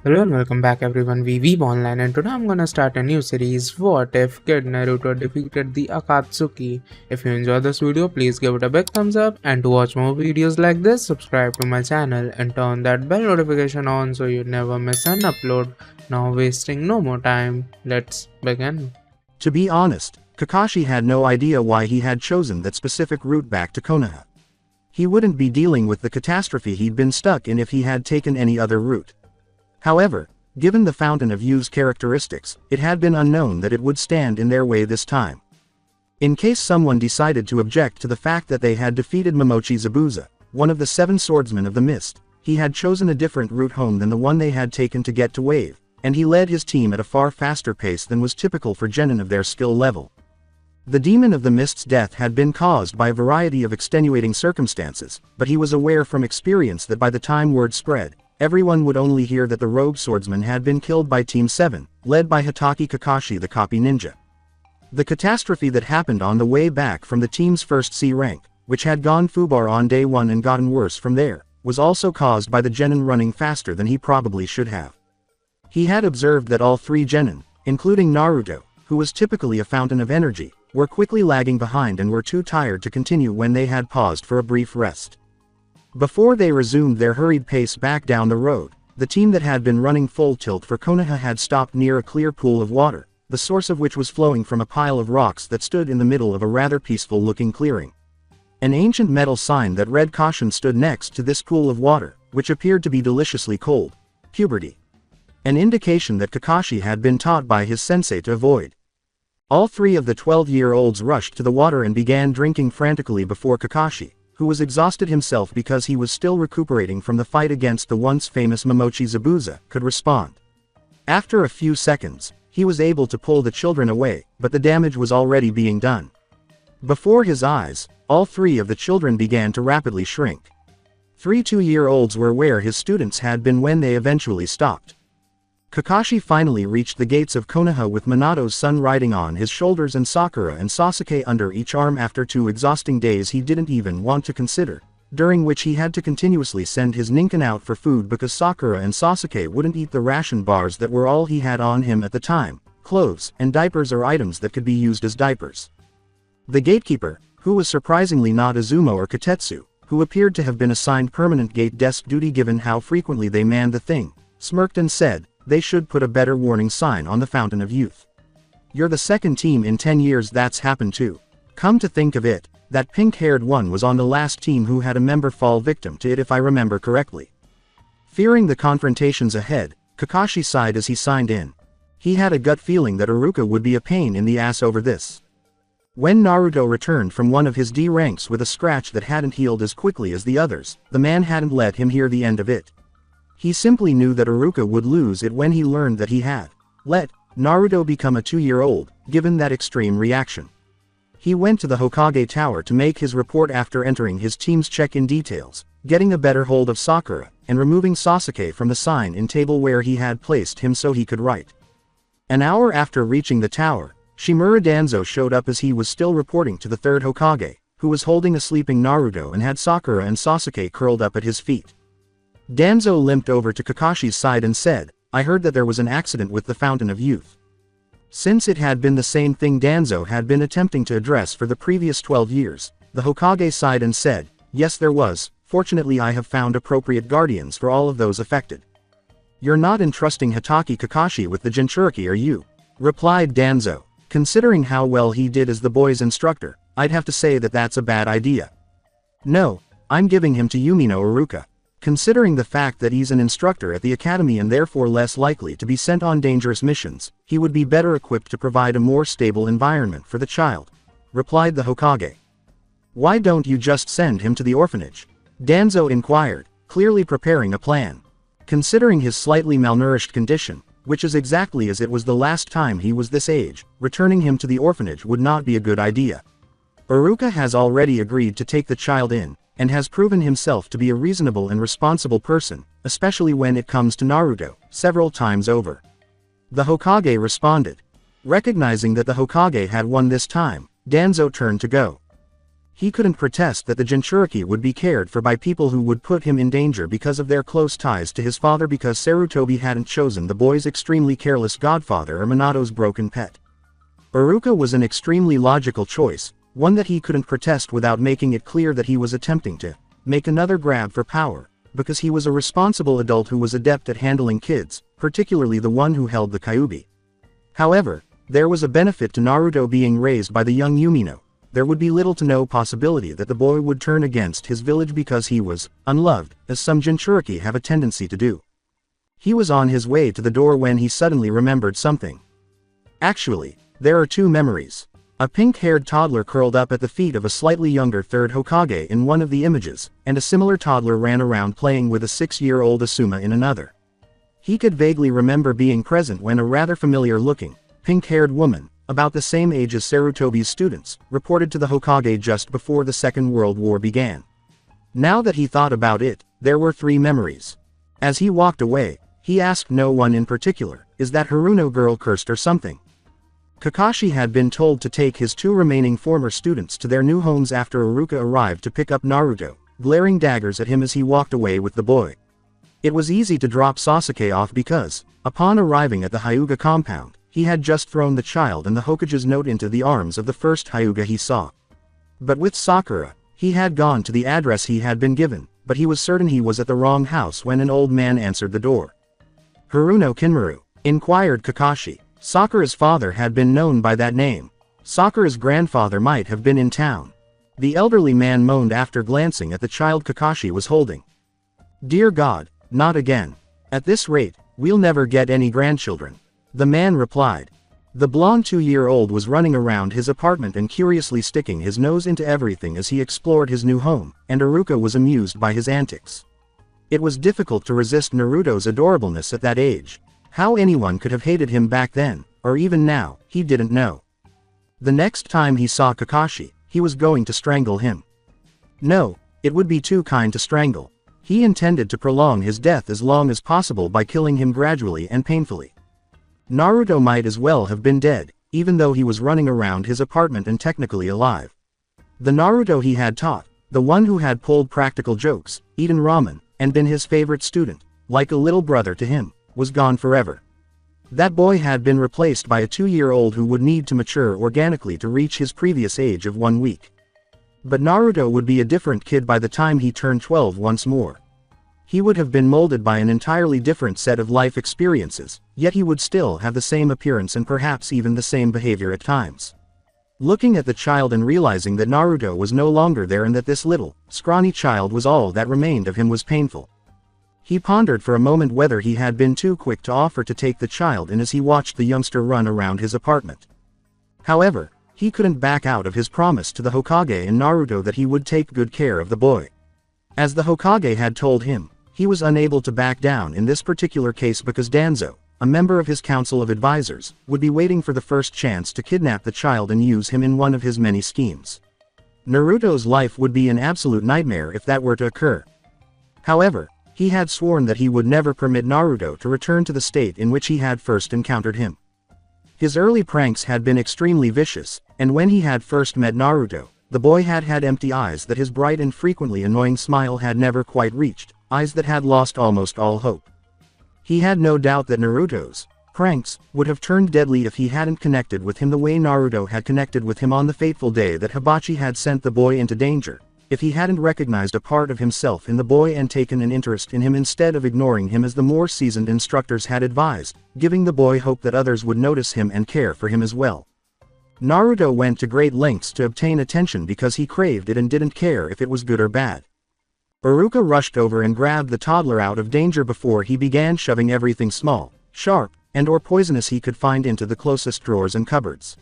Hello and welcome back everyone, we Weeb Online, and today I'm gonna start a new series, What If Kid Naruto Defeated the Akatsuki. If you enjoyed this video, please give it a big thumbs up, and to watch more videos like this, subscribe to my channel and turn that bell notification on so you never miss an upload. Now wasting no more time, let's begin. To be honest, Kakashi had no idea why he had chosen that specific route back to Konoha. He wouldn't be dealing with the catastrophe he'd been stuck in if he had taken any other route. However, given the Fountain of Youth's characteristics, it had been unknown that it would stand in their way this time. In case someone decided to object to the fact that they had defeated Momochi Zabuza, one of the 7 swordsmen of the Mist, he had chosen a different route home than the one they had taken to get to Wave, and he led his team at a far faster pace than was typical for genin of their skill level. The demon of the Mist's death had been caused by a variety of extenuating circumstances, but he was aware from experience that by the time word spread, everyone would only hear that the rogue swordsman had been killed by Team 7, led by Hitaki Kakashi the copy ninja. The catastrophe that happened on the way back from the team's first C rank, which had gone foobar on day 1 and gotten worse from there, was also caused by the genin running faster than he probably should have. He had observed that all 3 genin, including Naruto, who was typically a fountain of energy, were quickly lagging behind and were too tired to continue when they had paused for a brief rest. Before they resumed their hurried pace back down the road, the team that had been running full tilt for Konoha had stopped near a clear pool of water, the source of which was flowing from a pile of rocks that stood in the middle of a rather peaceful-looking clearing. An ancient metal sign that read caution stood next to this pool of water, which appeared to be deliciously cold. Puberty. An indication that Kakashi had been taught by his sensei to avoid. All 3 of the 12-year-olds rushed to the water and began drinking frantically before Kakashi, who was exhausted himself because he was still recuperating from the fight against the once famous Momochi Zabuza, could respond. After a few seconds, he was able to pull the children away, but the damage was already being done. Before his eyes, all 3 of the children began to rapidly shrink. 3 2-year-olds were where his students had been when they eventually stopped. Kakashi finally reached the gates of Konoha with Minato's son riding on his shoulders and Sakura and Sasuke under each arm after 2 exhausting days he didn't even want to consider, during which he had to continuously send his ninkin out for food because Sakura and Sasuke wouldn't eat the ration bars that were all he had on him at the time, clothes and diapers or items that could be used as diapers. The gatekeeper, who was surprisingly not Izumo or Katetsu, who appeared to have been assigned permanent gate desk duty given how frequently they manned the thing, smirked and said, "They should put a better warning sign on the Fountain of Youth. You're the second team in 10 years that's happened to. Come to think of it, that pink-haired one was on the last team who had a member fall victim to it if I remember correctly." Fearing the confrontations ahead, Kakashi sighed as he signed in. He had a gut feeling that Iruka would be a pain in the ass over this. When Naruto returned from one of his D ranks with a scratch that hadn't healed as quickly as the others, the man hadn't let him hear the end of it. He simply knew that Iruka would lose it when he learned that he had let Naruto become a 2-year-old, given that extreme reaction. He went to the Hokage Tower to make his report after entering his team's check-in details, getting a better hold of Sakura, and removing Sasuke from the sign-in table where he had placed him so he could write. An hour after reaching the tower, Shimura Danzo showed up as he was still reporting to the 3rd Hokage, who was holding a sleeping Naruto and had Sakura and Sasuke curled up at his feet. Danzo limped over to Kakashi's side and said, "I heard that there was an accident with the Fountain of Youth." Since it had been the same thing Danzo had been attempting to address for the previous 12 years, the Hokage sighed and said, "Yes, there was. Fortunately I have found appropriate guardians for all of those affected." "You're not entrusting Hitaki Kakashi with the Jinchuriki, are you?" replied Danzo. "Considering how well he did as the boy's instructor, I'd have to say that that's a bad idea." "No, I'm giving him to Yumino Iruka. Considering the fact that he's an instructor at the academy and therefore less likely to be sent on dangerous missions, he would be better equipped to provide a more stable environment for the child," replied the Hokage. "Why don't you just send him to the orphanage?" Danzo inquired, clearly preparing a plan. Considering his slightly malnourished condition, which is exactly as it was the last time he was this age, returning him to the orphanage would not be a good idea. Iruka has already agreed to take the child in, and has proven himself to be a reasonable and responsible person, especially when it comes to Naruto, several times over. The Hokage responded. Recognizing that the Hokage had won this time, Danzo turned to go. He couldn't protest that the Jinchuriki would be cared for by people who would put him in danger because of their close ties to his father, because Sarutobi hadn't chosen the boy's extremely careless godfather or Minato's broken pet. Iruka was an extremely logical choice, one that he couldn't protest without making it clear that he was attempting to make another grab for power, because he was a responsible adult who was adept at handling kids, particularly the one who held the Kyuubi. However, there was a benefit to Naruto being raised by the young Yumino. There would be little to no possibility that the boy would turn against his village because he was unloved, as some Jinchuriki have a tendency to do. He was on his way to the door when he suddenly remembered something. Actually, there are two memories. A pink-haired toddler curled up at the feet of a slightly younger third Hokage in one of the images, and a similar toddler ran around playing with a 6-year-old Asuma in another. He could vaguely remember being present when a rather familiar-looking, pink-haired woman, about the same age as Sarutobi's students, reported to the Hokage just before the Second World War began. Now that he thought about it, there were 3 memories. As he walked away, he asked no one in particular, "Is that Haruno girl cursed or something?" Kakashi had been told to take his 2 remaining former students to their new homes after Iruka arrived to pick up Naruto, glaring daggers at him as he walked away with the boy. It was easy to drop Sasuke off because, upon arriving at the Hyuga compound, he had just thrown the child and the Hokage's note into the arms of the first Hyuga he saw. But with Sakura, he had gone to the address he had been given, but he was certain he was at the wrong house when an old man answered the door. "Haruno Kinmaru?" inquired Kakashi. Sakura's father had been known by that name. Sakura's grandfather might have been in town. The elderly man moaned after glancing at the child Kakashi was holding. "Dear God, not again. At this rate, we'll never get any grandchildren," the man replied. The blonde 2-year-old was running around his apartment and curiously sticking his nose into everything as he explored his new home, and Iruka was amused by his antics. It was difficult to resist Naruto's adorableness at that age. How anyone could have hated him back then, or even now, he didn't know. The next time he saw Kakashi, he was going to strangle him. No, it would be too kind to strangle. He intended to prolong his death as long as possible by killing him gradually and painfully. Naruto might as well have been dead, even though he was running around his apartment and technically alive. The Naruto he had taught, the one who had pulled practical jokes, eaten ramen, and been his favorite student, like a little brother to him, was gone forever. That boy had been replaced by a 2-year-old who would need to mature organically to reach his previous age of 1 week. But Naruto would be a different kid by the time he turned 12 once more. He would have been molded by an entirely different set of life experiences, yet he would still have the same appearance and perhaps even the same behavior at times. Looking at the child and realizing that Naruto was no longer there and that this little, scrawny child was all that remained of him was painful. He pondered for a moment whether he had been too quick to offer to take the child in as he watched the youngster run around his apartment. However, he couldn't back out of his promise to the Hokage and Naruto that he would take good care of the boy. As the Hokage had told him, he was unable to back down in this particular case because Danzo, a member of his council of advisors, would be waiting for the first chance to kidnap the child and use him in one of his many schemes. Naruto's life would be an absolute nightmare if that were to occur. However, he had sworn that he would never permit Naruto to return to the state in which he had first encountered him. His early pranks had been extremely vicious, and when he had first met Naruto, the boy had had empty eyes that his bright and frequently annoying smile had never quite reached, eyes that had lost almost all hope. He had no doubt that Naruto's pranks would have turned deadly if he hadn't connected with him the way Naruto had connected with him on the fateful day that Hibachi had sent the boy into danger, if he hadn't recognized a part of himself in the boy and taken an interest in him instead of ignoring him as the more seasoned instructors had advised, giving the boy hope that others would notice him and care for him as well. Naruto went to great lengths to obtain attention because he craved it and didn't care if it was good or bad. Iruka rushed over and grabbed the toddler out of danger before he began shoving everything small, sharp, and or poisonous he could find into the closest drawers and cupboards.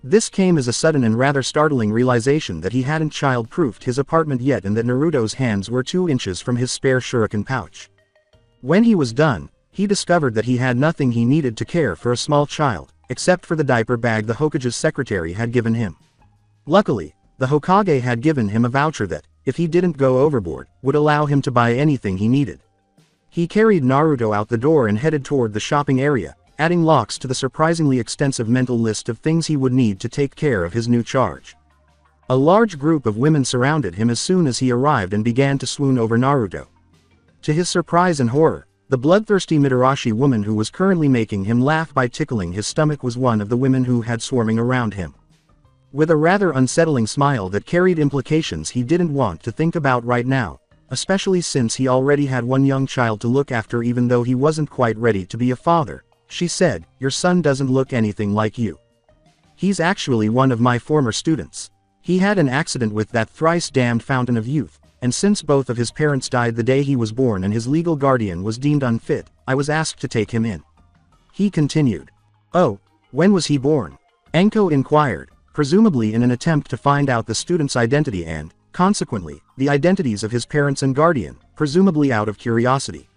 This came as a sudden and rather startling realization that he hadn't child-proofed his apartment yet and that Naruto's hands were 2 inches from his spare shuriken pouch. When he was done, he discovered that he had nothing he needed to care for a small child, except for the diaper bag the Hokage's secretary had given him. Luckily, the Hokage had given him a voucher that, if he didn't go overboard, would allow him to buy anything he needed. He carried Naruto out the door and headed toward the shopping area, adding locks to the surprisingly extensive mental list of things he would need to take care of his new charge. A large group of women surrounded him as soon as he arrived and began to swoon over Naruto. To his surprise and horror, the bloodthirsty Mitarashi woman who was currently making him laugh by tickling his stomach was one of the women who had swarming around him. With a rather unsettling smile that carried implications he didn't want to think about right now, especially since he already had one young child to look after even though he wasn't quite ready to be a father, she said, "Your son doesn't look anything like you. He's actually one of my former students. He had an accident with that thrice-damned fountain of youth, and since both of his parents died the day he was born and his legal guardian was deemed unfit, I was asked to take him in." He continued. "Oh, when was he born?" Enko inquired, presumably in an attempt to find out the student's identity and, consequently, the identities of his parents and guardian, presumably out of curiosity.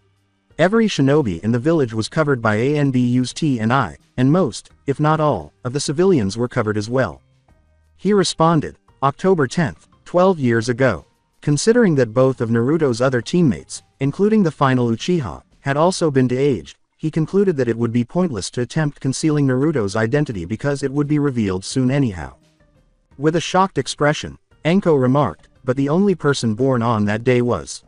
Every shinobi in the village was covered by ANBU's T&I, and most, if not all, of the civilians were covered as well. He responded, October 10th, 12 years ago. Considering that both of Naruto's other teammates, including the final Uchiha, had also been de-aged, he concluded that it would be pointless to attempt concealing Naruto's identity because it would be revealed soon anyhow. With a shocked expression, Enko remarked, "But the only person born on that day was..."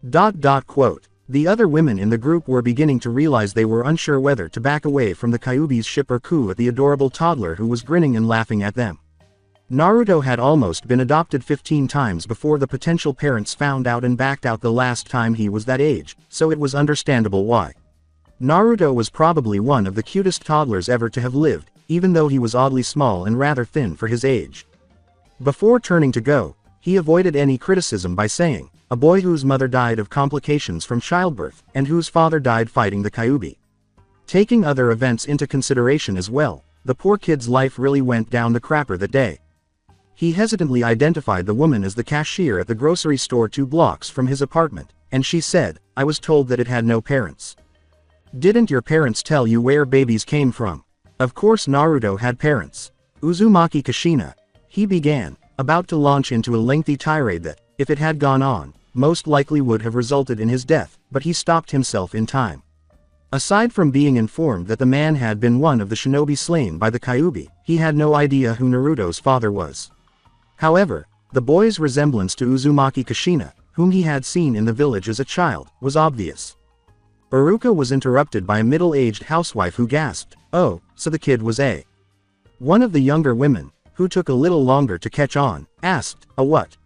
The other women in the group were beginning to realize they were unsure whether to back away from the Kyuubi's ship or coo at the adorable toddler who was grinning and laughing at them. Naruto had almost been adopted 15 times before the potential parents found out and backed out the last time he was that age, so it was understandable why. Naruto was probably one of the cutest toddlers ever to have lived, even though he was oddly small and rather thin for his age. Before turning to go, he avoided any criticism by saying, "A boy whose mother died of complications from childbirth, and whose father died fighting the Kyuubi." Taking other events into consideration as well, the poor kid's life really went down the crapper that day. He hesitantly identified the woman as the cashier at the grocery store 2 blocks from his apartment, and she said, "I was told that it had no parents." "Didn't your parents tell you where babies came from?" Of course Naruto had parents. Uzumaki Kushina. He began, about to launch into a lengthy tirade that, if it had gone on, most likely would have resulted in his death, but he stopped himself in time. Aside from being informed that the man had been one of the shinobi slain by the Kyuubi, he had no idea who Naruto's father was. However, the boy's resemblance to Uzumaki Kushina, whom he had seen in the village as a child, was obvious. Iruka was interrupted by a middle-aged housewife who gasped, "Oh, so the kid was a..." One of the younger women, who took a little longer to catch on, asked, "A what?"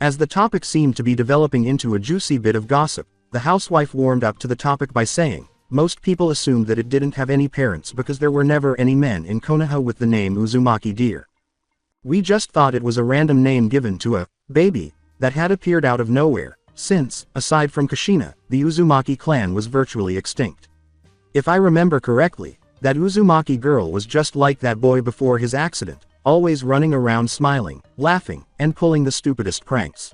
As the topic seemed to be developing into a juicy bit of gossip, the housewife warmed up to the topic by saying, "Most people assumed that it didn't have any parents because there were never any men in Konoha with the name Uzumaki dear. We just thought it was a random name given to a baby that had appeared out of nowhere, since, aside from Kushina, the Uzumaki clan was virtually extinct. If I remember correctly, that Uzumaki girl was just like that boy before his accident, always running around smiling, laughing, and pulling the stupidest pranks.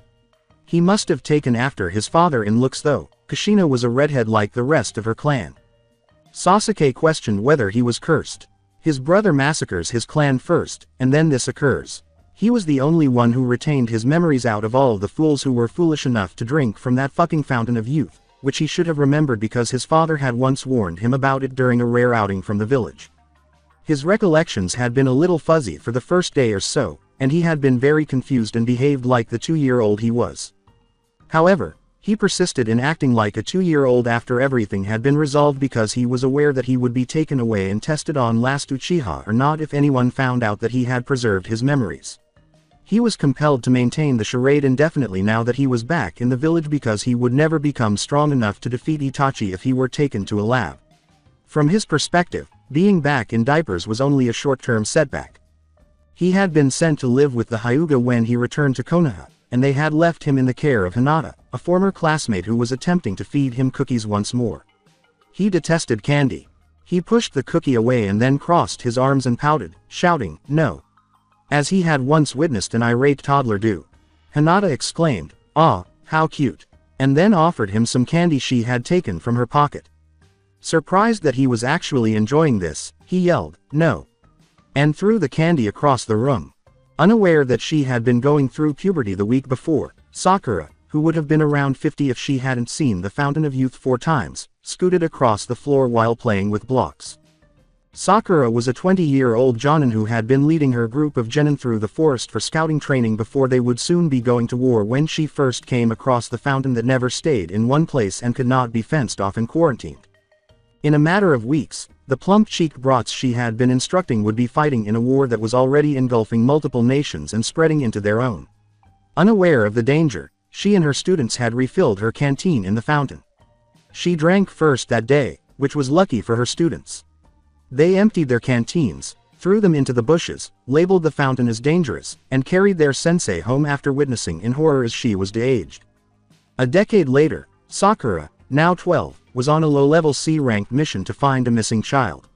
He must have taken after his father in looks though. Kushina was a redhead like the rest of her clan." Sasuke questioned whether he was cursed. His brother massacres his clan first, and then this occurs. He was the only one who retained his memories out of all of the fools who were foolish enough to drink from that fucking fountain of youth, which he should have remembered because his father had once warned him about it during a rare outing from the village. His recollections had been a little fuzzy for the first day or so, and he had been very confused and behaved like the 2-year-old he was. However, he persisted in acting like a 2-year-old after everything had been resolved because he was aware that he would be taken away and tested on last Uchiha or not if anyone found out that he had preserved his memories. He was compelled to maintain the charade indefinitely now that he was back in the village because he would never become strong enough to defeat Itachi if he were taken to a lab. From his perspective, being back in diapers was only a short-term setback. He had been sent to live with the Hyuga when he returned to Konoha, and they had left him in the care of Hinata, a former classmate who was attempting to feed him cookies once more. He detested candy. He pushed the cookie away and then crossed his arms and pouted, shouting, "No." As he had once witnessed an irate toddler do. Hinata exclaimed, "Ah, how cute," and then offered him some candy she had taken from her pocket. Surprised that he was actually enjoying this, he yelled, "No," and threw the candy across the room. Unaware that she had been going through puberty the week before, Sakura, who would have been around 50 if she hadn't seen the Fountain of Youth 4 times, scooted across the floor while playing with blocks. Sakura was a 20-year-old jonin who had been leading her group of genin through the forest for scouting training before they would soon be going to war when she first came across the fountain that never stayed in one place and could not be fenced off and quarantined. In a matter of weeks, the plump-cheeked brats she had been instructing would be fighting in a war that was already engulfing multiple nations and spreading into their own. Unaware of the danger, she and her students had refilled her canteen in the fountain. She drank first that day, which was lucky for her students. They emptied their canteens, threw them into the bushes, labeled the fountain as dangerous, and carried their sensei home after witnessing in horror as she was de-aged. A decade later, Sakura, now 12, was on a low-level C-ranked mission to find a missing child.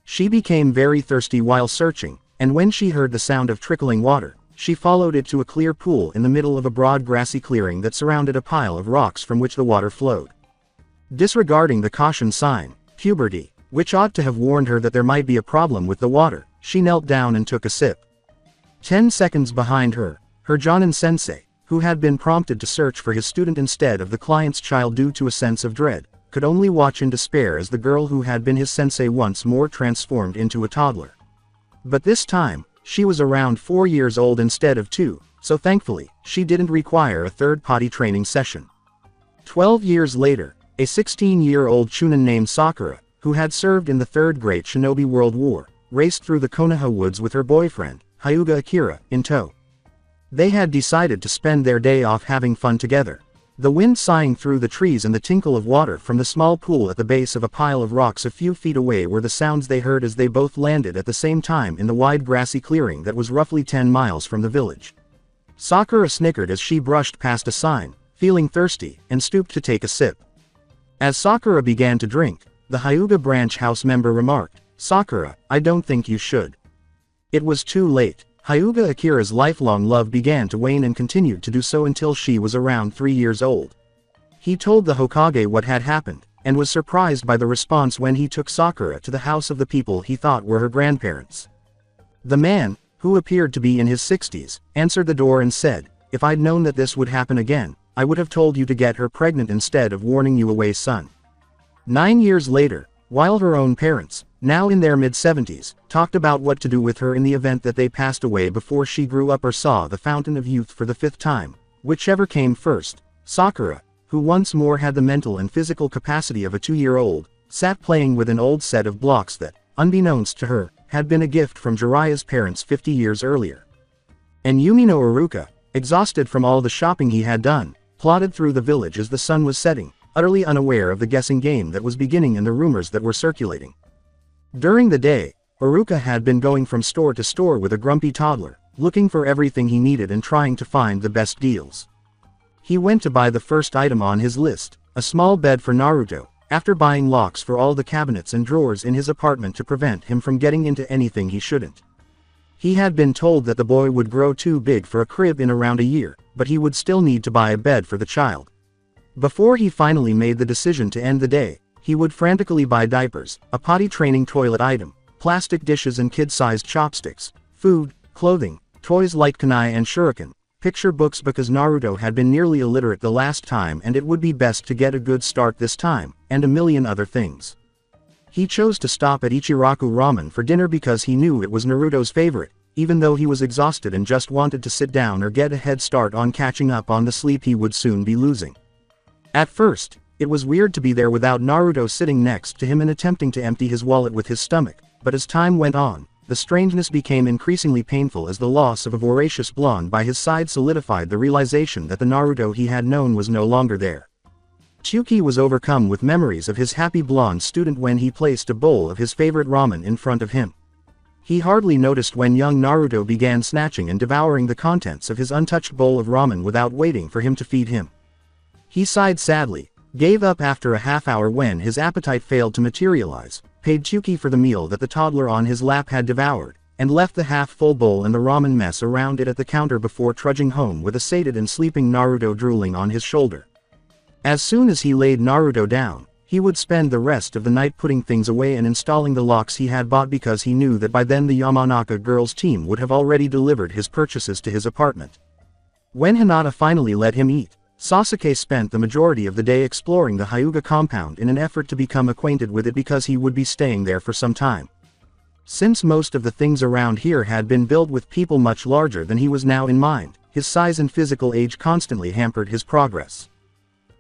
She became very thirsty while searching, and when she heard the sound of trickling water, she followed it to a clear pool in the middle of a broad grassy clearing that surrounded a pile of rocks from which the water flowed. Disregarding the caution sign, puberty, which ought to have warned her that there might be a problem with the water, she knelt down and took a sip. 10 seconds behind her, her jonin sensei, who had been prompted to search for his student instead of the client's child due to a sense of dread, could only watch in despair as the girl who had been his sensei once more transformed into a toddler. But this time, she was around 4 years old instead of 2, so thankfully, she didn't require a third potty training session. 12 years later, a 16-year-old chunin named Sakura, who had served in the Third Great Shinobi World War, raced through the Konoha woods with her boyfriend, Hyuga Akira, in tow. They had decided to spend their day off having fun together. The wind sighing through the trees and the tinkle of water from the small pool at the base of a pile of rocks a few feet away were the sounds they heard as they both landed at the same time in the wide grassy clearing that was roughly 10 miles from the village. Sakura snickered as she brushed past a sign, feeling thirsty, and stooped to take a sip. As Sakura began to drink, the Hyuga branch house member remarked, "Sakura, I don't think you should." It was too late. Hyuga Akira's lifelong love began to wane and continued to do so until she was around 3 years old. He told the Hokage what had happened, and was surprised by the response when he took Sakura to the house of the people he thought were her grandparents. The man, who appeared to be in his 60s, answered the door and said, "If I'd known that this would happen again, I would have told you to get her pregnant instead of warning you away, son." 9 years later, while her own parents, now in their mid-70s, talked about what to do with her in the event that they passed away before she grew up or saw the fountain of youth for the 5th time, whichever came first, Sakura, who once more had the mental and physical capacity of a 2-year-old, sat playing with an old set of blocks that, unbeknownst to her, had been a gift from Jiraiya's parents 50 years earlier. And Yumino Iruka, exhausted from all the shopping he had done, plodded through the village as the sun was setting, utterly unaware of the guessing game that was beginning and the rumors that were circulating. During the day, Iruka had been going from store to store with a grumpy toddler, looking for everything he needed and trying to find the best deals. He went to buy the first item on his list, a small bed for Naruto, after buying locks for all the cabinets and drawers in his apartment to prevent him from getting into anything he shouldn't. He had been told that the boy would grow too big for a crib in around a year, but he would still need to buy a bed for the child. Before he finally made the decision to end the day, he would frantically buy diapers, a potty training toilet item, plastic dishes and kid-sized chopsticks, food, clothing, toys like kunai and shuriken, picture books because Naruto had been nearly illiterate the last time and it would be best to get a good start this time, and a million other things. He chose to stop at Ichiraku Ramen for dinner because he knew it was Naruto's favorite, even though he was exhausted and just wanted to sit down or get a head start on catching up on the sleep he would soon be losing. At first, it was weird to be there without Naruto sitting next to him and attempting to empty his wallet with his stomach, but as time went on, the strangeness became increasingly painful as the loss of a voracious blonde by his side solidified the realization that the Naruto he had known was no longer there. Chuki was overcome with memories of his happy blonde student when he placed a bowl of his favorite ramen in front of him. He hardly noticed when young Naruto began snatching and devouring the contents of his untouched bowl of ramen without waiting for him to feed him. He sighed sadly, gave up after a half-hour when his appetite failed to materialize, paid Chuki for the meal that the toddler on his lap had devoured, and left the half-full bowl and the ramen mess around it at the counter before trudging home with a sated and sleeping Naruto drooling on his shoulder. As soon as he laid Naruto down, he would spend the rest of the night putting things away and installing the locks he had bought because he knew that by then the Yamanaka girls' team would have already delivered his purchases to his apartment. When Hinata finally let him eat, Sasuke spent the majority of the day exploring the Hyuga compound in an effort to become acquainted with it because he would be staying there for some time. Since most of the things around here had been built with people much larger than he was now in mind, his size and physical age constantly hampered his progress.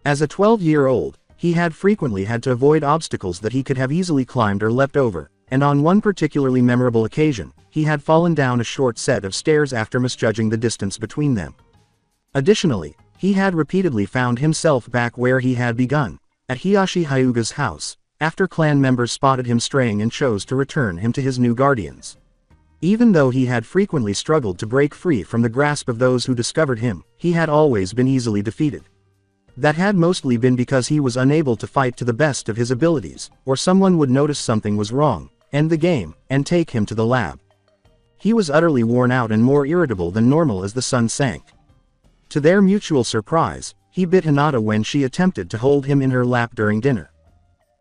As a 12-year-old, he had frequently had to avoid obstacles that he could have easily climbed or leapt over, and on one particularly memorable occasion, he had fallen down a short set of stairs after misjudging the distance between them. Additionally, he had repeatedly found himself back where he had begun, at Hiyashi Hyuga's house, after clan members spotted him straying and chose to return him to his new guardians. Even though he had frequently struggled to break free from the grasp of those who discovered him, he had always been easily defeated. That had mostly been because he was unable to fight to the best of his abilities, or someone would notice something was wrong, end the game, and take him to the lab. He was utterly worn out and more irritable than normal as the sun sank. To their mutual surprise, he bit Hinata when she attempted to hold him in her lap during dinner.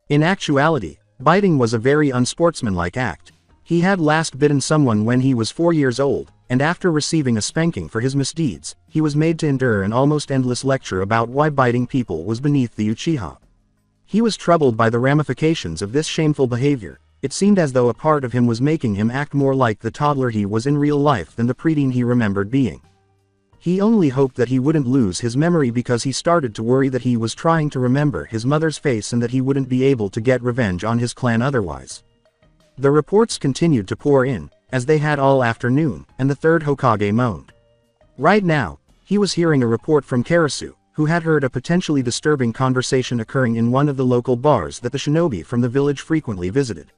In actuality, biting was a very unsportsmanlike act. He had last bitten someone when he was 4 years old, and after receiving a spanking for his misdeeds, he was made to endure an almost endless lecture about why biting people was beneath the Uchiha. He was troubled by the ramifications of this shameful behavior. It seemed as though a part of him was making him act more like the toddler he was in real life than the preteen he remembered being. He only hoped that he wouldn't lose his memory because he started to worry that he was trying to remember his mother's face and that he wouldn't be able to get revenge on his clan otherwise. The reports continued to pour in, as they had all afternoon, and the third Hokage moaned. Right now, he was hearing a report from Karasu, who had heard a potentially disturbing conversation occurring in one of the local bars that the shinobi from the village frequently visited.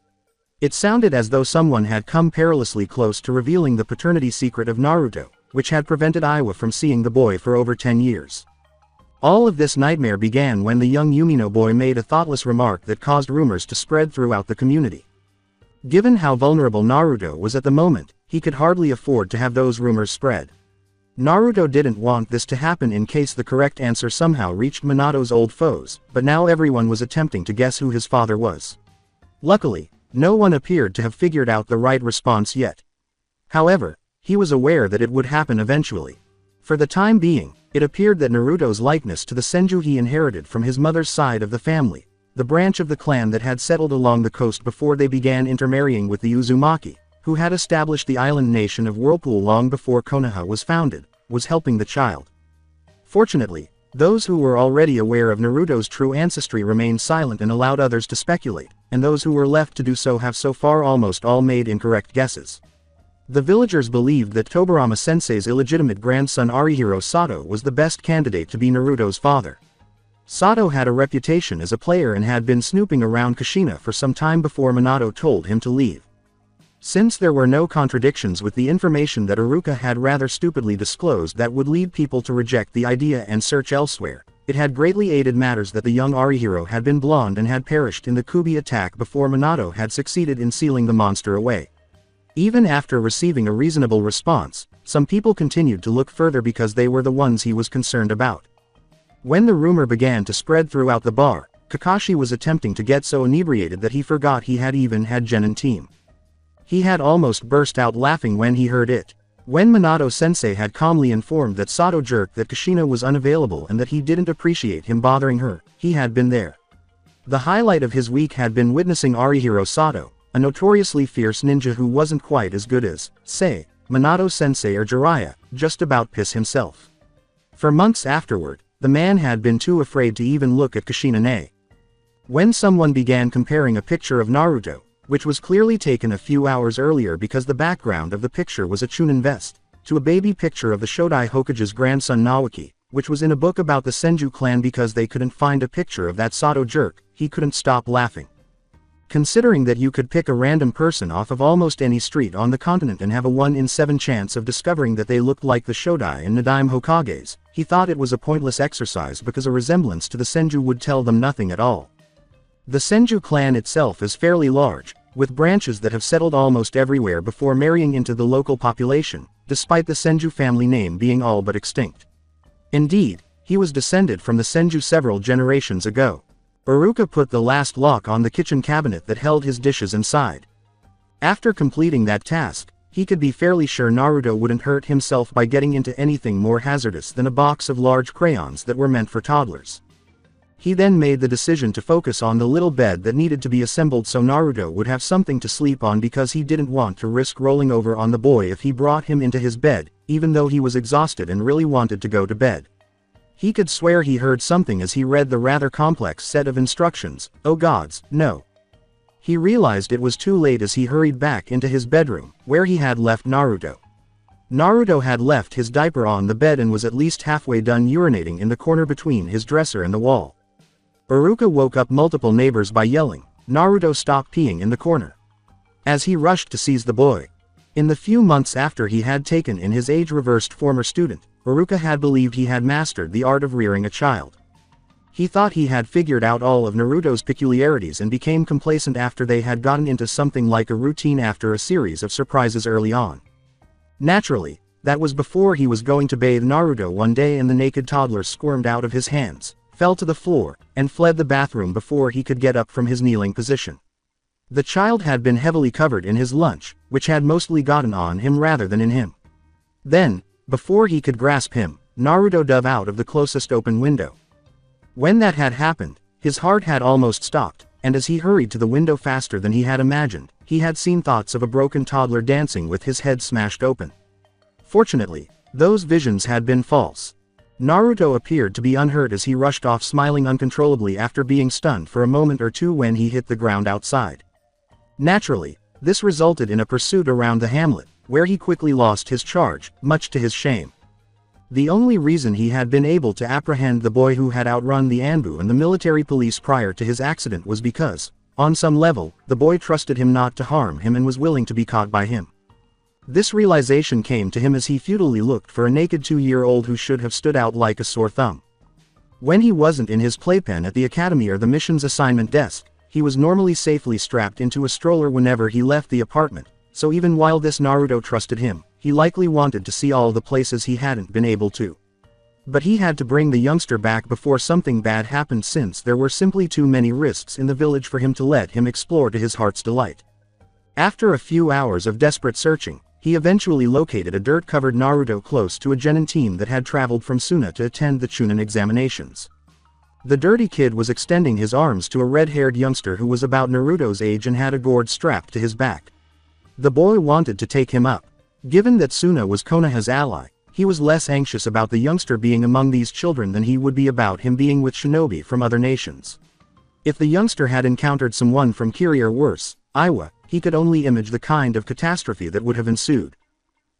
It sounded as though someone had come perilously close to revealing the paternity secret of Naruto, which had prevented Iwa from seeing the boy for over 10 years. All of this nightmare began when the young Yumino boy made a thoughtless remark that caused rumors to spread throughout the community. Given how vulnerable Naruto was at the moment, he could hardly afford to have those rumors spread. Naruto didn't want this to happen in case the correct answer somehow reached Minato's old foes, but now everyone was attempting to guess who his father was. Luckily, no one appeared to have figured out the right response yet. However, he was aware that it would happen eventually. For the time being, it appeared that Naruto's likeness to the Senju he inherited from his mother's side of the family, the branch of the clan that had settled along the coast before they began intermarrying with the Uzumaki, who had established the island nation of Whirlpool long before Konoha was founded, was helping the child. Fortunately, those who were already aware of Naruto's true ancestry remained silent and allowed others to speculate, and those who were left to do so have so far almost all made incorrect guesses. The villagers believed that Tobirama-sensei's illegitimate grandson Arihiro Sato was the best candidate to be Naruto's father. Sato had a reputation as a player and had been snooping around Kushina for some time before Minato told him to leave. Since there were no contradictions with the information that Iruka had rather stupidly disclosed that would lead people to reject the idea and search elsewhere, it had greatly aided matters that the young Arihiro had been blonde and had perished in the Kubi attack before Minato had succeeded in sealing the monster away. Even after receiving a reasonable response, some people continued to look further because they were the ones he was concerned about. When the rumor began to spread throughout the bar, Kakashi was attempting to get so inebriated that he forgot he had even had Genin team. He had almost burst out laughing when he heard it. When Minato-sensei had calmly informed that Sato jerked that Kushina was unavailable and that he didn't appreciate him bothering her, he had been there. The highlight of his week had been witnessing Arihiro Sato, a notoriously fierce ninja who wasn't quite as good as, say, Minato-sensei or Jiraiya, just about piss himself. For months afterward, the man had been too afraid to even look at Kushina-ne. When someone began comparing a picture of Naruto, which was clearly taken a few hours earlier because the background of the picture was a chunin vest, to a baby picture of the Shodai Hokage's grandson Naoki, which was in a book about the Senju clan because they couldn't find a picture of that Sato jerk, he couldn't stop laughing. Considering that you could pick a random person off of almost any street on the continent and have a 1 in 7 chance of discovering that they looked like the Shodai and Nadaime Hokages, he thought it was a pointless exercise because a resemblance to the Senju would tell them nothing at all. The Senju clan itself is fairly large, with branches that have settled almost everywhere before marrying into the local population, despite the Senju family name being all but extinct. Indeed, he was descended from the Senju several generations ago. Iruka put the last lock on the kitchen cabinet that held his dishes inside. After completing that task, he could be fairly sure Naruto wouldn't hurt himself by getting into anything more hazardous than a box of large crayons that were meant for toddlers. He then made the decision to focus on the little bed that needed to be assembled so Naruto would have something to sleep on because he didn't want to risk rolling over on the boy if he brought him into his bed, even though he was exhausted and really wanted to go to bed. He could swear he heard something as he read the rather complex set of instructions. Oh gods, no. He realized it was too late as he hurried back into his bedroom, where he had left Naruto. Naruto had left his diaper on the bed and was at least halfway done urinating in the corner between his dresser and the wall. Iruka woke up multiple neighbors by yelling, "Naruto, stop peeing in the corner!" as he rushed to seize the boy. In the few months after he had taken in his age-reversed former student, Iruka had believed he had mastered the art of rearing a child. He thought he had figured out all of Naruto's peculiarities and became complacent after they had gotten into something like a routine after a series of surprises early on. Naturally, that was before he was going to bathe Naruto one day and the naked toddler squirmed out of his hands, fell to the floor, and fled the bathroom before he could get up from his kneeling position. The child had been heavily covered in his lunch, which had mostly gotten on him rather than in him. Then, before he could grasp him, Naruto dove out of the closest open window. When that had happened, his heart had almost stopped, and as he hurried to the window faster than he had imagined, he had seen thoughts of a broken toddler dancing with his head smashed open. Fortunately, those visions had been false. Naruto appeared to be unhurt as he rushed off smiling uncontrollably after being stunned for a moment or two when he hit the ground outside. Naturally, this resulted in a pursuit around the hamlet, where he quickly lost his charge, much to his shame. The only reason he had been able to apprehend the boy who had outrun the Anbu and the military police prior to his accident was because, on some level, the boy trusted him not to harm him and was willing to be caught by him. This realization came to him as he futilely looked for a naked 2-year-old who should have stood out like a sore thumb. When he wasn't in his playpen at the academy or the mission's assignment desk, he was normally safely strapped into a stroller whenever he left the apartment, so even while this Naruto trusted him, he likely wanted to see all the places he hadn't been able to. But he had to bring the youngster back before something bad happened since there were simply too many risks in the village for him to let him explore to his heart's delight. After a few hours of desperate searching, he eventually located a dirt-covered Naruto close to a genin team that had traveled from Suna to attend the chunin examinations. The dirty kid was extending his arms to a red-haired youngster who was about Naruto's age and had a gourd strapped to his back. The boy wanted to take him up. Given that Suna was Konoha's ally, he was less anxious about the youngster being among these children than he would be about him being with shinobi from other nations. If the youngster had encountered someone from Kiri or worse, Iwa, he could only imagine the kind of catastrophe that would have ensued.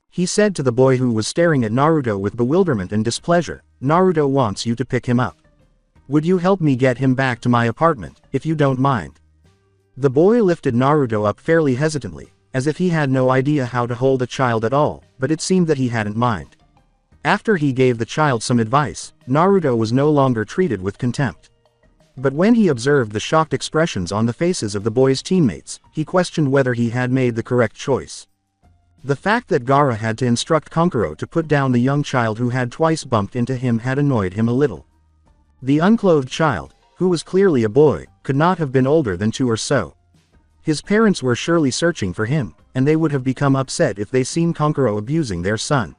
He said to the boy who was staring at Naruto with bewilderment and displeasure, "Naruto wants you to pick him up. Would you help me get him back to my apartment, if you don't mind?" The boy lifted Naruto up fairly hesitantly, as if he had no idea how to hold a child at all, but it seemed that he hadn't mind. After he gave the child some advice, Naruto was no longer treated with contempt. But when he observed the shocked expressions on the faces of the boy's teammates, he questioned whether he had made the correct choice. The fact that Gaara had to instruct Kankuro to put down the young child who had twice bumped into him had annoyed him a little. The unclothed child, who was clearly a boy, could not have been older than 2 or so. His parents were surely searching for him, and they would have become upset if they seen Kankuro abusing their son.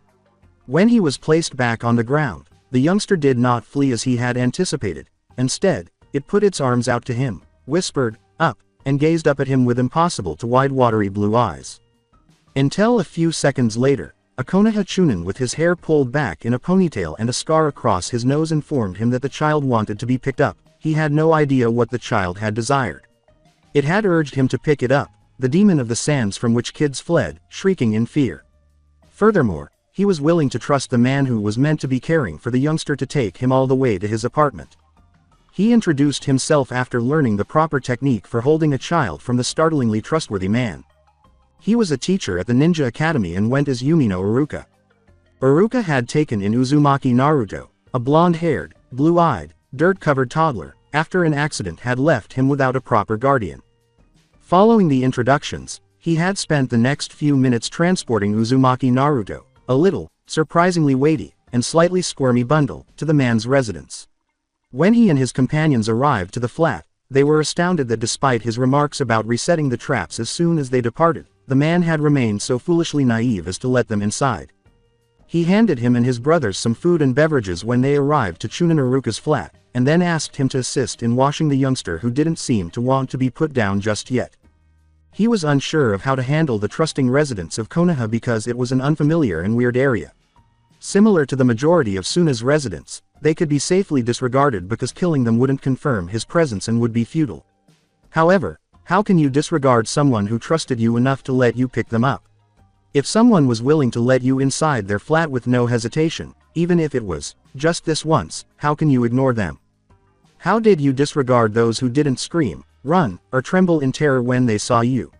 When he was placed back on the ground, the youngster did not flee as he had anticipated. Instead, it put its arms out to him, whispered, "Up," and gazed up at him with impossible to wide watery blue eyes. Until a few seconds later, a Konoha chunin with his hair pulled back in a ponytail and a scar across his nose informed him that the child wanted to be picked up. He had no idea what the child had desired. It had urged him to pick it up, the demon of the sands from which kids fled, shrieking in fear. Furthermore, he was willing to trust the man who was meant to be caring for the youngster to take him all the way to his apartment. He introduced himself after learning the proper technique for holding a child from the startlingly trustworthy man. He was a teacher at the ninja academy and went as Yumino Iruka. Iruka had taken in Uzumaki Naruto, a blonde-haired, blue-eyed, dirt-covered toddler, after an accident had left him without a proper guardian. Following the introductions, he had spent the next few minutes transporting Uzumaki Naruto, a little, surprisingly weighty, and slightly squirmy bundle, to the man's residence. When he and his companions arrived to the flat, they were astounded that despite his remarks about resetting the traps as soon as they departed, the man had remained so foolishly naive as to let them inside. He handed him and his brothers some food and beverages when they arrived to chunin Iruka's flat, and then asked him to assist in washing the youngster who didn't seem to want to be put down just yet. He was unsure of how to handle the trusting residents of Konoha because it was an unfamiliar and weird area. Similar to the majority of Suna's residents, they could be safely disregarded because killing them wouldn't confirm his presence and would be futile. However, how can you disregard someone who trusted you enough to let you pick them up? If someone was willing to let you inside their flat with no hesitation, even if it was just this once, how can you ignore them? How did you disregard those who didn't scream, run, or tremble in terror when they saw you?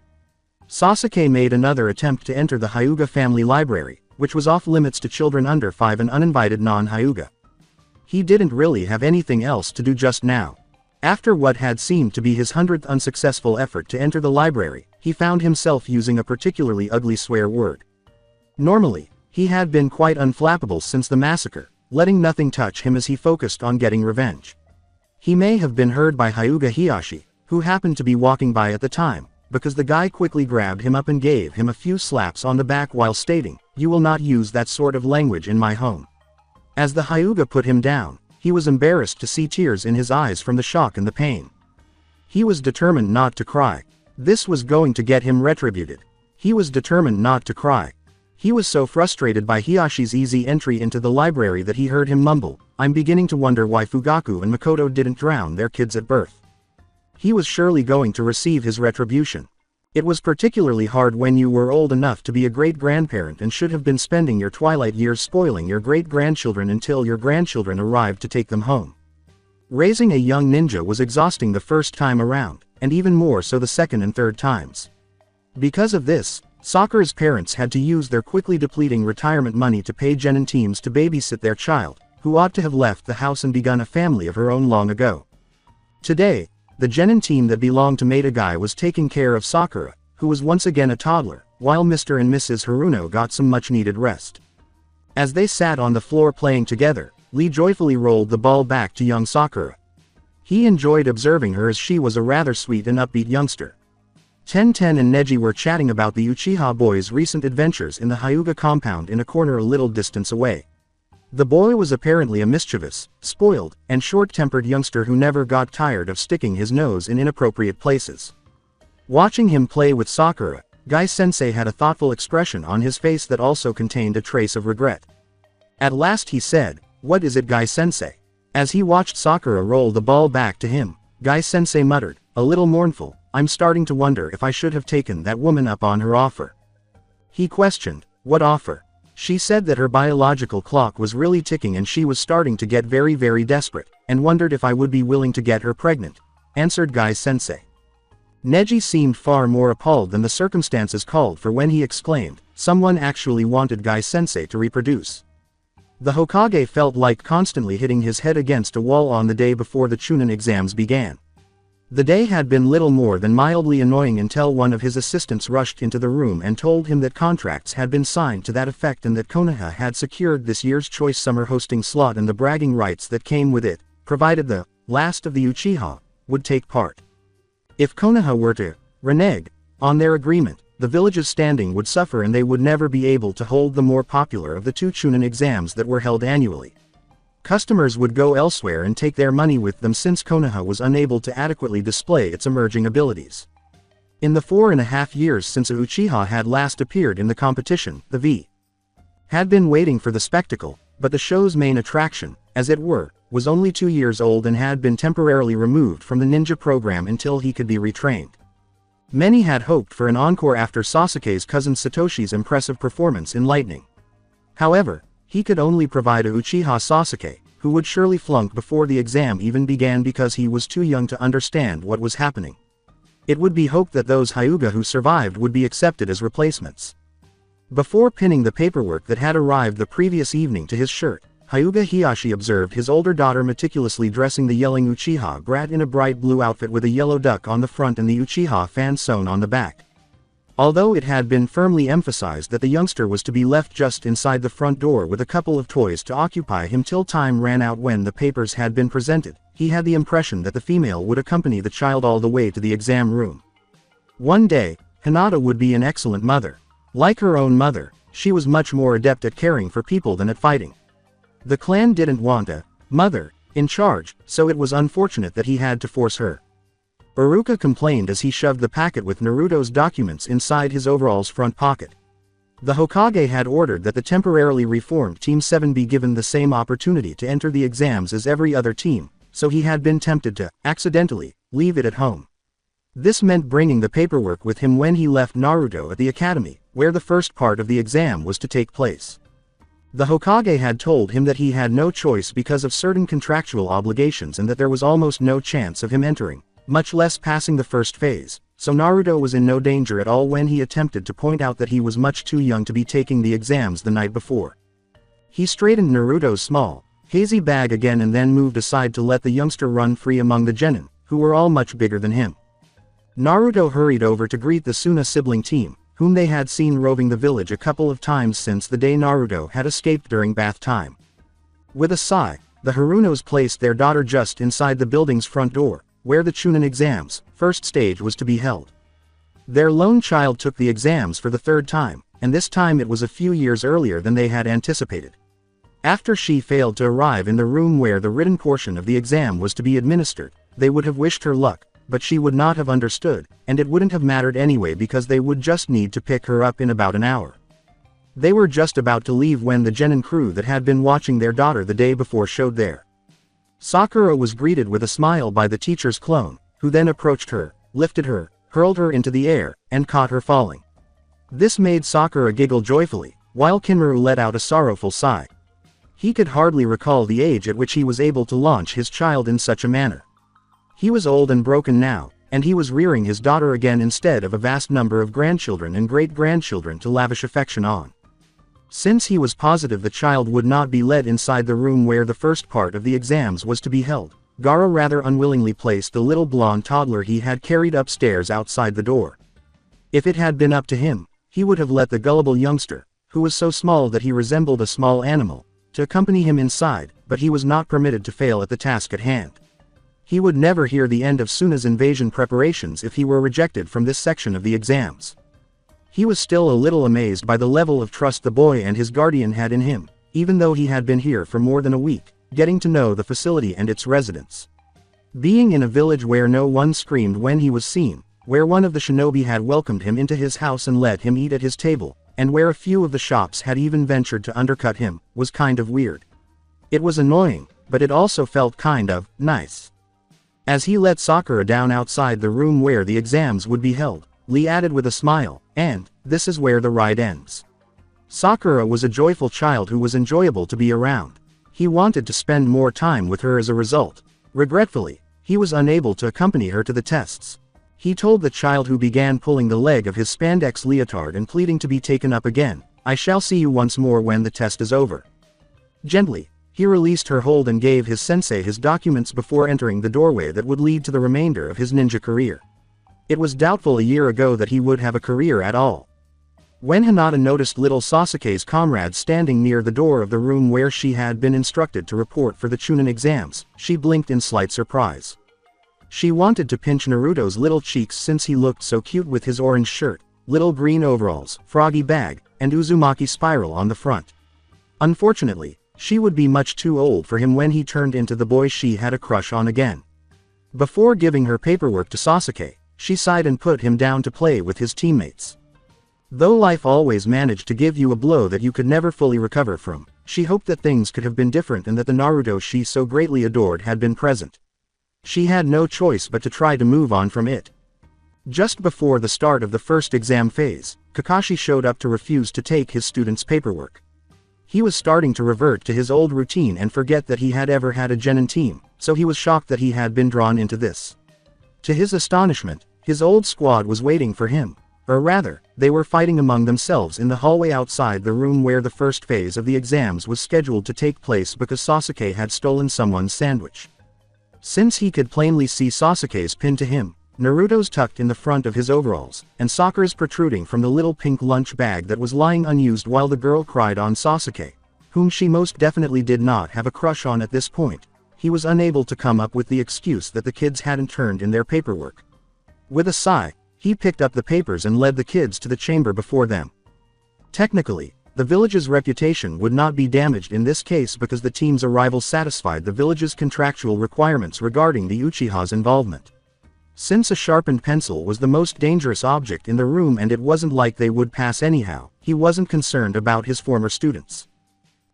Sasuke made another attempt to enter the Hyuga family library, which was off limits to children under 5 and uninvited non-Hyuga. He didn't really have anything else to do just now. After what had seemed to be his 100th unsuccessful effort to enter the library, he found himself using a particularly ugly swear word. Normally, he had been quite unflappable since the massacre, letting nothing touch him as he focused on getting revenge. He may have been heard by Hyuga Hiyashi, who happened to be walking by at the time, because the guy quickly grabbed him up and gave him a few slaps on the back while stating, "You will not use that sort of language in my home." As the Hyuga put him down, he was embarrassed to see tears in his eyes from the shock and the pain. He was determined not to cry. This was going to get him retributed. He was determined not to cry. He was so frustrated by Hiyashi's easy entry into the library that he heard him mumble, "I'm beginning to wonder why Fugaku and Makoto didn't drown their kids at birth." He was surely going to receive his retribution. It was particularly hard when you were old enough to be a great-grandparent and should have been spending your twilight years spoiling your great-grandchildren until your grandchildren arrived to take them home. Raising a young ninja was exhausting the first time around, and even more so the second and third times. Because of this, Sakura's parents had to use their quickly depleting retirement money to pay genin teams to babysit their child, who ought to have left the house and begun a family of her own long ago. Today, the genin team that belonged to Metagai was taking care of Sakura, who was once again a toddler, while Mr. and Mrs. Haruno got some much-needed rest. As they sat on the floor playing together, Lee joyfully rolled the ball back to young Sakura. He enjoyed observing her as she was a rather sweet and upbeat youngster. Ten and Neji were chatting about the Uchiha boy's recent adventures in the Hyuga compound in a corner a little distance away. The boy was apparently a mischievous, spoiled, and short-tempered youngster who never got tired of sticking his nose in inappropriate places. Watching him play with Sakura, Gai-sensei had a thoughtful expression on his face that also contained a trace of regret. At last he said, "What is it, Gai-sensei?" As he watched Sakura roll the ball back to him, Gai-sensei muttered, a little mournful, "I'm starting to wonder if I should have taken that woman up on her offer." He questioned, "What offer?" She said that her biological clock was really ticking and she was starting to get very desperate, and wondered if I would be willing to get her pregnant, answered Gai-sensei. Neji seemed far more appalled than the circumstances called for when he exclaimed, someone actually wanted Gai-sensei to reproduce. The Hokage felt like constantly hitting his head against a wall on the day before the chunin exams began. The day had been little more than mildly annoying until one of his assistants rushed into the room and told him that contracts had been signed to that effect and that Konoha had secured this year's choice summer hosting slot and the bragging rights that came with it, provided the last of the Uchiha would take part. If Konoha were to renege on their agreement, the village's standing would suffer and they would never be able to hold the more popular of the two chunin exams that were held annually. Customers would go elsewhere and take their money with them since Konoha was unable to adequately display its emerging abilities. In the 4.5 years since a Uchiha had last appeared in the competition, the V had been waiting for the spectacle, but the show's main attraction, as it were, was only 2 years old and had been temporarily removed from the ninja program until he could be retrained. Many had hoped for an encore after Sasuke's cousin Satoshi's impressive performance in Lightning. However, he could only provide a Uchiha Sasuke, who would surely flunk before the exam even began because he was too young to understand what was happening. It would be hoped that those Hyuga who survived would be accepted as replacements. Before pinning the paperwork that had arrived the previous evening to his shirt, Hyuga Hiyashi observed his older daughter meticulously dressing the yelling Uchiha brat in a bright blue outfit with a yellow duck on the front and the Uchiha fan sewn on the back. Although it had been firmly emphasized that the youngster was to be left just inside the front door with a couple of toys to occupy him till time ran out when the papers had been presented, he had the impression that the female would accompany the child all the way to the exam room. One day, Hinata would be an excellent mother. Like her own mother, she was much more adept at caring for people than at fighting. The clan didn't want a mother in charge, so it was unfortunate that he had to force her. Iruka complained as he shoved the packet with Naruto's documents inside his overalls front pocket. The Hokage had ordered that the temporarily reformed Team 7 be given the same opportunity to enter the exams as every other team, so he had been tempted to, accidentally, leave it at home. This meant bringing the paperwork with him when he left Naruto at the academy, where the first part of the exam was to take place. The Hokage had told him that he had no choice because of certain contractual obligations and that there was almost no chance of him entering, much less passing the first phase, so Naruto was in no danger at all when he attempted to point out that he was much too young to be taking the exams the night before. He straightened Naruto's small, hazy bag again and then moved aside to let the youngster run free among the genin, who were all much bigger than him. Naruto hurried over to greet the Suna sibling team, whom they had seen roving the village a couple of times since the day Naruto had escaped during bath time. With a sigh, the Harunos placed their daughter just inside the building's front door, where the chunin exams, first stage, was to be held. Their lone child took the exams for the third time, and this time it was a few years earlier than they had anticipated. After she failed to arrive in the room where the written portion of the exam was to be administered, they would have wished her luck, but she would not have understood, and it wouldn't have mattered anyway because they would just need to pick her up in about an hour. They were just about to leave when the genin crew that had been watching their daughter the day before showed there. Sakura was greeted with a smile by the teacher's clone, who then approached her, lifted her, hurled her into the air, and caught her falling. This made Sakura giggle joyfully, while Kinmaru let out a sorrowful sigh. He could hardly recall the age at which he was able to launch his child in such a manner. He was old and broken now, and he was rearing his daughter again instead of a vast number of grandchildren and great-grandchildren to lavish affection on. Since he was positive the child would not be led inside the room where the first part of the exams was to be held, Gaara rather unwillingly placed the little blonde toddler he had carried upstairs outside the door. If it had been up to him, he would have let the gullible youngster, who was so small that he resembled a small animal, to accompany him inside, but he was not permitted to fail at the task at hand. He would never hear the end of Suna's invasion preparations if he were rejected from this section of the exams. He was still a little amazed by the level of trust the boy and his guardian had in him, even though he had been here for more than a week, getting to know the facility and its residents. Being in a village where no one screamed when he was seen, where one of the shinobi had welcomed him into his house and let him eat at his table, and where a few of the shops had even ventured to undercut him, was kind of weird. It was annoying, but it also felt kind of nice. As he let Sakura down outside the room where the exams would be held, Lee added with a smile, "And this is where the ride ends." Sakura was a joyful child who was enjoyable to be around. He wanted to spend more time with her as a result. Regretfully, he was unable to accompany her to the tests. He told the child who began pulling the leg of his spandex leotard and pleading to be taken up again, "I shall see you once more when the test is over." Gently, he released her hold and gave his sensei his documents before entering the doorway that would lead to the remainder of his ninja career. It was doubtful a year ago that he would have a career at all. When Hinata noticed little Sasuke's comrade standing near the door of the room where she had been instructed to report for the chunin exams, she blinked in slight surprise. She wanted to pinch Naruto's little cheeks since he looked so cute with his orange shirt, little green overalls, froggy bag, and Uzumaki spiral on the front. Unfortunately, she would be much too old for him when he turned into the boy she had a crush on again. Before giving her paperwork to Sasuke, she sighed and put him down to play with his teammates. Though life always managed to give you a blow that you could never fully recover from, she hoped that things could have been different and that the Naruto she so greatly adored had been present. She had no choice but to try to move on from it. Just before the start of the first exam phase, Kakashi showed up to refuse to take his students' paperwork. He was starting to revert to his old routine and forget that he had ever had a genin team, so he was shocked that he had been drawn into this. To his astonishment, his old squad was waiting for him, or rather, they were fighting among themselves in the hallway outside the room where the first phase of the exams was scheduled to take place because Sasuke had stolen someone's sandwich. Since he could plainly see Sasuke's pinned to him, Naruto's tucked in the front of his overalls, and Sakura's protruding from the little pink lunch bag that was lying unused while the girl cried on Sasuke, whom she most definitely did not have a crush on at this point, he was unable to come up with the excuse that the kids hadn't turned in their paperwork. With a sigh, he picked up the papers and led the kids to the chamber before them. Technically, the village's reputation would not be damaged in this case because the team's arrival satisfied the village's contractual requirements regarding the Uchiha's involvement. Since a sharpened pencil was the most dangerous object in the room and it wasn't like they would pass anyhow, he wasn't concerned about his former students.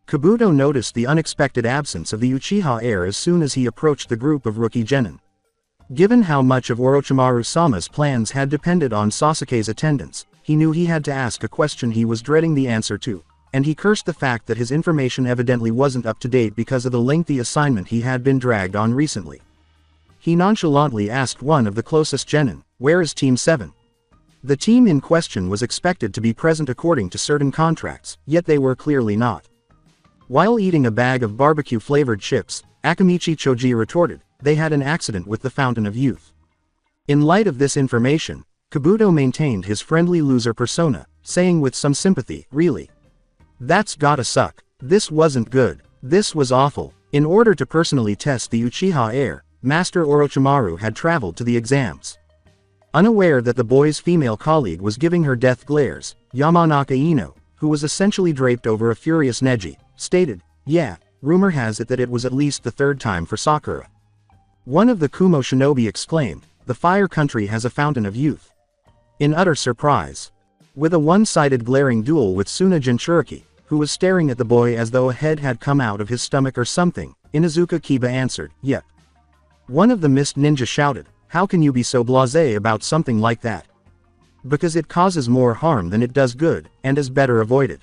Kabuto noticed the unexpected absence of the Uchiha heir as soon as he approached the group of rookie genin. Given how much of Orochimaru-sama's plans had depended on Sasuke's attendance, he knew he had to ask a question he was dreading the answer to, and he cursed the fact that his information evidently wasn't up to date because of the lengthy assignment he had been dragged on recently. He nonchalantly asked one of the closest genin, "Where is Team 7? The team in question was expected to be present according to certain contracts, yet they were clearly not. While eating a bag of barbecue-flavored chips, Akamichi Choji retorted, they had an accident with the Fountain of Youth. In light of this information, Kabuto maintained his friendly loser persona, saying with some sympathy, "Really? That's gotta suck. This wasn't good. This was awful." In order to personally test the Uchiha heir, Master Orochimaru had traveled to the exams. Unaware that the boy's female colleague was giving her death glares, Yamanaka Ino, who was essentially draped over a furious Neji, stated, "Yeah, rumor has it that it was at least the third time for Sakura." One of the Kumo shinobi exclaimed, "The Fire Country has a Fountain of Youth." In utter surprise. With a one-sided glaring duel with Suna Jinchuriki, who was staring at the boy as though a head had come out of his stomach or something, Inuzuka Kiba answered, "Yep." One of the mist ninja shouted, "How can you be so blasé about something like that? Because it causes more harm than it does good, and is better avoided.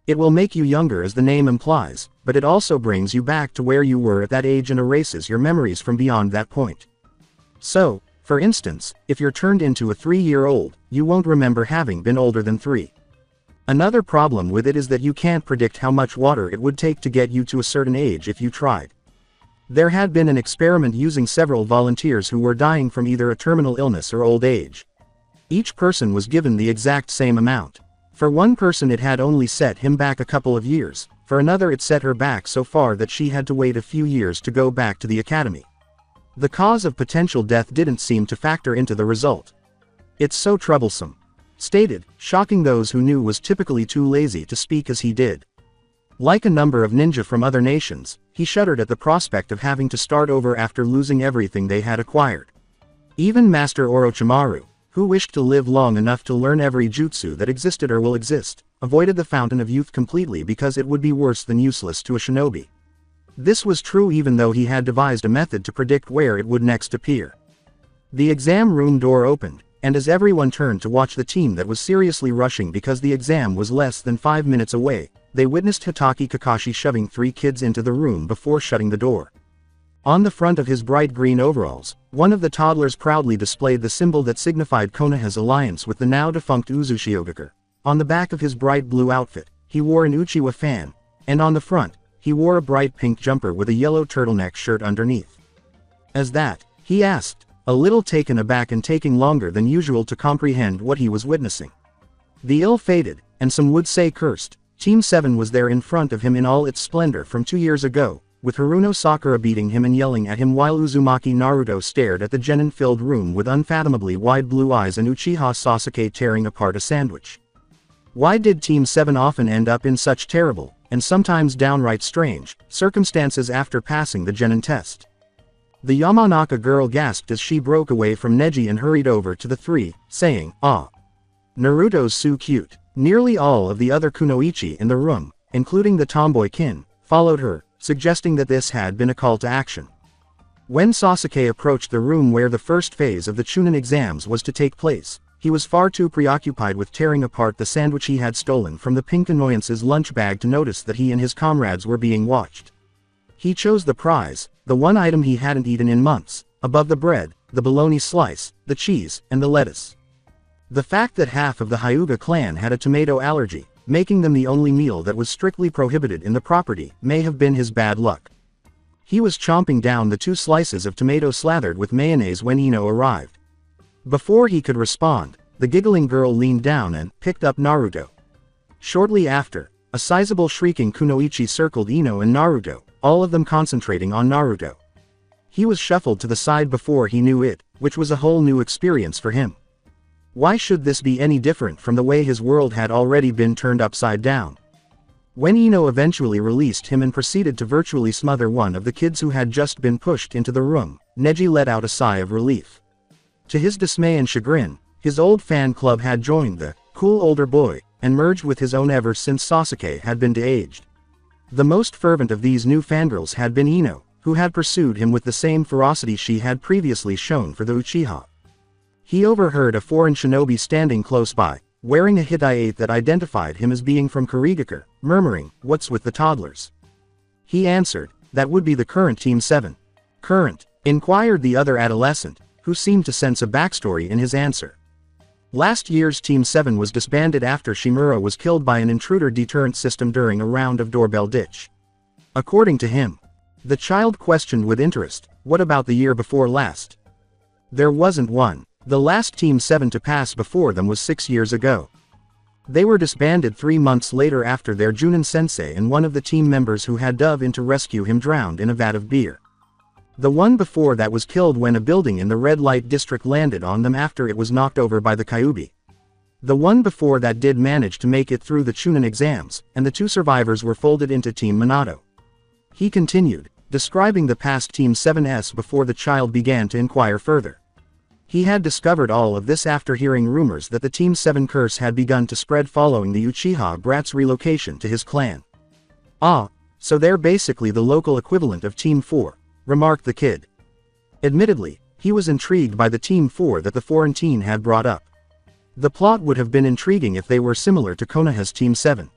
It will make you younger as the name implies, but it also brings you back to where you were at that age and erases your memories from beyond that point. So, for instance, if you're turned into a 3-year-old, you won't remember having been older than 3. Another problem with it is that you can't predict how much water it would take to get you to a certain age if you tried. There had been an experiment using several volunteers who were dying from either a terminal illness or old age. Each person was given the exact same amount. For one person it had only set him back a couple of years, for another it set her back so far that she had to wait a few years to go back to the academy. The cause of potential death didn't seem to factor into the result. "It's so troublesome," stated, shocking those who knew was typically too lazy to speak as he did. Like a number of ninja from other nations, he shuddered at the prospect of having to start over after losing everything they had acquired. Even Master Orochimaru, who wished to live long enough to learn every jutsu that existed or will exist, avoided the Fountain of Youth completely because it would be worse than useless to a shinobi. This was true even though he had devised a method to predict where it would next appear. The exam room door opened, and as everyone turned to watch the team that was seriously rushing because the exam was less than 5 minutes away, they witnessed Hitaki Kakashi shoving 3 kids into the room before shutting the door. On the front of his bright green overalls, one of the toddlers proudly displayed the symbol that signified Konoha's alliance with the now-defunct Uzushiogakure. On the back of his bright blue outfit, he wore an Uchiwa fan, and on the front, he wore a bright pink jumper with a yellow turtleneck shirt underneath. "As that?" he asked, a little taken aback and taking longer than usual to comprehend what he was witnessing. The ill-fated, and some would say cursed, Team 7 was there in front of him in all its splendor from 2 years ago, with Haruno Sakura beating him and yelling at him while Uzumaki Naruto stared at the genin-filled room with unfathomably wide blue eyes and Uchiha Sasuke tearing apart a sandwich. Why did Team 7 often end up in such terrible, and sometimes downright strange, circumstances after passing the genin test? The Yamanaka girl gasped as she broke away from Neji and hurried over to the 3, saying, "Ah. Naruto's so cute." Nearly all of the other kunoichi in the room, including the tomboy kin, followed her, suggesting that this had been a call to action. When Sasuke approached the room where the first phase of the chunin exams was to take place, he was far too preoccupied with tearing apart the sandwich he had stolen from the Pink Annoyance's lunch bag to notice that he and his comrades were being watched. He chose the prize, the one item he hadn't eaten in months, above the bread, the bologna slice, the cheese, and the lettuce. The fact that half of the Hyuga clan had a tomato allergy, making them the only meal that was strictly prohibited in the property, may have been his bad luck. He was chomping down the 2 slices of tomato slathered with mayonnaise when Ino arrived. Before he could respond, the giggling girl leaned down and picked up Naruto. Shortly after, a sizable shrieking kunoichi circled Ino and Naruto, all of them concentrating on Naruto. He was shuffled to the side before he knew it, which was a whole new experience for him. Why should this be any different from the way his world had already been turned upside down? When Ino eventually released him and proceeded to virtually smother one of the kids who had just been pushed into the room, Neji let out a sigh of relief. To his dismay and chagrin, his old fan club had joined the cool older boy, and merged with his own ever since Sasuke had been de-aged. The most fervent of these new fangirls had been Ino, who had pursued him with the same ferocity she had previously shown for the Uchiha. He overheard a foreign shinobi standing close by, wearing a hitai that identified him as being from Kurigakure, murmuring, "What's with the toddlers?" He answered, "That would be the current Team 7. "Current?" inquired the other adolescent, who seemed to sense a backstory in his answer. Last year's Team 7 was disbanded after Shimura was killed by an intruder deterrent system during a round of doorbell ditch. According to him. The child questioned with interest, "What about the year before last?" There wasn't one. The last Team 7 to pass before them was 6 years ago. They were disbanded 3 months later after their Junin sensei and one of the team members who had dove in to rescue him drowned in a vat of beer. The one before that was killed when a building in the red light district landed on them after it was knocked over by the Kyuubi. The one before that did manage to make it through the Chunin exams, and the 2 survivors were folded into Team Minato. He continued, describing the past Team 7's before the child began to inquire further. He had discovered all of this after hearing rumors that the Team 7 curse had begun to spread following the Uchiha brat's relocation to his clan. "Ah, so they're basically the local equivalent of Team 4, remarked the kid. Admittedly, he was intrigued by the Team 4 that the foreign teen had brought up. The plot would have been intriguing if they were similar to Konoha's Team 7.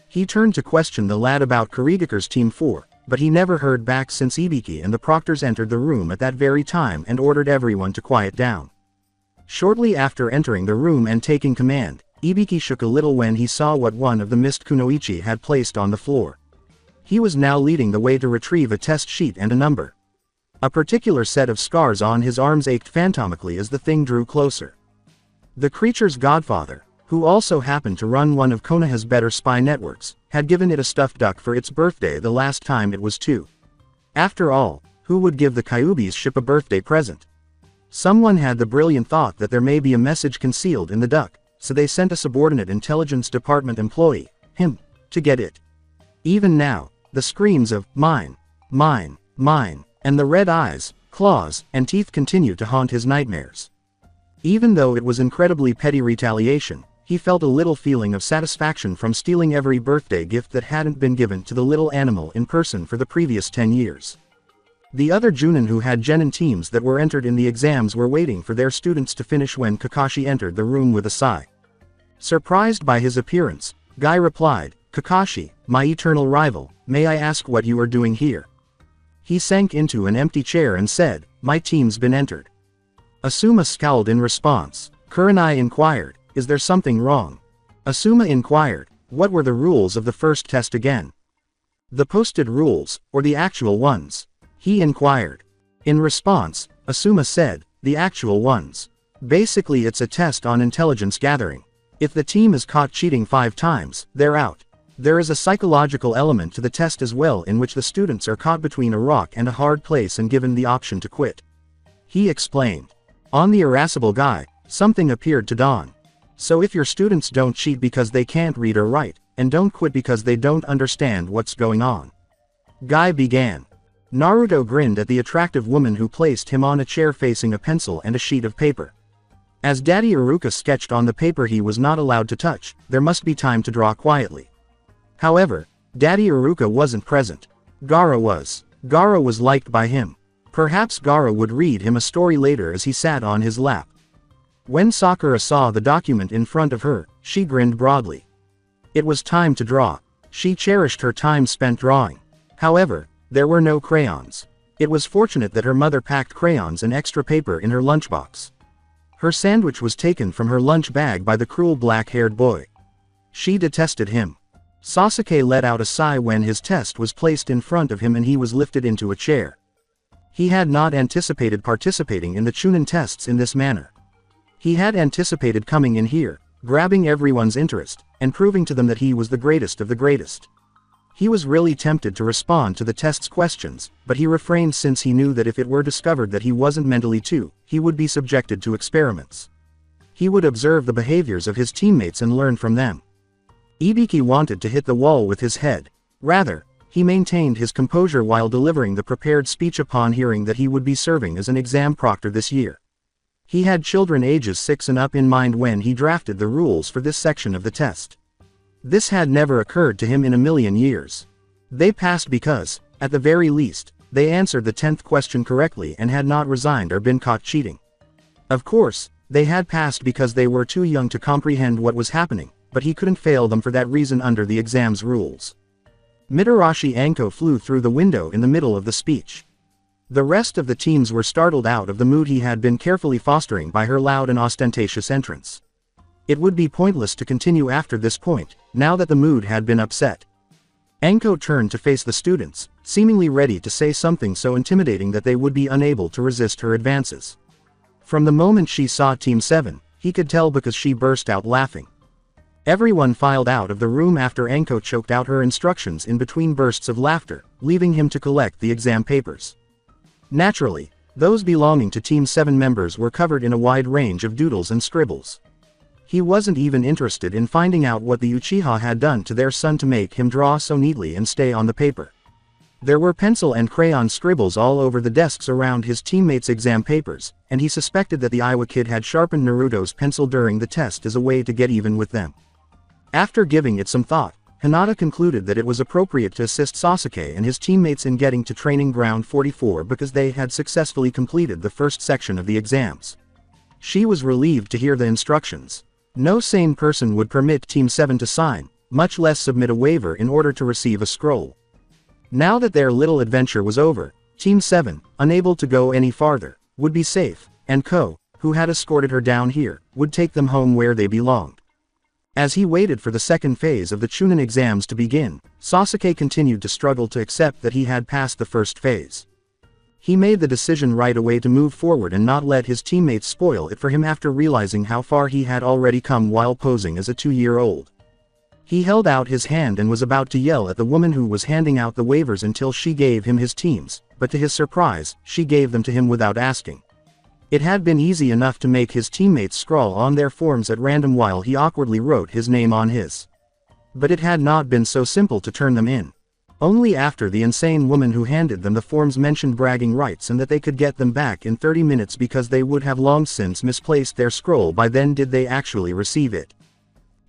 He turned to question the lad about Kurigakure's Team 4, but he never heard back since Ibiki and the proctors entered the room at that very time and ordered everyone to quiet down. Shortly after entering the room and taking command, Ibiki shook a little when he saw what one of the missed kunoichi had placed on the floor. He was now leading the way to retrieve a test sheet and a number. A particular set of scars on his arms ached phantomically as the thing drew closer. The creature's godfather, who also happened to run one of Konoha's better spy networks, had given it a stuffed duck for its birthday the last time it was 2. After all, who would give the Kyuubi's ship a birthday present? Someone had the brilliant thought that there may be a message concealed in the duck, so they sent a subordinate intelligence department employee, him, to get it. Even now, the screams of "mine, mine, mine," and the red eyes, claws, and teeth continued to haunt his nightmares. Even though it was incredibly petty retaliation, he felt a little feeling of satisfaction from stealing every birthday gift that hadn't been given to the little animal in person for the previous 10 years. The other Junin who had genin teams that were entered in the exams were waiting for their students to finish when Kakashi entered the room with a sigh. Surprised by his appearance, Guy replied, "Kakashi, my eternal rival, may I ask what you are doing here?" He sank into an empty chair and said, "My team's been entered." Asuma scowled in response. Kurenai inquired, "Is there something wrong?" Asuma inquired, "What were the rules of the first test again?" "The posted rules, or the actual ones?" he inquired. In response, Asuma said, "The actual ones. Basically it's a test on intelligence gathering. If the team is caught cheating 5 times, they're out. There is a psychological element to the test as well in which the students are caught between a rock and a hard place and given the option to quit." He explained. On the irascible Guy, something appeared to dawn. So if your students don't cheat because they can't read or write, and don't quit because they don't understand what's going on? Guy began. Naruto grinned at the attractive woman who placed him on a chair facing a pencil and a sheet of paper. As Daddy Iruka sketched on the paper he was not allowed to touch, there must be time to draw quietly. However, Daddy Iruka wasn't present. Gaara was. Gaara was liked by him. Perhaps Gaara would read him a story later as he sat on his lap. When Sakura saw the document in front of her, she grinned broadly. It was time to draw. She cherished her time spent drawing. However, there were no crayons. It was fortunate that her mother packed crayons and extra paper in her lunchbox. Her sandwich was taken from her lunch bag by the cruel black-haired boy. She detested him. Sasuke let out a sigh when his test was placed in front of him and he was lifted into a chair. He had not anticipated participating in the Chunin tests in this manner. He had anticipated coming in here, grabbing everyone's interest, and proving to them that he was the greatest of the greatest. He was really tempted to respond to the test's questions, but he refrained since he knew that if it were discovered that he wasn't mentally too, he would be subjected to experiments. He would observe the behaviors of his teammates and learn from them. Ibiki wanted to hit the wall with his head. Rather, he maintained his composure while delivering the prepared speech upon hearing that he would be serving as an exam proctor this year. He had children ages 6 and up in mind when he drafted the rules for this section of the test. This had never occurred to him in a million years. They passed because, at the very least, they answered the 10th question correctly and had not resigned or been caught cheating. Of course, they had passed because they were too young to comprehend what was happening, but he couldn't fail them for that reason under the exam's rules. Mitarashi Anko flew through the window in the middle of the speech. The rest of the teams were startled out of the mood he had been carefully fostering by her loud and ostentatious entrance. It would be pointless to continue after this point, now that the mood had been upset. Anko turned to face the students, seemingly ready to say something so intimidating that they would be unable to resist her advances. From the moment she saw Team 7, he could tell because she burst out laughing. Everyone filed out of the room after Anko choked out her instructions in between bursts of laughter, leaving him to collect the exam papers. Naturally, those belonging to Team 7 members were covered in a wide range of doodles and scribbles. He wasn't even interested in finding out what the Uchiha had done to their son to make him draw so neatly and stay on the paper. There were pencil and crayon scribbles all over the desks around his teammates' exam papers, and he suspected that the Iowa kid had sharpened Naruto's pencil during the test as a way to get even with them. After giving it some thought, Hinata concluded that it was appropriate to assist Sasuke and his teammates in getting to Training Ground 44 because they had successfully completed the first section of the exams. She was relieved to hear the instructions. No sane person would permit Team 7 to sign, much less submit a waiver in order to receive a scroll. Now that their little adventure was over, Team 7, unable to go any farther, would be safe, and Ko, who had escorted her down here, would take them home where they belonged. As he waited for the second phase of the chunin exams to begin, Sasuke continued to struggle to accept that he had passed the first phase. He made the decision right away to move forward and not let his teammates spoil it for him after realizing how far he had already come while posing as a 2-year-old. He held out his hand and was about to yell at the woman who was handing out the waivers until she gave him his teams, but to his surprise, she gave them to him without asking. It had been easy enough to make his teammates scrawl on their forms at random while he awkwardly wrote his name on his. But it had not been so simple to turn them in. Only after the insane woman who handed them the forms mentioned bragging rights and that they could get them back in 30 minutes because they would have long since misplaced their scroll by then did they actually receive it.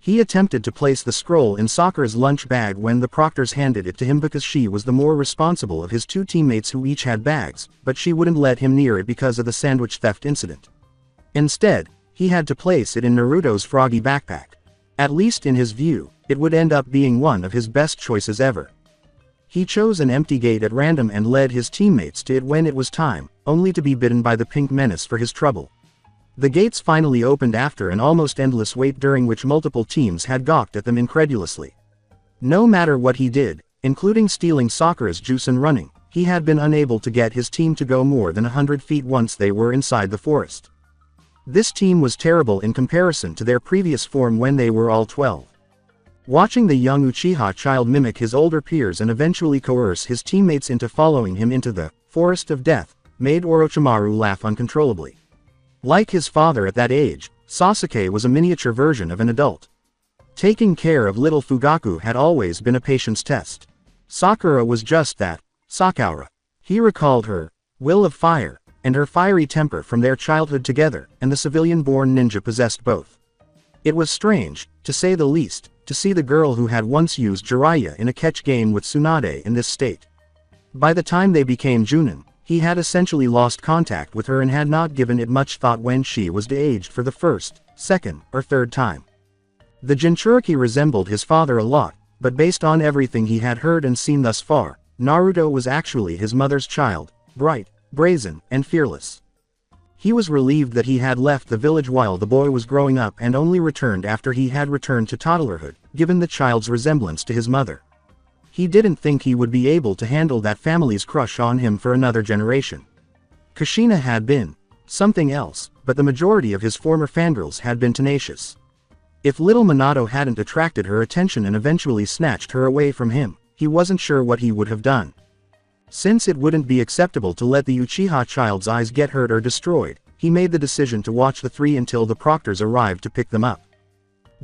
He attempted to place the scroll in Sakura's lunch bag when the proctors handed it to him because she was the more responsible of his two teammates who each had bags, but she wouldn't let him near it because of the sandwich theft incident. Instead, he had to place it in Naruto's froggy backpack. At least in his view, it would end up being one of his best choices ever. He chose an empty gate at random and led his teammates to it when it was time, only to be bitten by the pink menace for his trouble. The gates finally opened after an almost endless wait during which multiple teams had gawked at them incredulously. No matter what he did, including stealing Sakura's juice and running, he had been unable to get his team to go more than 100 feet once they were inside the forest. This team was terrible in comparison to their previous form when they were all 12. Watching the young Uchiha child mimic his older peers and eventually coerce his teammates into following him into the Forest of Death, made Orochimaru laugh uncontrollably. Like his father at that age, Sasuke was a miniature version of an adult. Taking care of little Fugaku had always been a patience test. Sakura was just that, Sakaura. He recalled her will of fire and her fiery temper from their childhood together, and the civilian-born ninja possessed both. It was strange, to say the least, to see the girl who had once used Jiraiya in a catch game with Tsunade in this state. By the time they became Junin, he had essentially lost contact with her and had not given it much thought when she was de-aged for the first, second, or third time. The Jinchuriki resembled his father a lot, but based on everything he had heard and seen thus far, Naruto was actually his mother's child, bright, brazen, and fearless. He was relieved that he had left the village while the boy was growing up and only returned after he had returned to toddlerhood, given the child's resemblance to his mother. He didn't think he would be able to handle that family's crush on him for another generation. Kushina had been something else, but the majority of his former fangirls had been tenacious. If little Minato hadn't attracted her attention and eventually snatched her away from him, he wasn't sure what he would have done. Since it wouldn't be acceptable to let the Uchiha child's eyes get hurt or destroyed, he made the decision to watch the three until the proctors arrived to pick them up.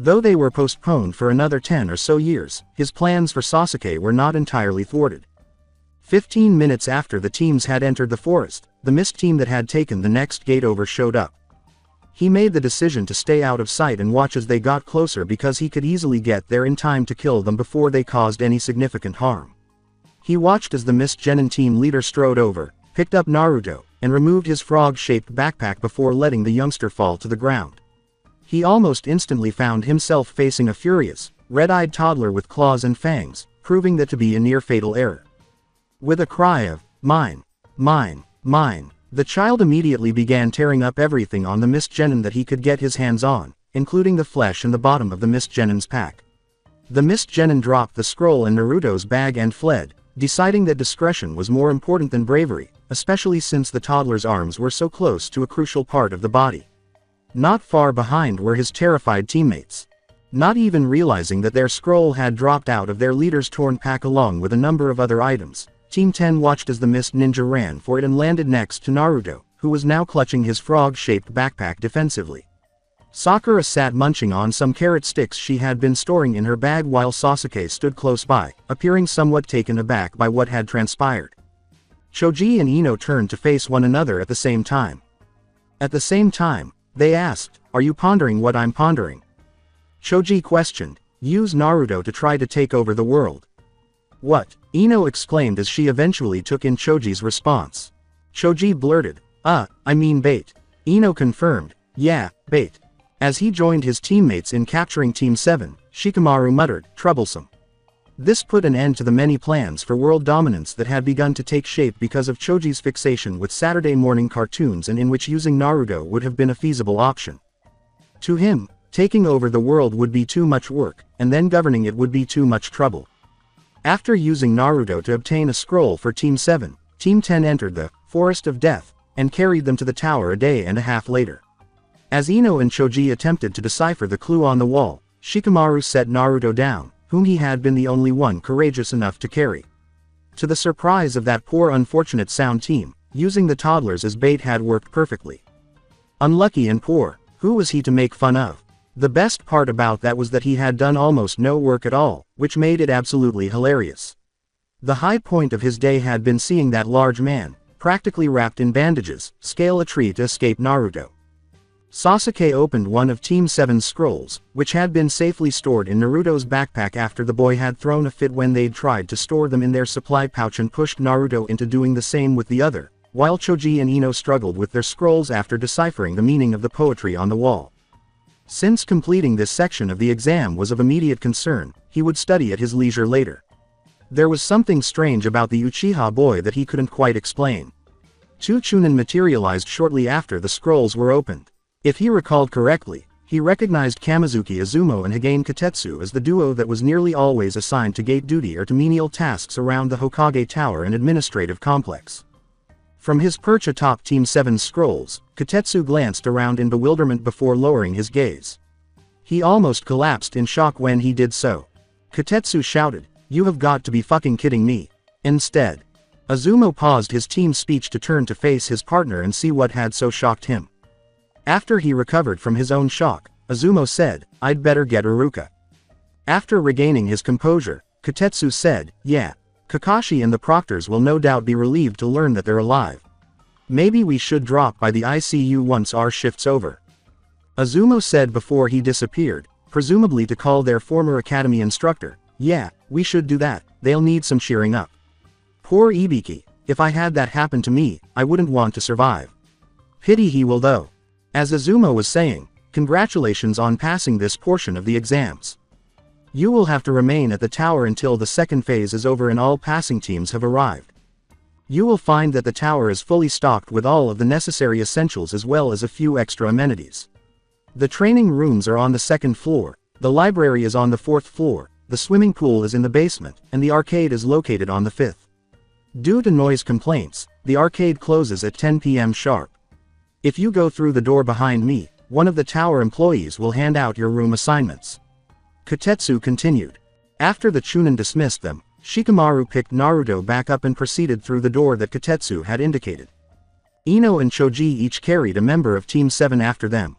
Though they were postponed for another 10 or so years, his plans for Sasuke were not entirely thwarted. 15 minutes after the teams had entered the forest, the mist team that had taken the next gate over showed up. He made the decision to stay out of sight and watch as they got closer because he could easily get there in time to kill them before they caused any significant harm. He watched as the Mist Genin team leader strode over, picked up Naruto, and removed his frog-shaped backpack before letting the youngster fall to the ground. He almost instantly found himself facing a furious, red-eyed toddler with claws and fangs, proving that to be a near-fatal error. With a cry of, "Mine! Mine! Mine!" the child immediately began tearing up everything on the Mist Genin that he could get his hands on, including the flesh and the bottom of the Mist Genin's pack. The Mist Genin dropped the scroll in Naruto's bag and fled, deciding that discretion was more important than bravery, especially since the toddler's arms were so close to a crucial part of the body. Not far behind were his terrified teammates. Not even realizing that their scroll had dropped out of their leader's torn pack along with a number of other items, Team 10 watched as the Mist Ninja ran for it and landed next to Naruto, who was now clutching his frog-shaped backpack defensively. Sakura sat munching on some carrot sticks she had been storing in her bag while Sasuke stood close by, appearing somewhat taken aback by what had transpired. Choji and Ino turned to face one another at the same time. At the same time, they asked, "Are you pondering what I'm pondering?" Choji questioned, "Use Naruto to try to take over the world." "What?" Ino exclaimed as she eventually took in Choji's response. Choji blurted, I mean bait." Ino confirmed, "Yeah, bait." As he joined his teammates in capturing Team 7, Shikamaru muttered, "Troublesome." This put an end to the many plans for world dominance that had begun to take shape because of Choji's fixation with Saturday morning cartoons and in which using Naruto would have been a feasible option. To him, taking over the world would be too much work, and then governing it would be too much trouble. After using Naruto to obtain a scroll for Team 7, Team 10 entered the Forest of Death, and carried them to the tower a day and a half later. As Ino and Choji attempted to decipher the clue on the wall, Shikamaru set Naruto down, whom he had been the only one courageous enough to carry. To the surprise of that poor unfortunate sound team, using the toddlers as bait had worked perfectly. Unlucky and poor, who was he to make fun of? The best part about that was that he had done almost no work at all, which made it absolutely hilarious. The high point of his day had been seeing that large man, practically wrapped in bandages, scale a tree to escape Naruto. Sasuke opened one of Team 7's scrolls, which had been safely stored in Naruto's backpack after the boy had thrown a fit when they'd tried to store them in their supply pouch and pushed Naruto into doing the same with the other, while Choji and Ino struggled with their scrolls after deciphering the meaning of the poetry on the wall. Since completing this section of the exam was of immediate concern, he would study at his leisure later. There was something strange about the Uchiha boy that he couldn't quite explain. Two chunin materialized shortly after the scrolls were opened. If he recalled correctly, he recognized Kamizuki Izumo and Higane Katetsu as the duo that was nearly always assigned to gate duty or to menial tasks around the Hokage Tower and administrative complex. From his perch atop Team 7's scrolls, Katetsu glanced around in bewilderment before lowering his gaze. He almost collapsed in shock when he did so. Katetsu shouted, "You have got to be fucking kidding me." Instead, Izumo paused his team speech to turn to face his partner and see what had so shocked him. After he recovered from his own shock, Izumo said, "I'd better get Iruka." After regaining his composure, Katetsu said, "Yeah. Kakashi and the proctors will no doubt be relieved to learn that they're alive. Maybe we should drop by the ICU once our shift's over." Izumo said before he disappeared, presumably to call their former academy instructor, "Yeah, we should do that, they'll need some cheering up." Poor Ibiki, if I had that happen to me, I wouldn't want to survive. Pity he will though. As Izumo was saying, congratulations on passing this portion of the exams. You will have to remain at the tower until the second phase is over and all passing teams have arrived. You will find that the tower is fully stocked with all of the necessary essentials as well as a few extra amenities. The training rooms are on the second floor, the library is on the fourth floor, the swimming pool is in the basement, and the arcade is located on the fifth. Due to noise complaints, the arcade closes at 10 p.m. sharp. If you go through the door behind me, one of the tower employees will hand out your room assignments. Katetsu continued. After the chunin dismissed them, Shikamaru picked Naruto back up and proceeded through the door that Katetsu had indicated. Ino and Choji each carried a member of Team 7 after them.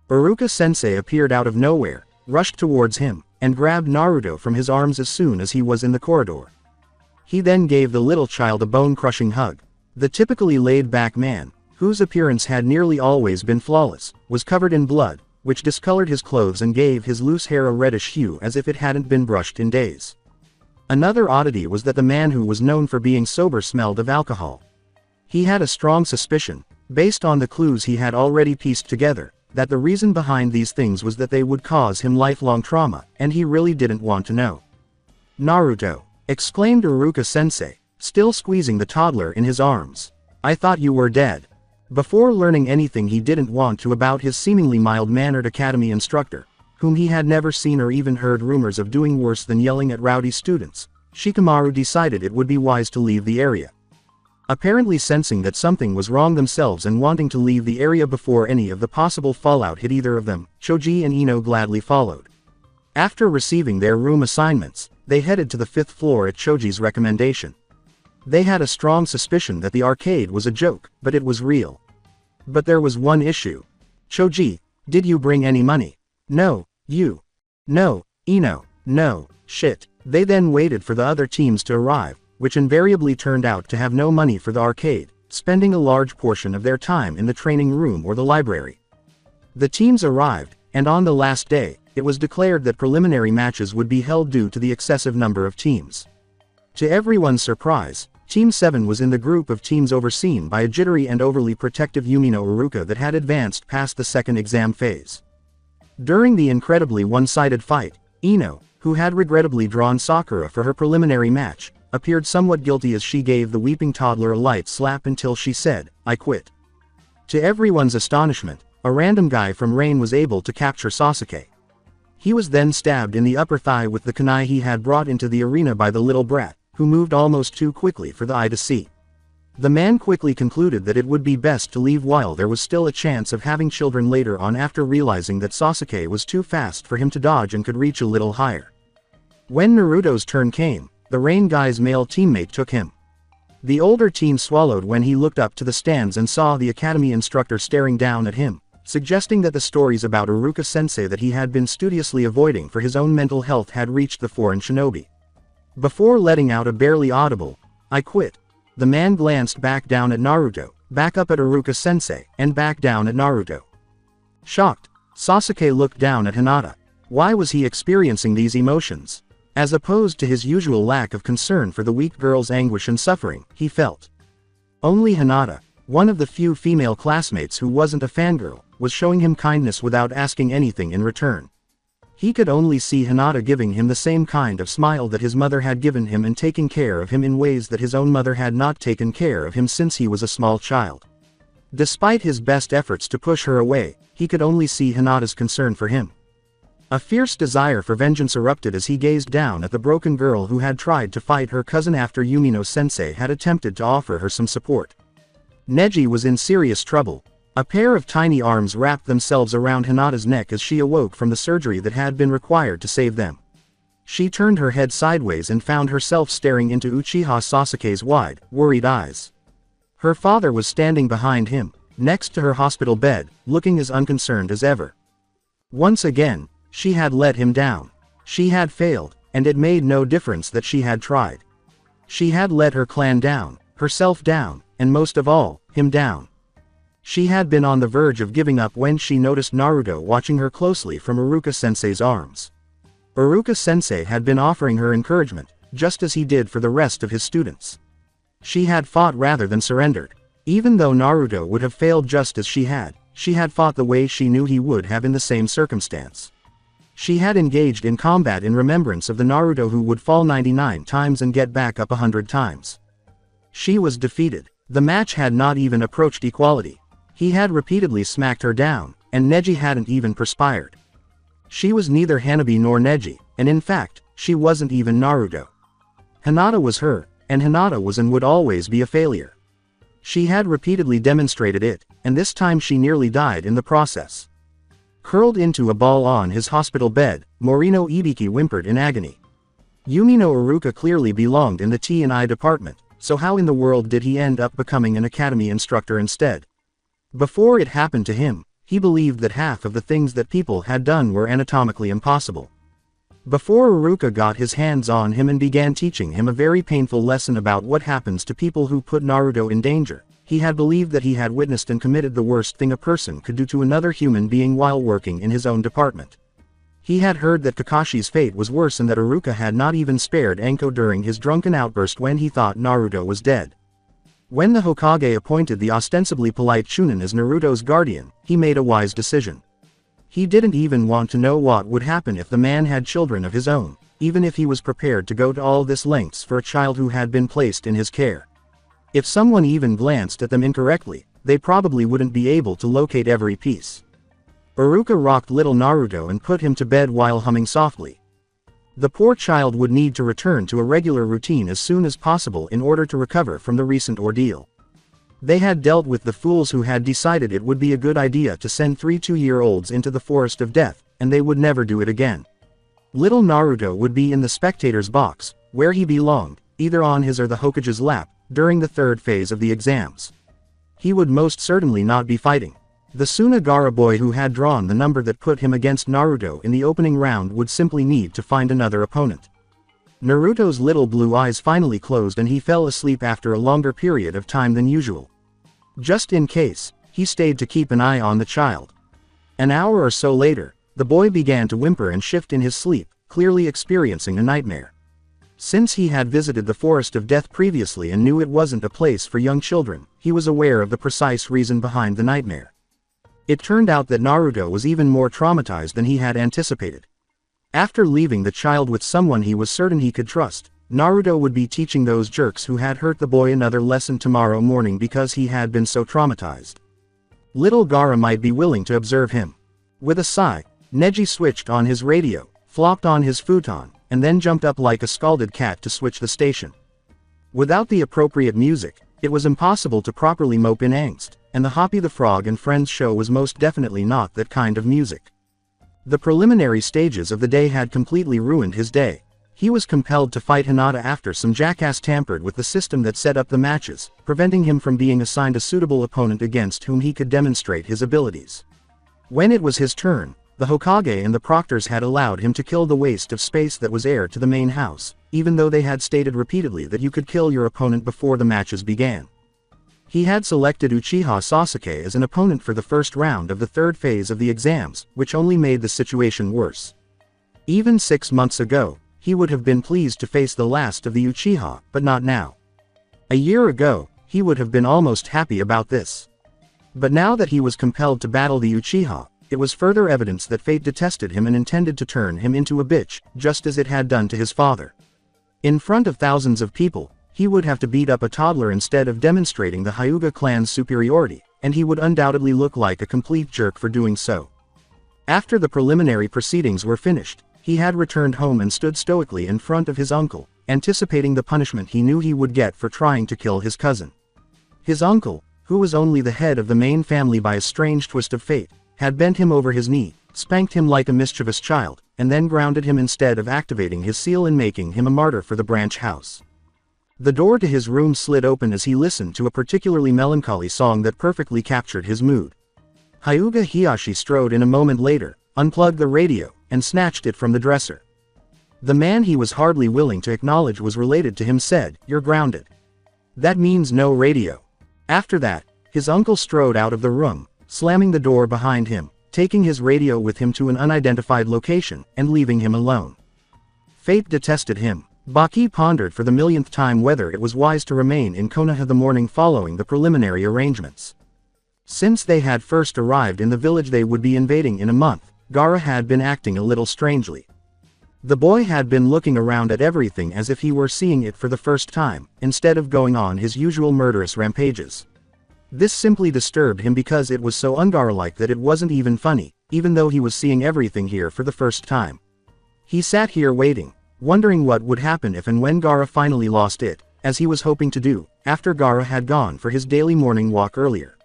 Iruka-sensei appeared out of nowhere, rushed towards him, and grabbed Naruto from his arms as soon as he was in the corridor. He then gave the little child a bone-crushing hug. The typically laid-back man, whose appearance had nearly always been flawless, was covered in blood, which discolored his clothes and gave his loose hair a reddish hue as if it hadn't been brushed in days. Another oddity was that the man who was known for being sober smelled of alcohol. He had a strong suspicion, based on the clues he had already pieced together, that the reason behind these things was that they would cause him lifelong trauma, and he really didn't want to know. "Naruto!" exclaimed Iruka-sensei, still squeezing the toddler in his arms. "I thought you were dead." Before learning anything he didn't want to about his seemingly mild-mannered academy instructor, whom he had never seen or even heard rumors of doing worse than yelling at rowdy students, Shikamaru decided it would be wise to leave the area. Apparently sensing that something was wrong themselves and wanting to leave the area before any of the possible fallout hit either of them, Choji and Ino gladly followed. After receiving their room assignments, they headed to the 5th floor at Choji's recommendation. They had a strong suspicion that the arcade was a joke, but it was real. But there was one issue. "Choji, did you bring any money?" "No, you." "No, Ino." "No, shit." They then waited for the other teams to arrive, which invariably turned out to have no money for the arcade, spending a large portion of their time in the training room or the library. The teams arrived, and on the last day, it was declared that preliminary matches would be held due to the excessive number of teams. To everyone's surprise, Team 7 was in the group of teams overseen by a jittery and overly protective Yumino Iruka that had advanced past the second exam phase. During the incredibly one-sided fight, Ino, who had regrettably drawn Sakura for her preliminary match, appeared somewhat guilty as she gave the weeping toddler a light slap until she said, "I quit." To everyone's astonishment, a random guy from Rain was able to capture Sasuke. He was then stabbed in the upper thigh with the kunai he had brought into the arena by the little brat, who moved almost too quickly for the eye to see. The man quickly concluded that it would be best to leave while there was still a chance of having children later on after realizing that Sasuke was too fast for him to dodge and could reach a little higher. When Naruto's turn came, the Rain guy's male teammate took him. The older teen swallowed when he looked up to the stands and saw the academy instructor staring down at him, suggesting that the stories about Iruka-sensei that he had been studiously avoiding for his own mental health had reached the foreign shinobi. Before letting out a barely audible, "I quit," the man glanced back down at Naruto, back up at Iruka-sensei, and back down at Naruto. Shocked, Sasuke looked down at Hinata. Why was he experiencing these emotions? As opposed to his usual lack of concern for the weak girl's anguish and suffering, he felt. Only Hinata, one of the few female classmates who wasn't a fangirl, was showing him kindness without asking anything in return. He could only see Hinata giving him the same kind of smile that his mother had given him and taking care of him in ways that his own mother had not taken care of him since he was a small child. Despite his best efforts to push her away, he could only see Hinata's concern for him. A fierce desire for vengeance erupted as he gazed down at the broken girl who had tried to fight her cousin after Yumino-sensei had attempted to offer her some support. Neji was in serious trouble. A pair of tiny arms wrapped themselves around Hinata's neck as she awoke from the surgery that had been required to save them. She turned her head sideways and found herself staring into Uchiha Sasuke's wide, worried eyes. Her father was standing behind him, next to her hospital bed, looking as unconcerned as ever. Once again, she had let him down. She had failed, and it made no difference that she had tried. She had let her clan down, herself down, and most of all, him down. She had been on the verge of giving up when she noticed Naruto watching her closely from Iruka-sensei's arms. Iruka-sensei had been offering her encouragement, just as he did for the rest of his students. She had fought rather than surrendered. Even though Naruto would have failed just as she had fought the way she knew he would have in the same circumstance. She had engaged in combat in remembrance of the Naruto who would fall 99 times and get back up 100 times. She was defeated. The match had not even approached equality. He had repeatedly smacked her down, and Neji hadn't even perspired. She was neither Hanabi nor Neji, and in fact, she wasn't even Naruto. Hinata was her, and Hinata was and would always be a failure. She had repeatedly demonstrated it, and this time she nearly died in the process. Curled into a ball on his hospital bed, Morino Ibiki whimpered in agony. Yumino Iruka clearly belonged in the T&I department, so how in the world did he end up becoming an academy instructor instead? Before it happened to him, he believed that half of the things that people had done were anatomically impossible. Before Iruka got his hands on him and began teaching him a very painful lesson about what happens to people who put Naruto in danger, he had believed that he had witnessed and committed the worst thing a person could do to another human being while working in his own department. He had heard that Kakashi's fate was worse and that Iruka had not even spared Anko during his drunken outburst when he thought Naruto was dead. When the Hokage appointed the ostensibly polite chunin as Naruto's guardian, he made a wise decision. He didn't even want to know what would happen if the man had children of his own, even if he was prepared to go to all this lengths for a child who had been placed in his care. If someone even glanced at them incorrectly, they probably wouldn't be able to locate every piece. Iruka rocked little Naruto and put him to bed while humming softly. The poor child would need to return to a regular routine as soon as possible in order to recover from the recent ordeal. They had dealt with the fools who had decided it would be a good idea to send 3 two-year-olds into the forest of death, and they would never do it again. Little Naruto would be in the spectator's box, where he belonged, either on his or the Hokage's lap, during the third phase of the exams. He would most certainly not be fighting. The Sunagara boy who had drawn the number that put him against Naruto in the opening round would simply need to find another opponent. Naruto's little blue eyes finally closed and he fell asleep after a longer period of time than usual. Just in case, he stayed to keep an eye on the child. An hour or so later, the boy began to whimper and shift in his sleep, clearly experiencing a nightmare. Since he had visited the Forest of Death previously and knew it wasn't a place for young children, he was aware of the precise reason behind the nightmare. It turned out that Naruto was even more traumatized than he had anticipated. After leaving the child with someone he was certain he could trust, Naruto would be teaching those jerks who had hurt the boy another lesson tomorrow morning because he had been so traumatized. Little Gaara might be willing to observe him. With a sigh, Neji switched on his radio, flopped on his futon, and then jumped up like a scalded cat to switch the station. Without the appropriate music, it was impossible to properly mope in angst, and the Hoppy the Frog and Friends show was most definitely not that kind of music. The preliminary stages of the day had completely ruined his day. He was compelled to fight Hinata after some jackass tampered with the system that set up the matches, preventing him from being assigned a suitable opponent against whom he could demonstrate his abilities. When it was his turn, the Hokage and the proctors had allowed him to kill the waste of space that was heir to the main house, even though they had stated repeatedly that you could kill your opponent before the matches began. He had selected Uchiha Sasuke as an opponent for the first round of the third phase of the exams, which only made the situation worse. Even 6 months ago, he would have been pleased to face the last of the Uchiha, but not now. A year ago, he would have been almost happy about this. But now that he was compelled to battle the Uchiha, it was further evidence that fate detested him and intended to turn him into a bitch, just as it had done to his father. In front of thousands of people, he would have to beat up a toddler instead of demonstrating the Hyuga clan's superiority, and he would undoubtedly look like a complete jerk for doing so. After the preliminary proceedings were finished, he had returned home and stood stoically in front of his uncle, anticipating the punishment he knew he would get for trying to kill his cousin. His uncle, who was only the head of the main family by a strange twist of fate, had bent him over his knee, spanked him like a mischievous child, and then grounded him instead of activating his seal and making him a martyr for the branch house. The door to his room slid open as he listened to a particularly melancholy song that perfectly captured his mood. Hyuga Hiyashi strode in a moment later, unplugged the radio, and snatched it from the dresser. The man he was hardly willing to acknowledge was related to him said, "You're grounded. That means no radio." After that, his uncle strode out of the room, slamming the door behind him, taking his radio with him to an unidentified location, and leaving him alone. Fate detested him. Baki pondered for the millionth time whether it was wise to remain in Konoha the morning following the preliminary arrangements. Since they had first arrived in the village they would be invading in a month, Gaara had been acting a little strangely. The boy had been looking around at everything as if he were seeing it for the first time, instead of going on his usual murderous rampages. This simply disturbed him because it was so un-Gaara-like that it wasn't even funny, even though he was seeing everything here for the first time. He sat here waiting, wondering what would happen if and when Gaara finally lost it, as he was hoping to do, after Gaara had gone for his daily morning walk earlier.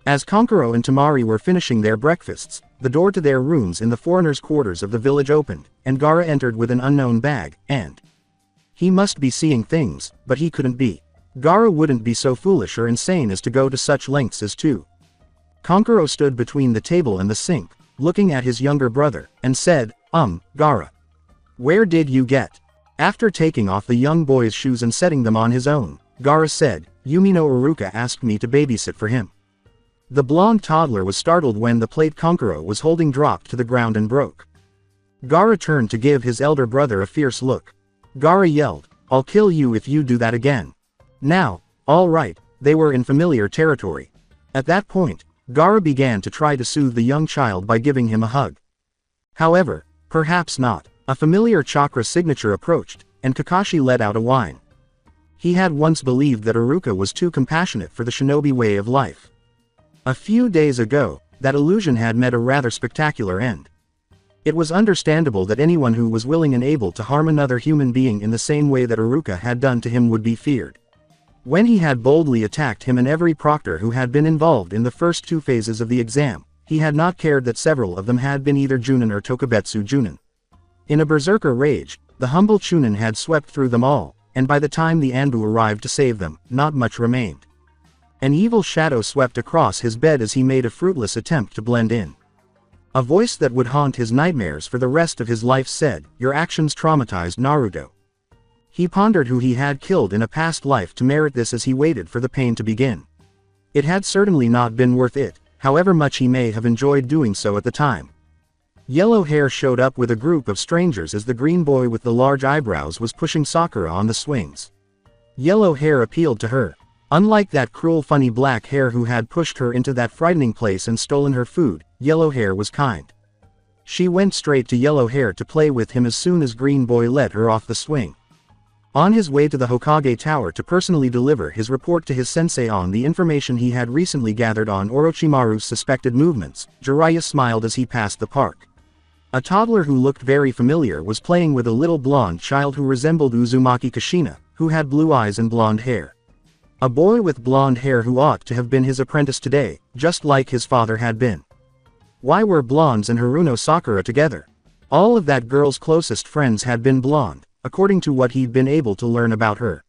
As Kankuro and Temari were finishing their breakfasts, the door to their rooms in the foreigners' quarters of the village opened, and Gaara entered with an unknown bag, and he must be seeing things, but he couldn't be. Gaara wouldn't be so foolish or insane as to go to such lengths as to Kankuro stood between the table and the sink, looking at his younger brother, and said, Gaara. Where did you get? After taking off the young boy's shoes and setting them on his own, Gaara said, Yumi no Iruka asked me to babysit for him. The blonde toddler was startled when the plate Kankuro was holding dropped to the ground and broke. Gaara turned to give his elder brother a fierce look. Gaara yelled, I'll kill you if you do that again. Now, all right, they were in familiar territory. At that point, Gaara began to try to soothe the young child by giving him a hug. However, perhaps not. A familiar chakra signature approached, and Kakashi let out a whine. He had once believed that Iruka was too compassionate for the shinobi way of life. A few days ago, that illusion had met a rather spectacular end. It was understandable that anyone who was willing and able to harm another human being in the same way that Iruka had done to him would be feared. When he had boldly attacked him and every proctor who had been involved in the first 2 phases of the exam, he had not cared that several of them had been either Junin or Tokubetsu Junin. In a berserker rage, the humble chunin had swept through them all, and by the time the Anbu arrived to save them, not much remained. An evil shadow swept across his bed as he made a fruitless attempt to blend in. A voice that would haunt his nightmares for the rest of his life said, Your actions traumatized Naruto. He pondered who he had killed in a past life to merit this as he waited for the pain to begin. It had certainly not been worth it, however much he may have enjoyed doing so at the time. Yellow Hair showed up with a group of strangers as the green boy with the large eyebrows was pushing Sakura on the swings. Yellow Hair appealed to her. Unlike that cruel funny black hair who had pushed her into that frightening place and stolen her food, Yellow Hair was kind. She went straight to Yellow Hair to play with him as soon as Green Boy let her off the swing. On his way to the Hokage Tower to personally deliver his report to his sensei on the information he had recently gathered on Orochimaru's suspected movements, Jiraiya smiled as he passed the park. A toddler who looked very familiar was playing with a little blonde child who resembled Uzumaki Kushina, who had blue eyes and blonde hair. A boy with blonde hair who ought to have been his apprentice today, just like his father had been. Why were blondes and Haruno Sakura together? All of that girl's closest friends had been blonde, according to what he'd been able to learn about her.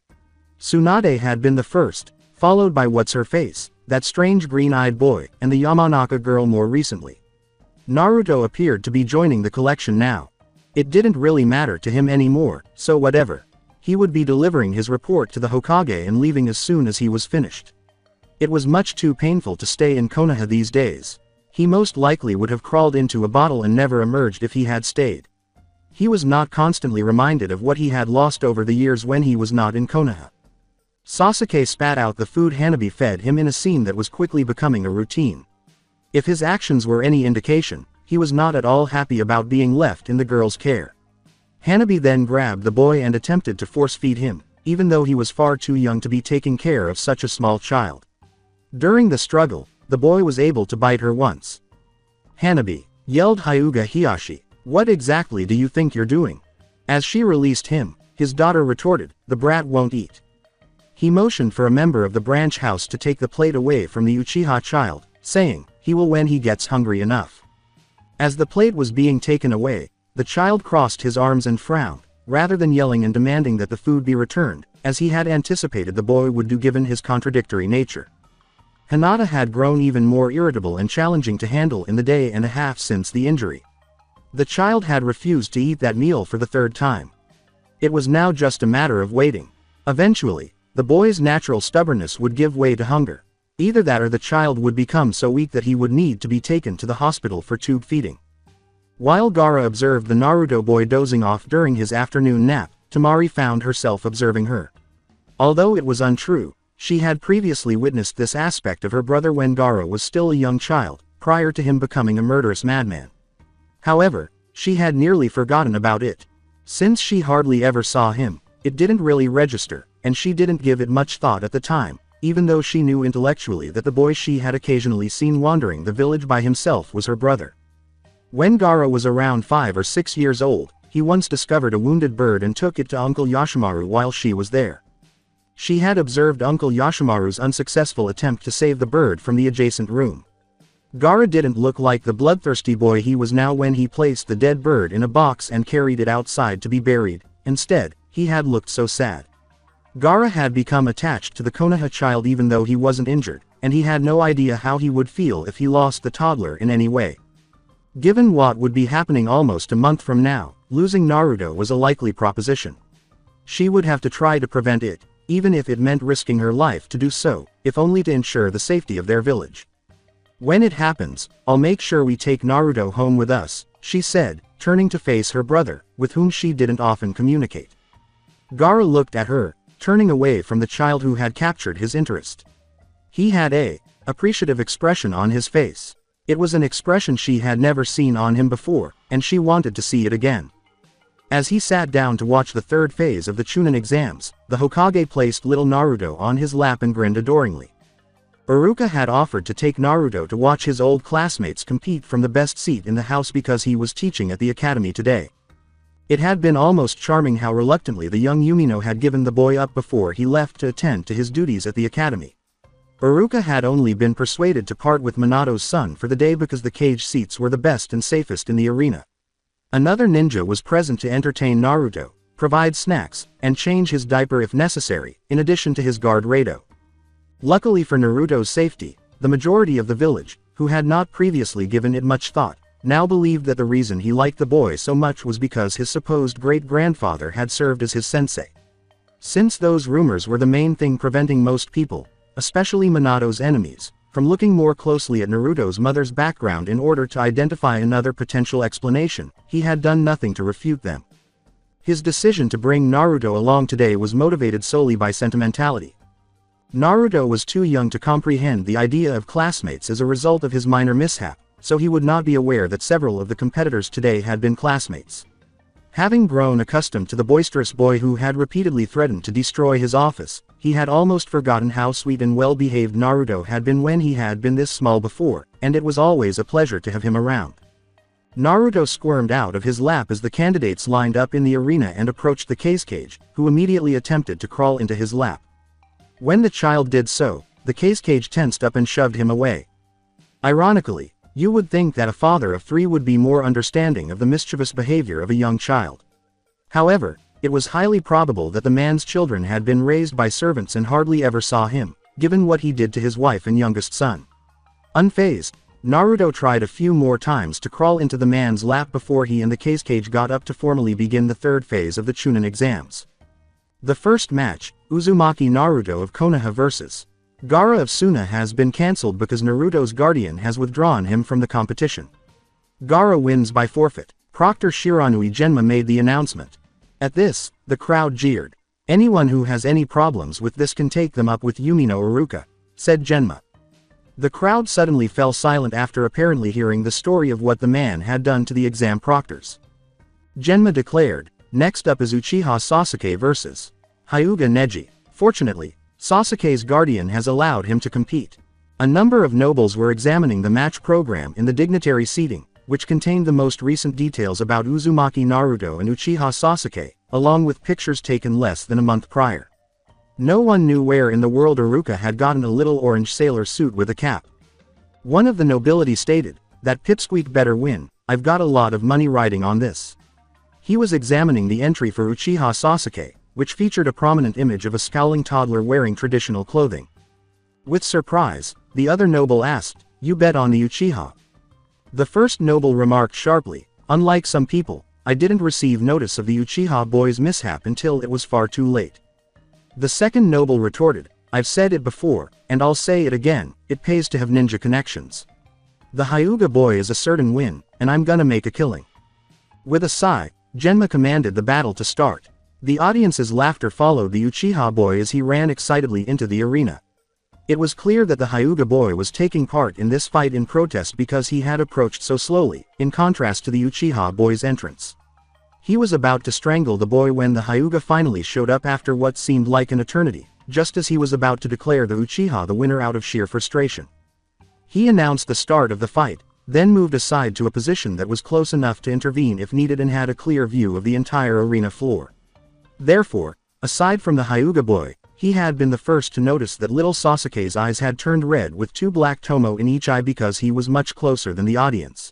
Tsunade had been the first, followed by What's-Her-Face, that strange green-eyed boy, and the Yamanaka girl more recently. Naruto appeared to be joining the collection now. It didn't really matter to him anymore, so whatever. He would be delivering his report to the Hokage and leaving as soon as he was finished. It was much too painful to stay in Konoha these days. He most likely would have crawled into a bottle and never emerged if he had stayed. He was not constantly reminded of what he had lost over the years when he was not in Konoha. Sasuke spat out the food Hanabi fed him in a scene that was quickly becoming a routine. If his actions were any indication, he was not at all happy about being left in the girl's care. Hanabi then grabbed the boy and attempted to force-feed him, even though he was far too young to be taking care of such a small child. During the struggle, the boy was able to bite her once. Hanabi, yelled Hyuga Hiyashi, what exactly do you think you're doing? As she released him, his daughter retorted, the brat won't eat. He motioned for a member of the branch house to take the plate away from the Uchiha child, saying, he will when he gets hungry enough. As the plate was being taken away, the child crossed his arms and frowned, rather than yelling and demanding that the food be returned, as he had anticipated the boy would do given his contradictory nature. Hinata had grown even more irritable and challenging to handle in the day and a half since the injury. The child had refused to eat that meal for the 3rd time. It was now just a matter of waiting. Eventually, the boy's natural stubbornness would give way to hunger. Either that or the child would become so weak that he would need to be taken to the hospital for tube feeding. While Gaara observed the Naruto boy dozing off during his afternoon nap, Temari found herself observing her. Although it was untrue, she had previously witnessed this aspect of her brother when Gaara was still a young child, prior to him becoming a murderous madman. However, she had nearly forgotten about it. Since she hardly ever saw him, it didn't really register, and she didn't give it much thought at the time, even though she knew intellectually that the boy she had occasionally seen wandering the village by himself was her brother. When Gaara was around 5 or 6 years old, he once discovered a wounded bird and took it to Uncle Yashimaru while she was there. She had observed Uncle Yashimaru's unsuccessful attempt to save the bird from the adjacent room. Gaara didn't look like the bloodthirsty boy he was now when he placed the dead bird in a box and carried it outside to be buried. Instead, he had looked so sad. Gaara had become attached to the Konoha child even though he wasn't injured, and he had no idea how he would feel if he lost the toddler in any way. Given what would be happening almost a month from now, losing Naruto was a likely proposition. She would have to try to prevent it, even if it meant risking her life to do so, if only to ensure the safety of their village. When it happens, I'll make sure we take Naruto home with us, she said, turning to face her brother, with whom she didn't often communicate. Gaara looked at her, turning away from the child who had captured his interest. He had a appreciative expression on his face. It was an expression she had never seen on him before, and she wanted to see it again. As he sat down to watch the third phase of the chunin exams, the Hokage placed little Naruto on his lap and grinned adoringly. Iruka had offered to take Naruto to watch his old classmates compete from the best seat in the house because he was teaching at the academy today. It had been almost charming how reluctantly the young Yumino had given the boy up before he left to attend to his duties at the academy. Iruka had only been persuaded to part with Minato's son for the day because the cage seats were the best and safest in the arena. Another ninja was present to entertain Naruto, provide snacks, and change his diaper if necessary, in addition to his guard Rado. Luckily for Naruto's safety, the majority of the village, who had not previously given it much thought, now believed that the reason he liked the boy so much was because his supposed great-grandfather had served as his sensei. Since those rumors were the main thing preventing most people, especially Minato's enemies, from looking more closely at Naruto's mother's background in order to identify another potential explanation, he had done nothing to refute them. His decision to bring Naruto along today was motivated solely by sentimentality. Naruto was too young to comprehend the idea of classmates as a result of his minor mishap, so he would not be aware that several of the competitors today had been classmates. Having grown accustomed to the boisterous boy who had repeatedly threatened to destroy his office, he had almost forgotten how sweet and well-behaved Naruto had been when he had been this small before, and it was always a pleasure to have him around. Naruto squirmed out of his lap as the candidates lined up in the arena and approached the cage, who immediately attempted to crawl into his lap. When the child did so, the cage tensed up and shoved him away. Ironically, you would think that a father of 3 would be more understanding of the mischievous behavior of a young child. However, it was highly probable that the man's children had been raised by servants and hardly ever saw him, given what he did to his wife and youngest son. Unfazed, Naruto tried a few more times to crawl into the man's lap before he and the cage got up to formally begin the third phase of the chunin exams. The first match, Uzumaki Naruto of Konoha vs. Gaara of Suna, has been cancelled because Naruto's guardian has withdrawn him from the competition. Gaara wins by forfeit. Proctor Shiranui Genma made the announcement. At this, the crowd jeered. Anyone who has any problems with this can take them up with Yumino Iruka, said Genma. The crowd suddenly fell silent after apparently hearing the story of what the man had done to the exam proctors. Genma declared, next up is Uchiha Sasuke vs. Hyuga Neji. Fortunately, Sasuke's guardian has allowed him to compete. A number of nobles were examining the match program in the dignitary seating, which contained the most recent details about Uzumaki Naruto and Uchiha Sasuke, along with pictures taken less than a month prior. No one knew where in the world Iruka had gotten a little orange sailor suit with a cap. One of the nobility stated, "That pipsqueak better win, I've got a lot of money riding on this." He was examining the entry for Uchiha Sasuke, which featured a prominent image of a scowling toddler wearing traditional clothing. With surprise, the other noble asked, "You bet on the Uchiha?" The first noble remarked sharply, "Unlike some people, I didn't receive notice of the Uchiha boy's mishap until it was far too late." The second noble retorted, "I've said it before, and I'll say it again, it pays to have ninja connections. The Hyuga boy is a certain win, and I'm gonna make a killing." With a sigh, Genma commanded the battle to start. The audience's laughter followed the Uchiha boy as he ran excitedly into the arena. It was clear that the Hyuga boy was taking part in this fight in protest because he had approached so slowly, in contrast to the Uchiha boy's entrance. He was about to strangle the boy when the Hyuga finally showed up after what seemed like an eternity, just as he was about to declare the Uchiha the winner out of sheer frustration. He announced the start of the fight, then moved aside to a position that was close enough to intervene if needed and had a clear view of the entire arena floor. Therefore, aside from the Hyuga boy, he had been the first to notice that little Sasuke's eyes had turned red with 2 black tomo in each eye because he was much closer than the audience.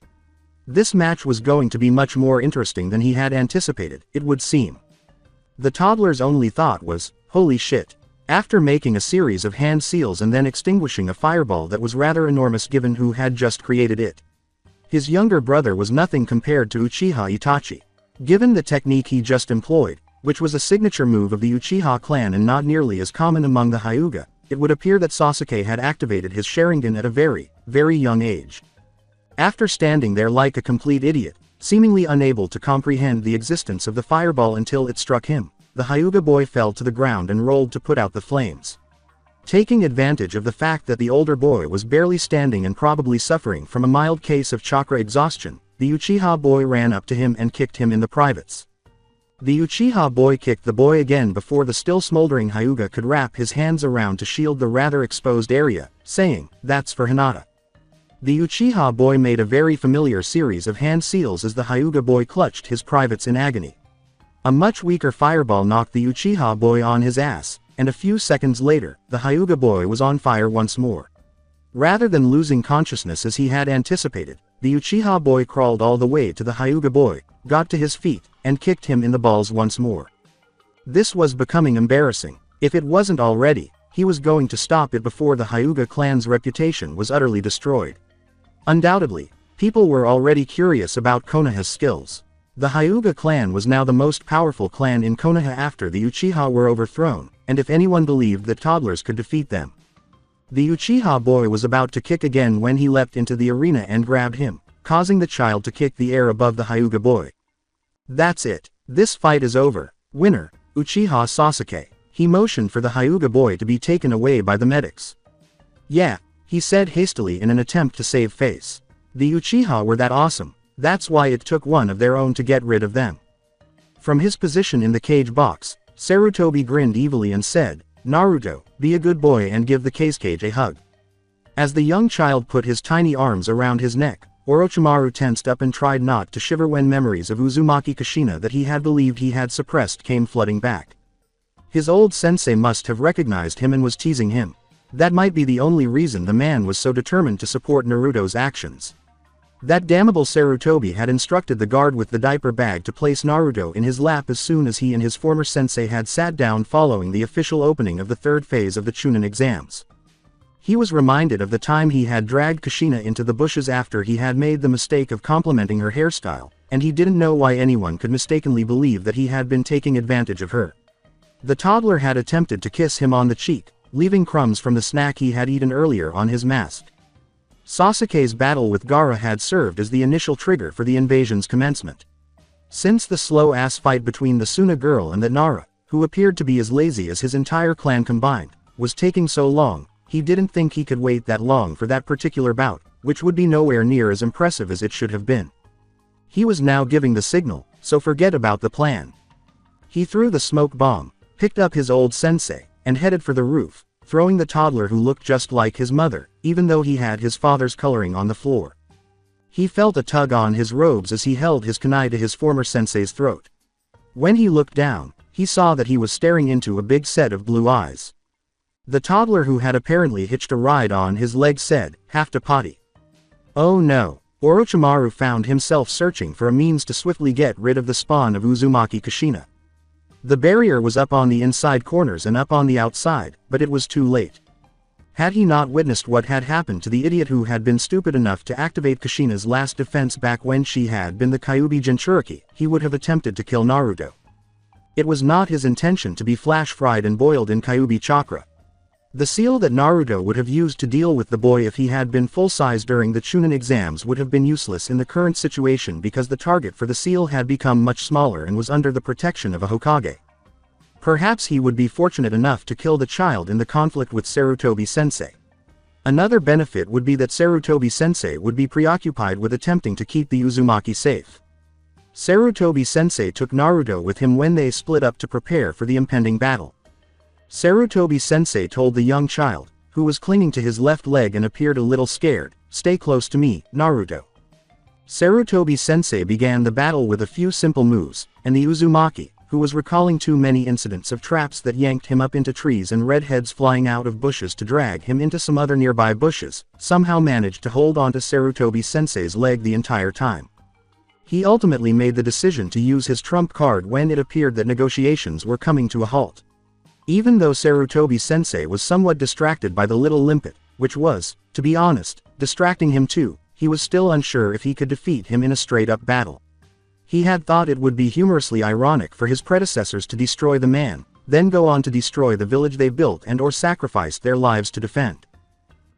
This match was going to be much more interesting than he had anticipated, it would seem. The toddler's only thought was, Holy shit. After making a series of hand seals and then extinguishing a fireball that was rather enormous given who had just created it. His younger brother was nothing compared to Uchiha Itachi. Given the technique he just employed, which was a signature move of the Uchiha clan and not nearly as common among the Hyuga, it would appear that Sasuke had activated his Sharingan at a very, very young age. After standing there like a complete idiot, seemingly unable to comprehend the existence of the fireball until it struck him, the Hyuga boy fell to the ground and rolled to put out the flames. Taking advantage of the fact that the older boy was barely standing and probably suffering from a mild case of chakra exhaustion, the Uchiha boy ran up to him and kicked him in the privates. The Uchiha boy kicked the boy again before the still smoldering Hyuga could wrap his hands around to shield the rather exposed area, saying, "That's for Hinata." The Uchiha boy made a very familiar series of hand seals as the Hyuga boy clutched his privates in agony. A much weaker fireball knocked the Uchiha boy on his ass, and a few seconds later, the Hyuga boy was on fire once more. Rather than losing consciousness as he had anticipated, the Uchiha boy crawled all the way to the Hyuga boy, got to his feet, and kicked him in the balls once more. This was becoming embarrassing. If it wasn't already, he was going to stop it before the Hyuga clan's reputation was utterly destroyed. Undoubtedly, people were already curious about Konoha's skills. The Hyuga clan was now the most powerful clan in Konoha after the Uchiha were overthrown, and if anyone believed that toddlers could defeat them. The Uchiha boy was about to kick again when he leapt into the arena and grabbed him, causing the child to kick the air above the Hyuga boy. That's it. This fight is over. Winner, Uchiha Sasuke. He motioned for the Hyuga boy to be taken away by the medics. Yeah, he said hastily in an attempt to save face. The Uchiha were that awesome. That's why it took one of their own to get rid of them. From his position in the cage box, Sarutobi grinned evilly and said, "Naruto, be a good boy and give the cage a hug." As the young child put his tiny arms around his neck, Orochimaru tensed up and tried not to shiver when memories of Uzumaki Kushina that he had believed he had suppressed came flooding back. His old sensei must have recognized him and was teasing him. That might be the only reason the man was so determined to support Naruto's actions. That damnable Sarutobi had instructed the guard with the diaper bag to place Naruto in his lap as soon as he and his former sensei had sat down following the official opening of the third phase of the chunin exams. He was reminded of the time he had dragged Kushina into the bushes after he had made the mistake of complimenting her hairstyle, and he didn't know why anyone could mistakenly believe that he had been taking advantage of her. The toddler had attempted to kiss him on the cheek, leaving crumbs from the snack he had eaten earlier on his mask. Sasuke's battle with Gaara had served as the initial trigger for the invasion's commencement. Since the slow-ass fight between the Suna girl and the Nara, who appeared to be as lazy as his entire clan combined, was taking so long, he didn't think he could wait that long for that particular bout, which would be nowhere near as impressive as it should have been. He was now giving the signal, so forget about the plan. He threw the smoke bomb, picked up his old sensei, and headed for the roof, throwing the toddler who looked just like his mother, even though he had his father's coloring on the floor. He felt a tug on his robes as he held his kunai to his former sensei's throat. When he looked down, he saw that he was staring into a big set of blue eyes. The toddler who had apparently hitched a ride on his leg said, "Have to potty." Oh no. Orochimaru found himself searching for a means to swiftly get rid of the spawn of Uzumaki Kushina. The barrier was up on the inside corners and up on the outside, but it was too late. Had he not witnessed what had happened to the idiot who had been stupid enough to activate Kushina's last defense back when she had been the Kyuubi Jinchuriki, he would have attempted to kill Naruto. It was not his intention to be flash-fried and boiled in Kyuubi chakra. The seal that Naruto would have used to deal with the boy if he had been full-size during the chunin exams would have been useless in the current situation because the target for the seal had become much smaller and was under the protection of a Hokage. Perhaps he would be fortunate enough to kill the child in the conflict with Sarutobi Sensei. Another benefit would be that Sarutobi Sensei would be preoccupied with attempting to keep the Uzumaki safe. Sarutobi Sensei took Naruto with him when they split up to prepare for the impending battle. Sarutobi Sensei told the young child, who was clinging to his left leg and appeared a little scared, "Stay close to me, Naruto." Sarutobi Sensei began the battle with a few simple moves, and the Uzumaki, who was recalling too many incidents of traps that yanked him up into trees and red heads flying out of bushes to drag him into some other nearby bushes, somehow managed to hold onto Sarutobi Sensei's leg the entire time. He ultimately made the decision to use his trump card when it appeared that negotiations were coming to a halt. Even though Sarutobi-sensei was somewhat distracted by the little limpet, which was, to be honest, distracting him too, he was still unsure if he could defeat him in a straight-up battle. He had thought it would be humorously ironic for his predecessors to destroy the man, then go on to destroy the village they built and or sacrificed their lives to defend.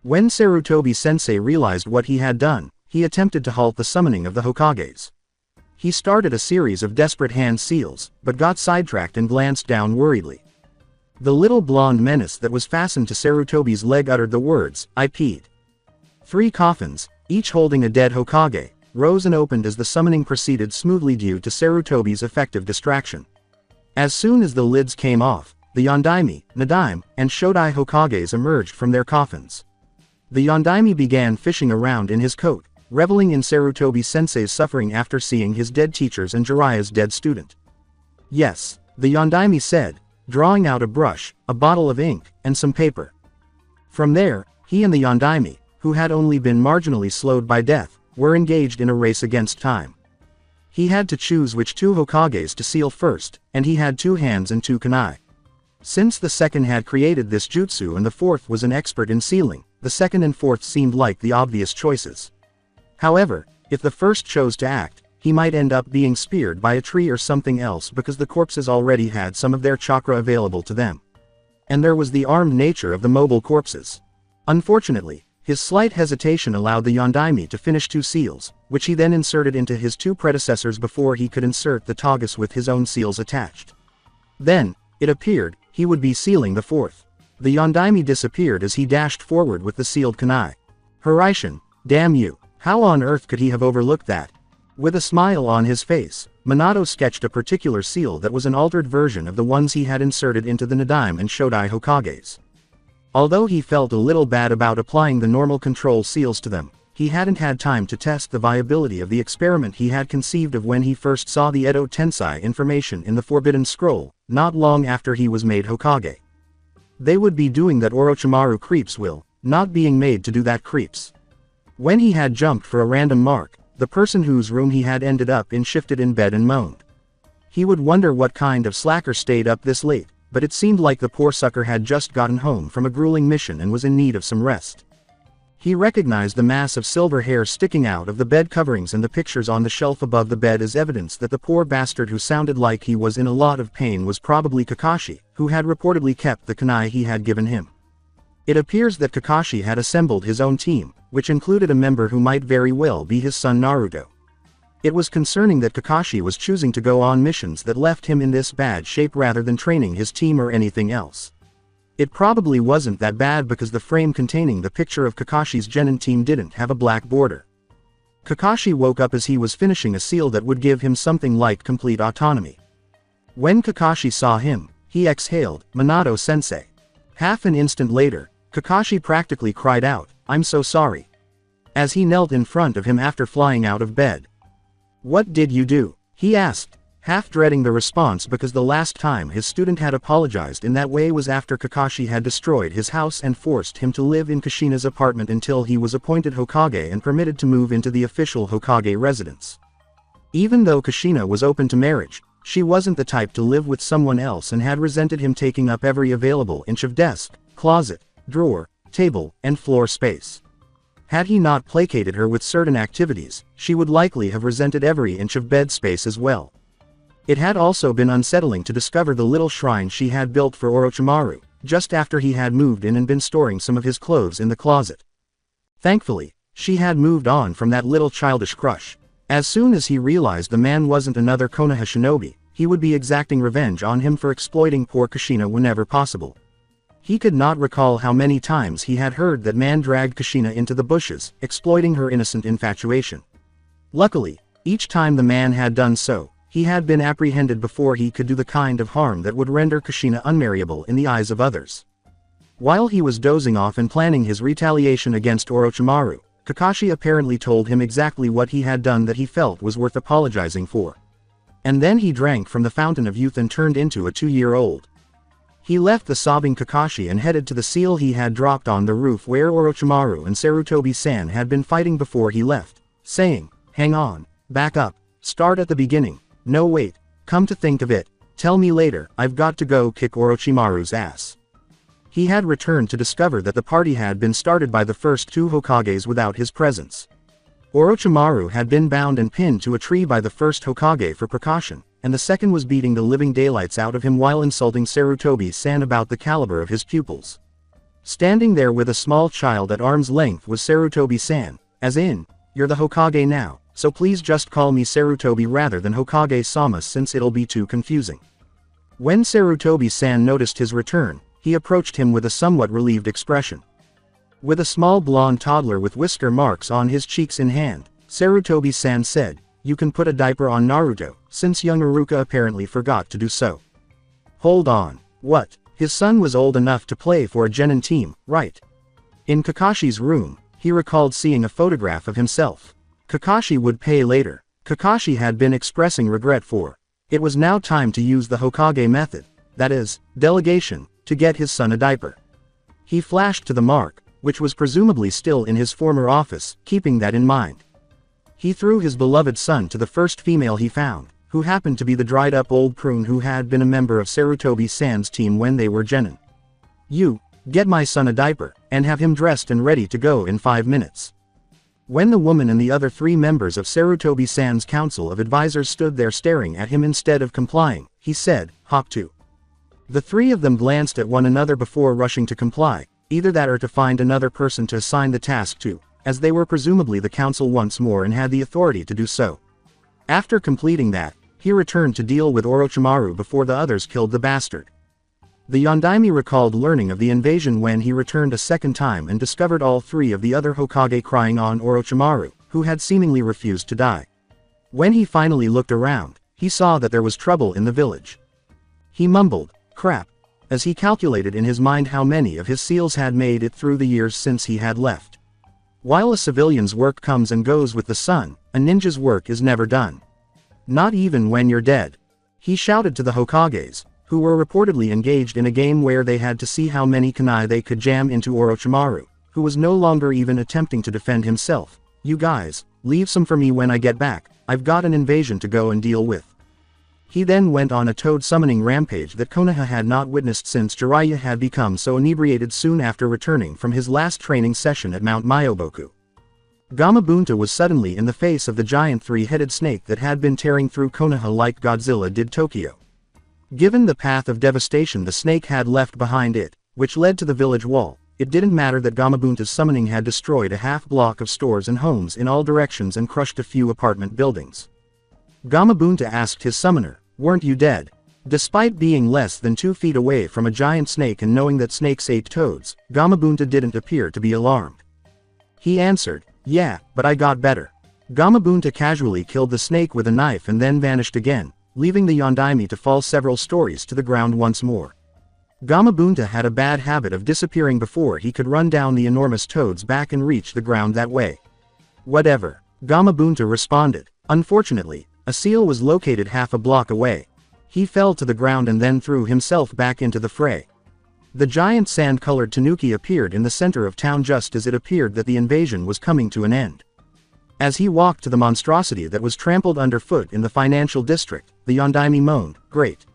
When Sarutobi-sensei realized what he had done, he attempted to halt the summoning of the hokages. He started a series of desperate hand seals, but got sidetracked and glanced down worriedly. The little blonde menace that was fastened to Sarutobi's leg uttered the words, "I peed." 3 coffins, each holding a dead Hokage, rose and opened as the summoning proceeded smoothly due to Sarutobi's effective distraction. As soon as the lids came off, the Yondaime, Nadaime, and Shodai Hokages emerged from their coffins. The Yondaime began fishing around in his coat, reveling in Sarutobi-sensei's suffering after seeing his dead teachers and Jiraiya's dead student. "Yes," the Yondaime said, drawing out a brush, a bottle of ink, and some paper. From there, he and the Yondaime, who had only been marginally slowed by death, were engaged in a race against time. He had to choose which 2 Hokages to seal first, and he had 2 hands and 2 kunai. Since the second had created this jutsu and the fourth was an expert in sealing, the second and fourth seemed like the obvious choices. However, if the first chose to act, he might end up being speared by a tree or something else because the corpses already had some of their chakra available to them. And there was the armed nature of the mobile corpses. Unfortunately, his slight hesitation allowed the Yondaime to finish 2 seals, which he then inserted into his 2 predecessors before he could insert the Tagus with his own seals attached. Then, it appeared, he would be sealing the 4th. The Yondaime disappeared as he dashed forward with the sealed kunai. Horaishin, damn you, how on earth could he have overlooked that? With a smile on his face, Minato sketched a particular seal that was an altered version of the ones he had inserted into the Nadaime and Shodai Hokages. Although he felt a little bad about applying the normal control seals to them, he hadn't had time to test the viability of the experiment he had conceived of when he first saw the Edo Tensei information in the Forbidden Scroll, not long after he was made Hokage. They would be doing that Orochimaru creeps will, not being made to do that creeps. When he had jumped for a random mark, the person whose room he had ended up in shifted in bed and moaned. He would wonder what kind of slacker stayed up this late, but it seemed like the poor sucker had just gotten home from a grueling mission and was in need of some rest. He recognized the mass of silver hair sticking out of the bed coverings and the pictures on the shelf above the bed as evidence that the poor bastard who sounded like he was in a lot of pain was probably Kakashi, who had reportedly kept the kunai he had given him. It appears that Kakashi had assembled his own team, which included a member who might very well be his son Naruto. It was concerning that Kakashi was choosing to go on missions that left him in this bad shape rather than training his team or anything else. It probably wasn't that bad because the frame containing the picture of Kakashi's genin team didn't have a black border. Kakashi woke up as he was finishing a seal that would give him something like complete autonomy. When Kakashi saw him, he exhaled, "Minato-sensei." Half an instant later, Kakashi practically cried out, "I'm so sorry," as he knelt in front of him after flying out of bed. "What did you do?" he asked, half dreading the response because the last time his student had apologized in that way was after Kakashi had destroyed his house and forced him to live in Kushina's apartment until he was appointed Hokage and permitted to move into the official Hokage residence. Even though Kushina was open to marriage, she wasn't the type to live with someone else and had resented him taking up every available inch of desk, closet, drawer, table, and floor space. Had he not placated her with certain activities, she would likely have resented every inch of bed space as well. It had also been unsettling to discover the little shrine she had built for Orochimaru, just after he had moved in and been storing some of his clothes in the closet. Thankfully, she had moved on from that little childish crush. As soon as he realized the man wasn't another Konoha shinobi, he would be exacting revenge on him for exploiting poor Kushina whenever possible. He could not recall how many times he had heard that man dragged Kushina into the bushes, exploiting her innocent infatuation. Luckily, each time the man had done so, he had been apprehended before he could do the kind of harm that would render Kushina unmarriable in the eyes of others. While he was dozing off and planning his retaliation against Orochimaru, Kakashi apparently told him exactly what he had done that he felt was worth apologizing for. And then he drank from the fountain of youth and turned into a 2-year-old. He left the sobbing Kakashi and headed to the seal he had dropped on the roof where Orochimaru and Sarutobi-san had been fighting before he left, saying, "Hang on, back up, start at the beginning. No wait, come to think of it, Tell me later, I've got to go kick Orochimaru's ass. He had returned to discover that the party had been started by the first two Hokages without his presence. Orochimaru had been bound and pinned to a tree by the first Hokage for precaution, and the second was beating the living daylights out of him while insulting Sarutobi-san about the caliber of his pupils. Standing there with a small child at arm's length was Sarutobi-san, as in, "You're the Hokage now, so please just call me Sarutobi rather than Hokage-sama since it'll be too confusing." When Sarutobi-san noticed his return, he approached him with a somewhat relieved expression. With a small blonde toddler with whisker marks on his cheeks in hand, Sarutobi-san said, "You can put a diaper on Naruto, since young Iruka apparently forgot to do so." Hold on. What? His son was old enough to play for a genin team, right? In Kakashi's room, he recalled seeing a photograph of himself. Kakashi would pay later. Kakashi had been expressing regret for. It was now time to use the Hokage method, that is, delegation, to get his son a diaper. He flashed to the mark, which was presumably still in his former office, keeping that in mind. He threw his beloved son to the first female he found, who happened to be the dried-up old prune who had been a member of Sarutobi-san's team when they were genin. "You, get my son a diaper, and have him dressed and ready to go in 5 minutes." When the woman and the other 3 members of Sarutobi-san's council of advisors stood there staring at him instead of complying, he said, "Hop to." The 3 of them glanced at one another before rushing to comply, either that or to find another person to assign the task to, as they were presumably the council once more and had the authority to do so. After completing that, he returned to deal with Orochimaru before the others killed the bastard. The Yondaime recalled learning of the invasion when he returned a second time and discovered all 3 of the other Hokage crying on Orochimaru, who had seemingly refused to die. When he finally looked around, he saw that there was trouble in the village. He mumbled, "Crap," as he calculated in his mind how many of his seals had made it through the years since he had left. While a civilian's work comes and goes with the sun, a ninja's work is never done. Not even when you're dead. He shouted to the Hokages, who were reportedly engaged in a game where they had to see how many kunai they could jam into Orochimaru, who was no longer even attempting to defend himself. "You guys, leave some for me when I get back, I've got an invasion to go and deal with." He then went on a toad summoning rampage that Konoha had not witnessed since Jiraiya had become so inebriated soon after returning from his last training session at Mount Myoboku. Gamabunta was suddenly in the face of the giant 3-headed snake that had been tearing through Konoha like Godzilla did Tokyo. Given the path of devastation the snake had left behind it, which led to the village wall, it didn't matter that Gamabunta's summoning had destroyed a half-block of stores and homes in all directions and crushed a few apartment buildings. Gamabunta asked his summoner, "Weren't you dead?" Despite being less than 2 feet away from a giant snake and knowing that snakes ate toads, Gamabunta didn't appear to be alarmed. He answered, "Yeah, but I got better." Gamabunta casually killed the snake with a knife and then vanished again, leaving the Yondaime to fall several stories to the ground once more. Gamabunta had a bad habit of disappearing before he could run down the enormous toads back and reach the ground that way. "Whatever," Gamabunta responded. Unfortunately, a seal was located half a block away. He fell to the ground and then threw himself back into the fray. The giant sand-colored tanuki appeared in the center of town just as it appeared that the invasion was coming to an end. As he walked to the monstrosity that was trampled underfoot in the financial district, the Yondaime moaned, "Great.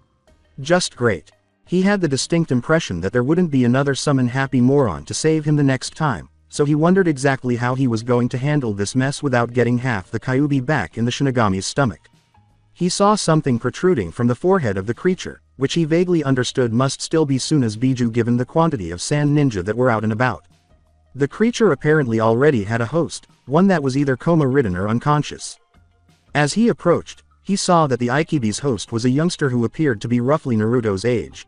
Just great." He had the distinct impression that there wouldn't be another summon-happy moron to save him the next time, so he wondered exactly how he was going to handle this mess without getting half the Kyuubi back in the Shinigami's stomach. He saw something protruding from the forehead of the creature, which he vaguely understood must still be Suna's Biju given the quantity of sand ninja that were out and about. The creature apparently already had a host, one that was either coma-ridden or unconscious. As he approached, he saw that the Ikibi's host was a youngster who appeared to be roughly Naruto's age.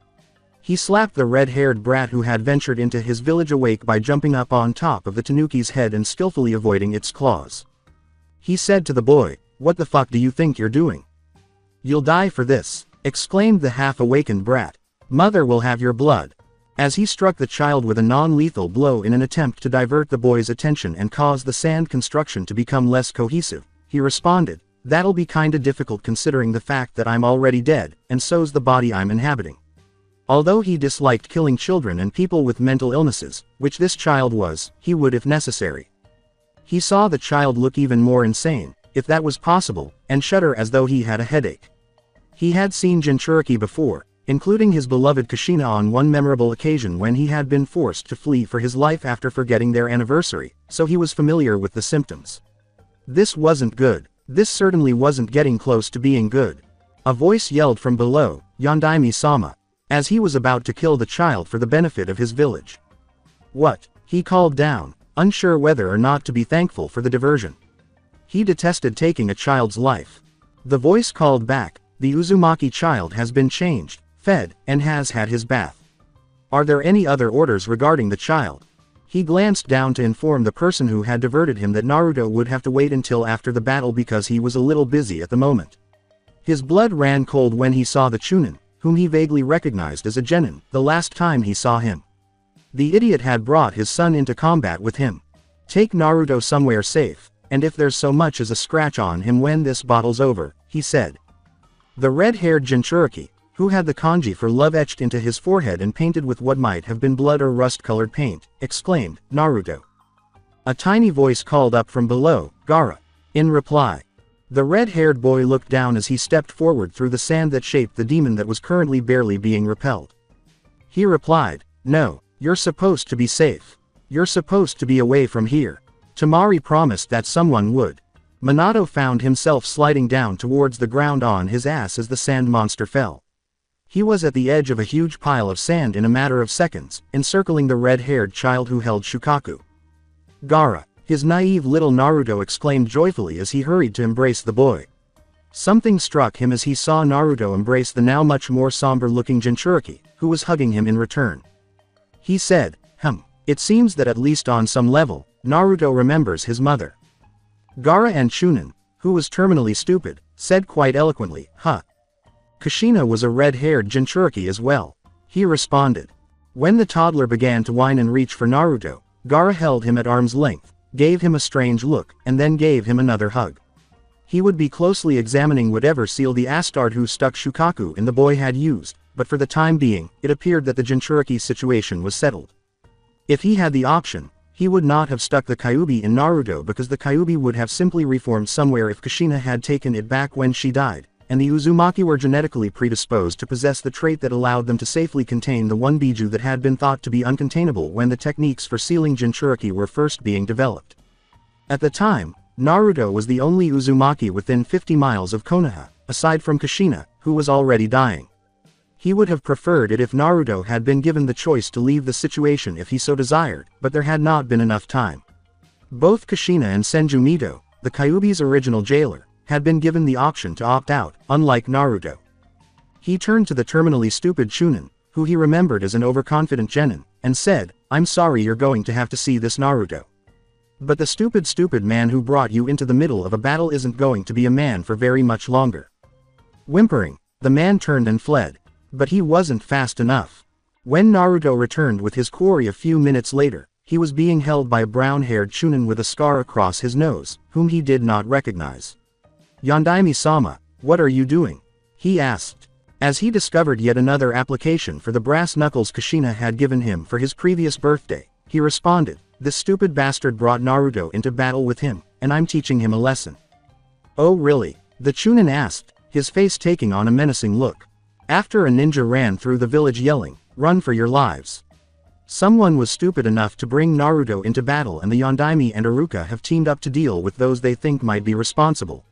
He slapped the red-haired brat who had ventured into his village awake by jumping up on top of the tanuki's head and skillfully avoiding its claws. He said to the boy, "What the fuck do you think you're doing? You'll die for this," exclaimed the half-awakened brat. "Mother will have your blood." As he struck the child with a non-lethal blow in an attempt to divert the boy's attention and cause the sand construction to become less cohesive, he responded, "That'll be kinda difficult considering the fact that I'm already dead, and so's the body I'm inhabiting." Although he disliked killing children and people with mental illnesses, which this child was, he would if necessary. He saw the child look even more insane, if that was possible, and shudder as though he had a headache. He had seen Jinchuriki before, including his beloved Kushina on one memorable occasion when he had been forced to flee for his life after forgetting their anniversary, so he was familiar with the symptoms. This wasn't good. This certainly wasn't getting close to being good. A voice yelled from below, "Yondaime-sama," as he was about to kill the child for the benefit of his village. "What?" he called down, unsure whether or not to be thankful for the diversion. He detested taking a child's life. The voice called back, "The Uzumaki child has been changed, fed, and has had his bath. Are there any other orders regarding the child?" He glanced down to inform the person who had diverted him that Naruto would have to wait until after the battle because he was a little busy at the moment. His blood ran cold when he saw the chunin, whom he vaguely recognized as a genin, the last time he saw him. The idiot had brought his son into combat with him. "Take Naruto somewhere safe, and if there's so much as a scratch on him when this battle's over," he said. The red-haired Jinchuriki, who had the kanji for love etched into his forehead and painted with what might have been blood or rust-colored paint, exclaimed, "Naruto." A tiny voice called up from below, "Gaara." In reply, the red-haired boy looked down as he stepped forward through the sand that shaped the demon that was currently barely being repelled. He replied, "No, you're supposed to be safe. You're supposed to be away from here." Tamari promised that someone would. Minato found himself sliding down towards the ground on his ass as the sand monster fell. He was at the edge of a huge pile of sand in a matter of seconds, encircling the red-haired child who held Shukaku. "Gaara," his naive little Naruto exclaimed joyfully as he hurried to embrace the boy. Something struck him as he saw Naruto embrace the now much more somber-looking Jinchuriki, who was hugging him in return. He said, It seems that at least on some level, Naruto remembers his mother." Gaara and Chunin, who was terminally stupid, said quite eloquently, "Huh." Kushina was a red-haired Jinchuriki as well. He responded. When the toddler began to whine and reach for Naruto, Gaara held him at arm's length, gave him a strange look, and then gave him another hug. He would be closely examining whatever seal the Astard who stuck Shukaku in the boy had used, but for the time being, it appeared that the Jinchuriki situation was settled. If he had the option, he would not have stuck the Kyuubi in Naruto because the Kyuubi would have simply reformed somewhere if Kushina had taken it back when she died, and the Uzumaki were genetically predisposed to possess the trait that allowed them to safely contain the one Biju that had been thought to be uncontainable when the techniques for sealing Jinchuriki were first being developed. At the time, Naruto was the only Uzumaki within 50 miles of Konoha, aside from Kushina, who was already dying. He would have preferred it if Naruto had been given the choice to leave the situation if he so desired, but there had not been enough time. Both Kushina and Senju Mito, the Kyuubi's original jailer, had been given the option to opt out, unlike Naruto. He turned to the terminally stupid Chunin, who he remembered as an overconfident genin, and said, "I'm sorry you're going to have to see this Naruto. But the stupid man who brought you into the middle of a battle isn't going to be a man for very much longer." Whimpering, the man turned and fled. But he wasn't fast enough. When Naruto returned with his quarry a few minutes later, he was being held by a brown-haired Chunin with a scar across his nose, whom he did not recognize. "Yondaime-sama, what are you doing?" he asked. As he discovered yet another application for the brass knuckles Kushina had given him for his previous birthday, he responded, "This stupid bastard brought Naruto into battle with him, and I'm teaching him a lesson." "Oh really?" the Chunin asked, his face taking on a menacing look. After a ninja ran through the village yelling, "Run for your lives." Someone was stupid enough to bring Naruto into battle, and the Yondaime and Iruka have teamed up to deal with those they think might be responsible.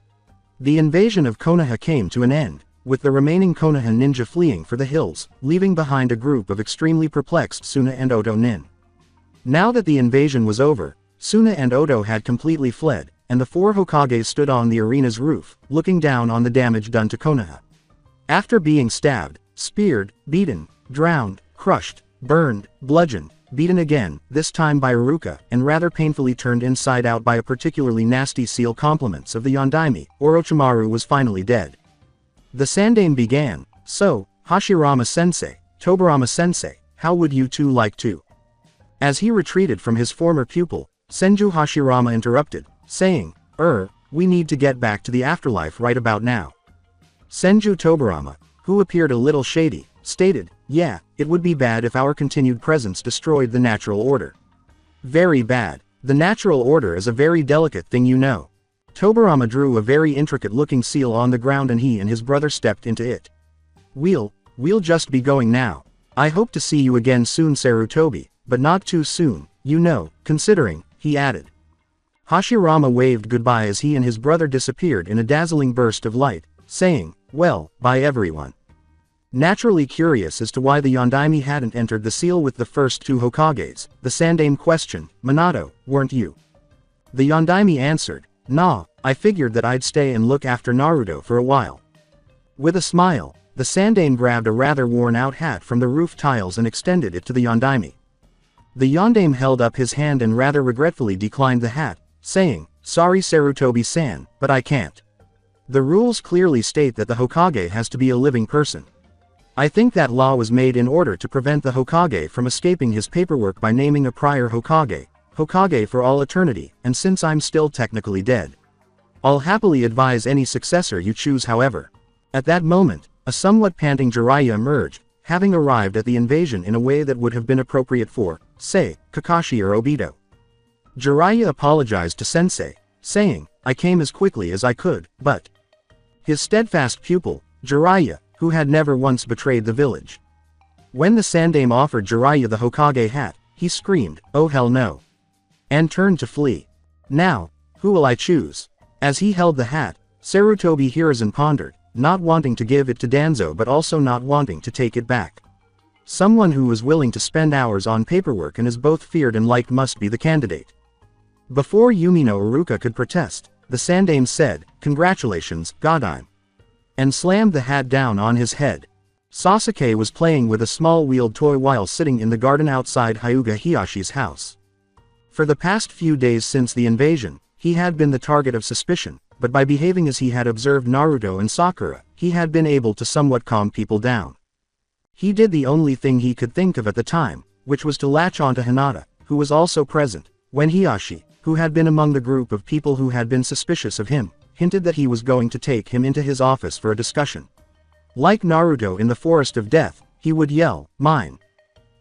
The invasion of Konoha came to an end, with the remaining Konoha ninja fleeing for the hills, leaving behind a group of extremely perplexed Suna and Oto nin. Now that the invasion was over, Suna and Oto had completely fled, and the four Hokages stood on the arena's roof, looking down on the damage done to Konoha. After being stabbed, speared, beaten, drowned, crushed, burned, bludgeoned, beaten again, this time by Iruka, and rather painfully turned inside out by a particularly nasty seal compliments of the Yondaime, Orochimaru was finally dead. The Sandaime began, "So, Hashirama-sensei, Tobirama-sensei, how would you two like to?" As he retreated from his former pupil, Senju Hashirama interrupted, saying, We need to get back to the afterlife right about now." Senju Tobirama, who appeared a little shady, stated, "Yeah, it would be bad if our continued presence destroyed the natural order." "Very bad. The natural order is a very delicate thing, you know." Tobirama drew a very intricate-looking seal on the ground and he and his brother stepped into it. We'll just be going now. I hope to see you again soon, Sarutobi, but not too soon, you know, considering, he added. Hashirama waved goodbye as he and his brother disappeared in a dazzling burst of light, saying, well, bye everyone. Naturally curious as to why the Yondaime hadn't entered the seal with the first two Hokages, the Sandaime questioned, Minato, weren't you? The Yondaime answered, nah, I figured that I'd stay and look after Naruto for a while. With a smile, the Sandaime grabbed a rather worn-out hat from the roof tiles and extended it to the Yondaime. The Yondaime held up his hand and rather regretfully declined the hat, saying, sorry Sarutobi-san, but I can't. The rules clearly state that the Hokage has to be a living person. I think that law was made in order to prevent the Hokage from escaping his paperwork by naming a prior Hokage for all eternity, and since I'm still technically dead. I'll happily advise any successor you choose however. At that moment, a somewhat panting Jiraiya emerged, having arrived at the invasion in a way that would have been appropriate for, say, Kakashi or Obito. Jiraiya apologized to Sensei, saying, I came as quickly as I could, but... His steadfast pupil, Jiraiya, who had never once betrayed the village. When the Sandaime offered Jiraiya the Hokage hat, he screamed, oh hell no. And turned to flee. Now, who will I choose? As he held the hat, Sarutobi Hiruzen pondered, not wanting to give it to Danzo but also not wanting to take it back. Someone who was willing to spend hours on paperwork and is both feared and liked must be the candidate. Before Yumino Iruka could protest, the Sandaime said, congratulations, Godime. And slammed the hat down on his head. Sasuke was playing with a small wheeled toy while sitting in the garden outside Hyuga Hiyashi's house. For the past few days since the invasion, he had been the target of suspicion, but by behaving as he had observed Naruto and Sakura, he had been able to somewhat calm people down. He did the only thing he could think of at the time, which was to latch onto Hinata, who was also present, when Hiyashi, who had been among the group of people who had been suspicious of him, hinted that he was going to take him into his office for a discussion. Like Naruto in the Forest of Death, he would yell, mine.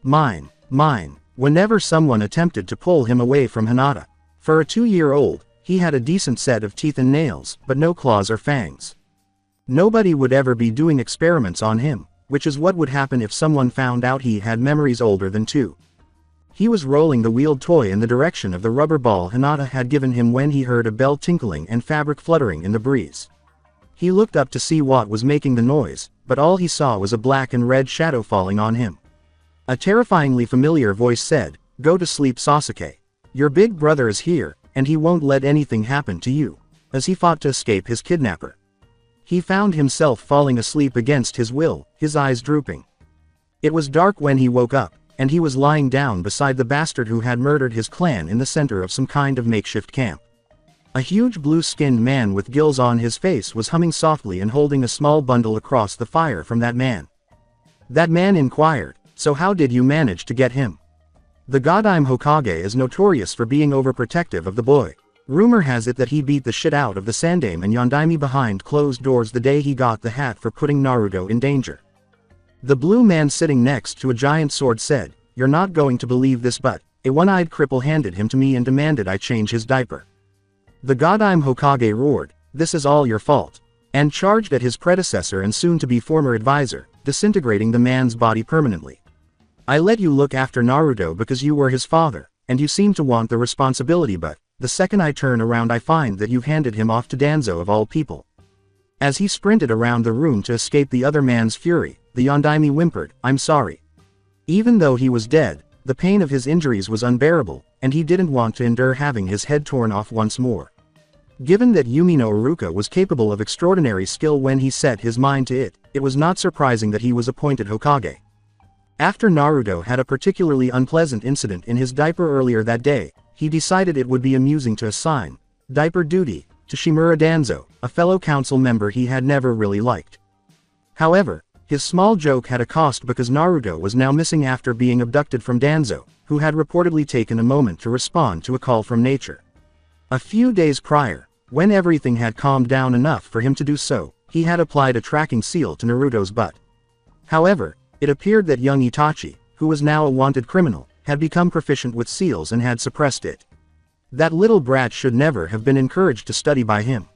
Mine, mine, whenever someone attempted to pull him away from Hinata. For a 2-year-old, he had a decent set of teeth and nails, but no claws or fangs. Nobody would ever be doing experiments on him, which is what would happen if someone found out he had memories older than 2. He was rolling the wheeled toy in the direction of the rubber ball Hinata had given him when he heard a bell tinkling and fabric fluttering in the breeze. He looked up to see what was making the noise, but all he saw was a black and red shadow falling on him. A terrifyingly familiar voice said, go to sleep Sasuke. Your big brother is here, and he won't let anything happen to you, as he fought to escape his kidnapper. He found himself falling asleep against his will, his eyes drooping. It was dark when he woke up, and he was lying down beside the bastard who had murdered his clan in the center of some kind of makeshift camp. A huge blue-skinned man with gills on his face was humming softly and holding a small bundle across the fire from that man. That man inquired, so how did you manage to get him? The Godime Hokage is notorious for being overprotective of the boy. Rumor has it that he beat the shit out of the Sandaime and Yondaime behind closed doors the day he got the hat for putting Naruto in danger. The blue man sitting next to a giant sword said, you're not going to believe this, but a one-eyed cripple handed him to me and demanded I change his diaper. The Godime Hokage roared, this is all your fault, and charged at his predecessor and soon-to-be former advisor, disintegrating the man's body permanently. I let you look after Naruto because you were his father, and you seem to want the responsibility, but the second I turn around I find that you've handed him off to Danzo of all people. As he sprinted around the room to escape the other man's fury, the Yondaime whimpered, I'm sorry. Even though he was dead, the pain of his injuries was unbearable, and he didn't want to endure having his head torn off once more. Given that Yumino Iruka was capable of extraordinary skill when he set his mind to it, it was not surprising that he was appointed Hokage. After Naruto had a particularly unpleasant incident in his diaper earlier that day, he decided it would be amusing to assign diaper duty to Shimura Danzo, a fellow council member he had never really liked. However, his small joke had a cost because Naruto was now missing after being abducted from Danzo, who had reportedly taken a moment to respond to a call from nature. A few days prior, when everything had calmed down enough for him to do so, he had applied a tracking seal to Naruto's butt. However, it appeared that young Itachi, who was now a wanted criminal, had become proficient with seals and had suppressed it. That little brat should never have been encouraged to study by him.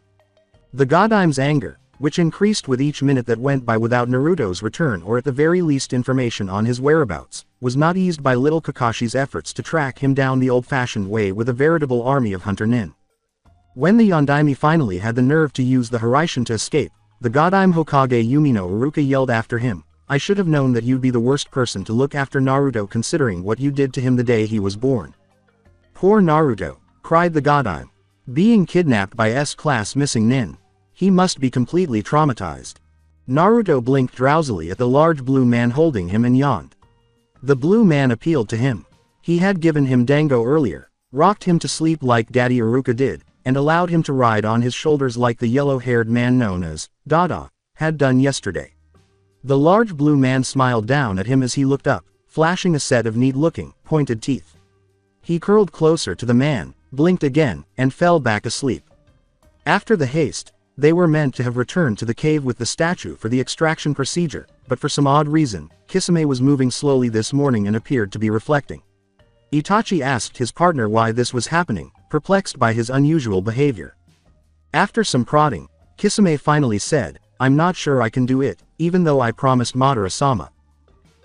The Godime's anger, which increased with each minute that went by without Naruto's return or at the very least information on his whereabouts, was not eased by little Kakashi's efforts to track him down the old-fashioned way with a veritable army of hunter nin. When the Yondaime finally had the nerve to use the Hiraishin to escape, the Godime Hokage Yumino Iruka yelled after him, "I should have known that you'd be the worst person to look after Naruto considering what you did to him the day he was born." "Poor Naruto," cried the Godime. "Being kidnapped by S-class missing nin. He must be completely traumatized." Naruto blinked drowsily at the large blue man holding him and yawned. The blue man appealed to him. He had given him dango earlier, rocked him to sleep like Daddy Iruka did, and allowed him to ride on his shoulders like the yellow-haired man known as Dada had done yesterday. The large blue man smiled down at him as he looked up, flashing a set of neat-looking, pointed teeth. He curled closer to the man, blinked again, and fell back asleep. After the haste, they were meant to have returned to the cave with the statue for the extraction procedure, but for some odd reason, Kisame was moving slowly this morning and appeared to be reflecting. Itachi asked his partner why this was happening, perplexed by his unusual behavior. After some prodding, Kisame finally said, "I'm not sure I can do it, even though I promised Madara-sama."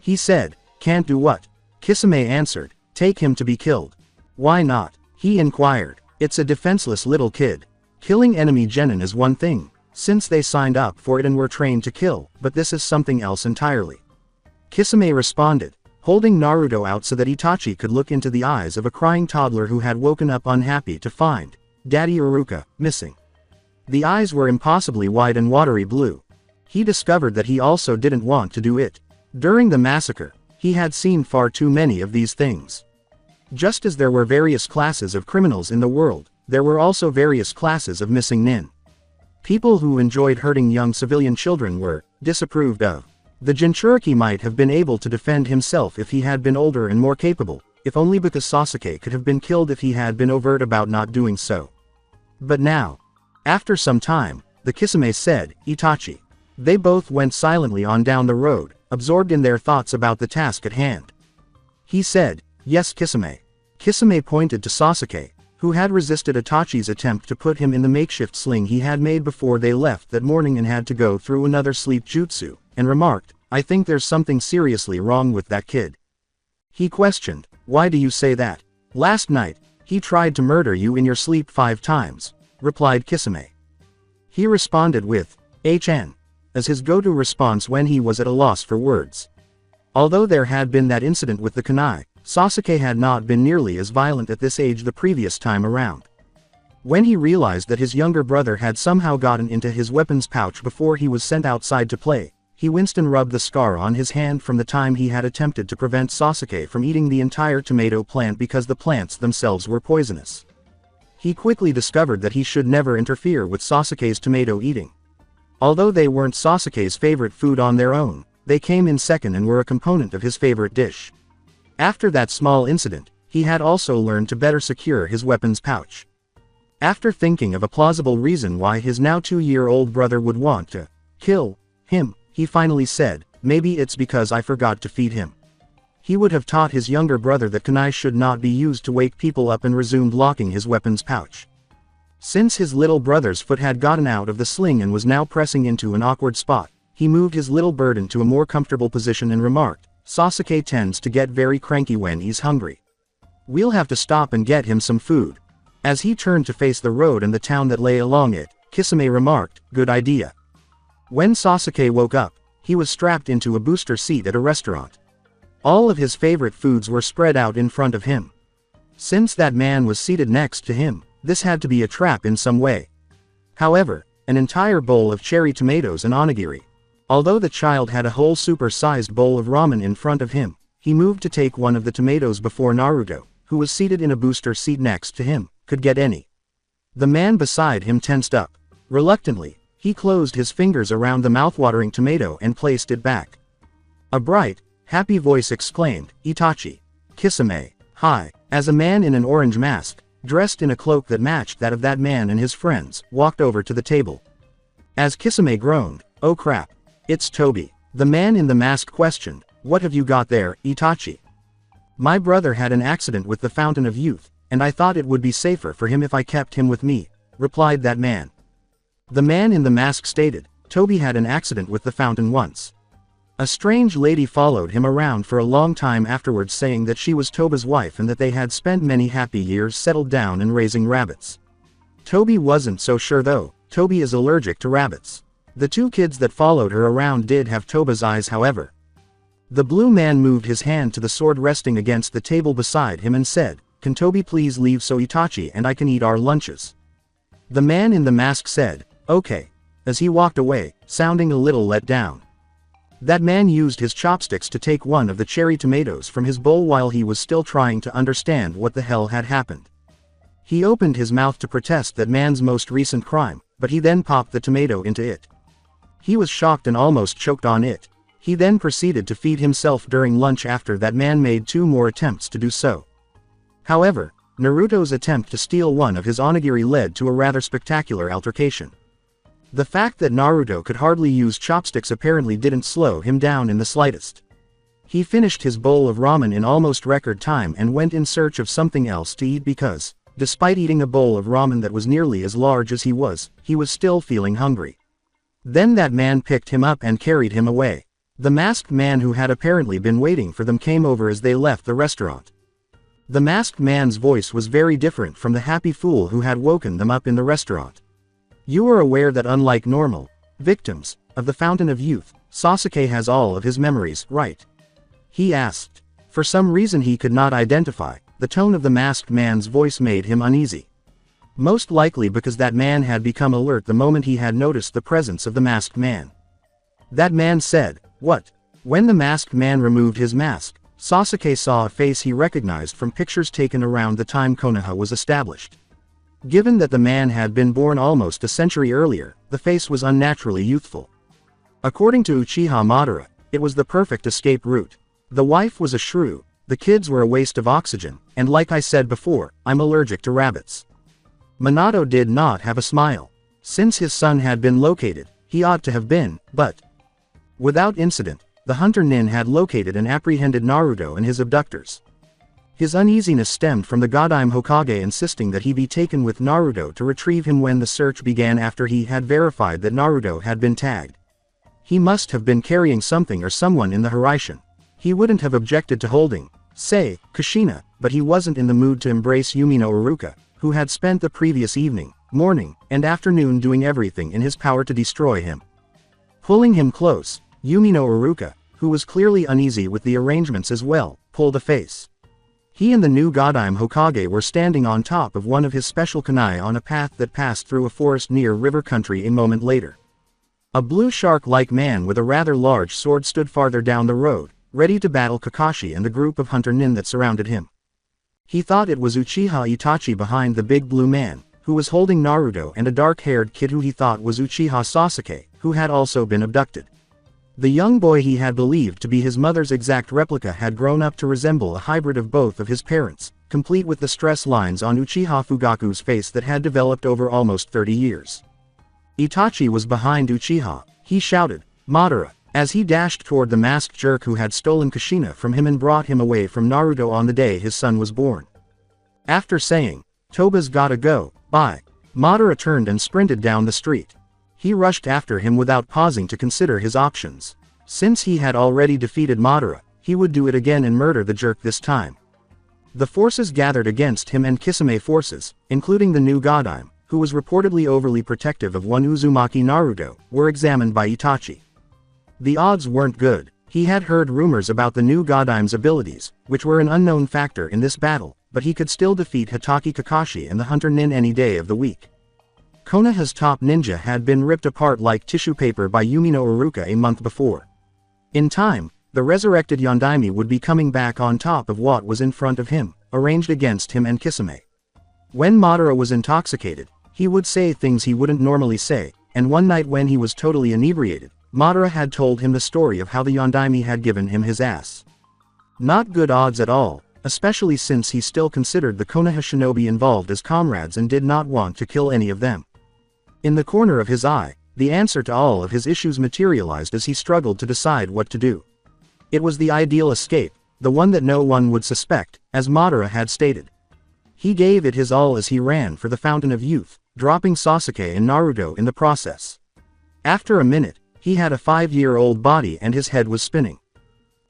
He said, "Can't do what?" Kisame answered, "Take him to be killed." "Why not?" he inquired. "It's a defenseless little kid. Killing enemy genin is one thing, since they signed up for it and were trained to kill, but this is something else entirely." Kisame responded, holding Naruto out so that Itachi could look into the eyes of a crying toddler who had woken up unhappy to find Daddy Iruka missing. The eyes were impossibly wide and watery blue. He discovered that he also didn't want to do it. During the massacre, he had seen far too many of these things. Just as there were various classes of criminals in the world, there were also various classes of missing nin. People who enjoyed hurting young civilian children were disapproved of. The Jinchuriki might have been able to defend himself if he had been older and more capable, if only because Sasuke could have been killed if he had been overt about not doing so. But now, after some time, the Kisame said, "Itachi." They both went silently on down the road, absorbed in their thoughts about the task at hand. He said, "Yes, Kisame." Kisame pointed to Sasuke, who had resisted Itachi's attempt to put him in the makeshift sling he had made before they left that morning and had to go through another sleep jutsu, and remarked, "I think there's something seriously wrong with that kid." He questioned, "Why do you say that?" "Last night, he tried to murder you in your sleep 5 times, replied Kisame. He responded with, "HN," as his go-to response when he was at a loss for words. Although there had been that incident with the kunai, Sasuke had not been nearly as violent at this age the previous time around. When he realized that his younger brother had somehow gotten into his weapons pouch before he was sent outside to play, he winced and rubbed the scar on his hand from the time he had attempted to prevent Sasuke from eating the entire tomato plant because the plants themselves were poisonous. He quickly discovered that he should never interfere with Sasuke's tomato eating. Although they weren't Sasuke's favorite food on their own, they came in second and were a component of his favorite dish. After that small incident, he had also learned to better secure his weapons pouch. After thinking of a plausible reason why his now 2-year-old brother would want to kill him, he finally said, "Maybe it's because I forgot to feed him." He would have taught his younger brother that kunai should not be used to wake people up and resumed locking his weapons pouch. Since his little brother's foot had gotten out of the sling and was now pressing into an awkward spot, he moved his little burden to a more comfortable position and remarked, "Sasuke tends to get very cranky when he's hungry. We'll have to stop and get him some food." As he turned to face the road and the town that lay along it, Kisame remarked, "Good idea." When Sasuke woke up, he was strapped into a booster seat at a restaurant. All of his favorite foods were spread out in front of him. Since that man was seated next to him, this had to be a trap in some way. However, an entire bowl of cherry tomatoes and onigiri. Although the child had a whole super-sized bowl of ramen in front of him, he moved to take one of the tomatoes before Naruto, who was seated in a booster seat next to him, could get any. The man beside him tensed up. Reluctantly, he closed his fingers around the mouth-watering tomato and placed it back. A bright, happy voice exclaimed, "Itachi." Kisame, "Hi," as a man in an orange mask, dressed in a cloak that matched that of that man and his friends, walked over to the table. As Kisame groaned, "Oh crap. It's Toby." The man in the mask questioned, "What have you got there, Itachi?" "My brother had an accident with the Fountain of Youth, and I thought it would be safer for him if I kept him with me," replied that man. The man in the mask stated, "Toby had an accident with the fountain once. A strange lady followed him around for a long time afterwards, saying that she was Toba's wife and that they had spent many happy years settled down and raising rabbits. Toby wasn't so sure though. Toby is allergic to rabbits. The two kids that followed her around did have Toba's eyes, however." The blue man moved his hand to the sword resting against the table beside him and said, "Can Toby please leave so Itachi and I can eat our lunches?" The man in the mask said, "Okay," as he walked away, sounding a little let down. That man used his chopsticks to take one of the cherry tomatoes from his bowl while he was still trying to understand what the hell had happened. He opened his mouth to protest that man's most recent crime, but he then popped the tomato into it. He was shocked and almost choked on it. He then proceeded to feed himself during lunch after that man made 2 more attempts to do so. However, Naruto's attempt to steal one of his onigiri led to a rather spectacular altercation. The fact that Naruto could hardly use chopsticks apparently didn't slow him down in the slightest. He finished his bowl of ramen in almost record time and went in search of something else to eat because, despite eating a bowl of ramen that was nearly as large as he was still feeling hungry. Then that man picked him up and carried him away. The masked man who had apparently been waiting for them came over as they left the restaurant. The masked man's voice was very different from the happy fool who had woken them up in the restaurant. "You are aware that unlike normal victims of the Fountain of Youth, Sasuke has all of his memories, right?" he asked. For some reason he could not identify, the tone of the masked man's voice made him uneasy. Most likely because that man had become alert the moment he had noticed the presence of the masked man. That man said, "What?" When the masked man removed his mask, Sasuke saw a face he recognized from pictures taken around the time Konoha was established. Given that the man had been born almost a century earlier, the face was unnaturally youthful. According to Uchiha Madara, it was the perfect escape route. The wife was a shrew, the kids were a waste of oxygen, and like I said before, I'm allergic to rabbits. Minato did not have a smile. Since his son had been located, he ought to have been, but without incident, the hunter Nin had located and apprehended Naruto and his abductors. His uneasiness stemmed from the Godime Hokage insisting that he be taken with Naruto to retrieve him when the search began after he had verified that Naruto had been tagged. He must have been carrying something or someone in the Hiraishin. He wouldn't have objected to holding, say, Kushina, but he wasn't in the mood to embrace Yumi no Iruka, who had spent the previous evening, morning, and afternoon doing everything in his power to destroy him. Pulling him close, Yumi no Iruka, who was clearly uneasy with the arrangements as well, pulled a face. He and the new Godime Hokage were standing on top of one of his special kunai on a path that passed through a forest near river country a moment later. A blue shark-like man with a rather large sword stood farther down the road, ready to battle Kakashi and the group of hunter nin that surrounded him. He thought it was Uchiha Itachi behind the big blue man, who was holding Naruto and a dark-haired kid who he thought was Uchiha Sasuke, who had also been abducted. The young boy he had believed to be his mother's exact replica had grown up to resemble a hybrid of both of his parents, complete with the stress lines on Uchiha Fugaku's face that had developed over almost 30 years. Itachi was behind Uchiha. He shouted, "Madara," as he dashed toward the masked jerk who had stolen Kushina from him and brought him away from Naruto on the day his son was born. After saying, "Toba's gotta go, bye," Madara turned and sprinted down the street. He rushed after him without pausing to consider his options. Since he had already defeated Madara, he would do it again and murder the jerk this time. The forces gathered against him and Kisame forces, including the new Godime, who was reportedly overly protective of one Uzumaki Naruto, were examined by Itachi. The odds weren't good. He had heard rumors about the new Godime's abilities, which were an unknown factor in this battle, but he could still defeat Hitaki Kakashi and the hunter nin any day of the week. Konoha's top ninja had been ripped apart like tissue paper by Yumi no Iruka a month before. In time, the resurrected Yondaime would be coming back on top of what was in front of him, arranged against him and Kisame. When Madara was intoxicated, he would say things he wouldn't normally say, and one night when he was totally inebriated, Madara had told him the story of how the Yondaime had given him his ass. Not good odds at all, especially since he still considered the Konoha shinobi involved as comrades and did not want to kill any of them. In the corner of his eye, the answer to all of his issues materialized as he struggled to decide what to do. It was the ideal escape, the one that no one would suspect, as Madara had stated. He gave it his all as he ran for the Fountain of Youth, dropping Sasuke and Naruto in the process. After a minute, he had a 5-year-old body and his head was spinning.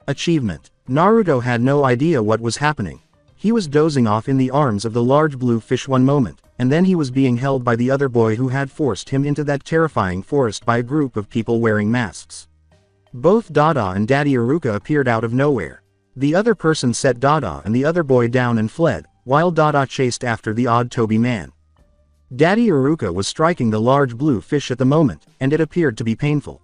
Achievement. Naruto had no idea what was happening. He was dozing off in the arms of the large blue fish one moment, and then he was being held by the other boy who had forced him into that terrifying forest by a group of people wearing masks. Both Dada and Daddy Iruka appeared out of nowhere. The other person set Dada and the other boy down and fled, while Dada chased after the odd Toby man. Daddy Iruka was striking the large blue fish at the moment, and it appeared to be painful.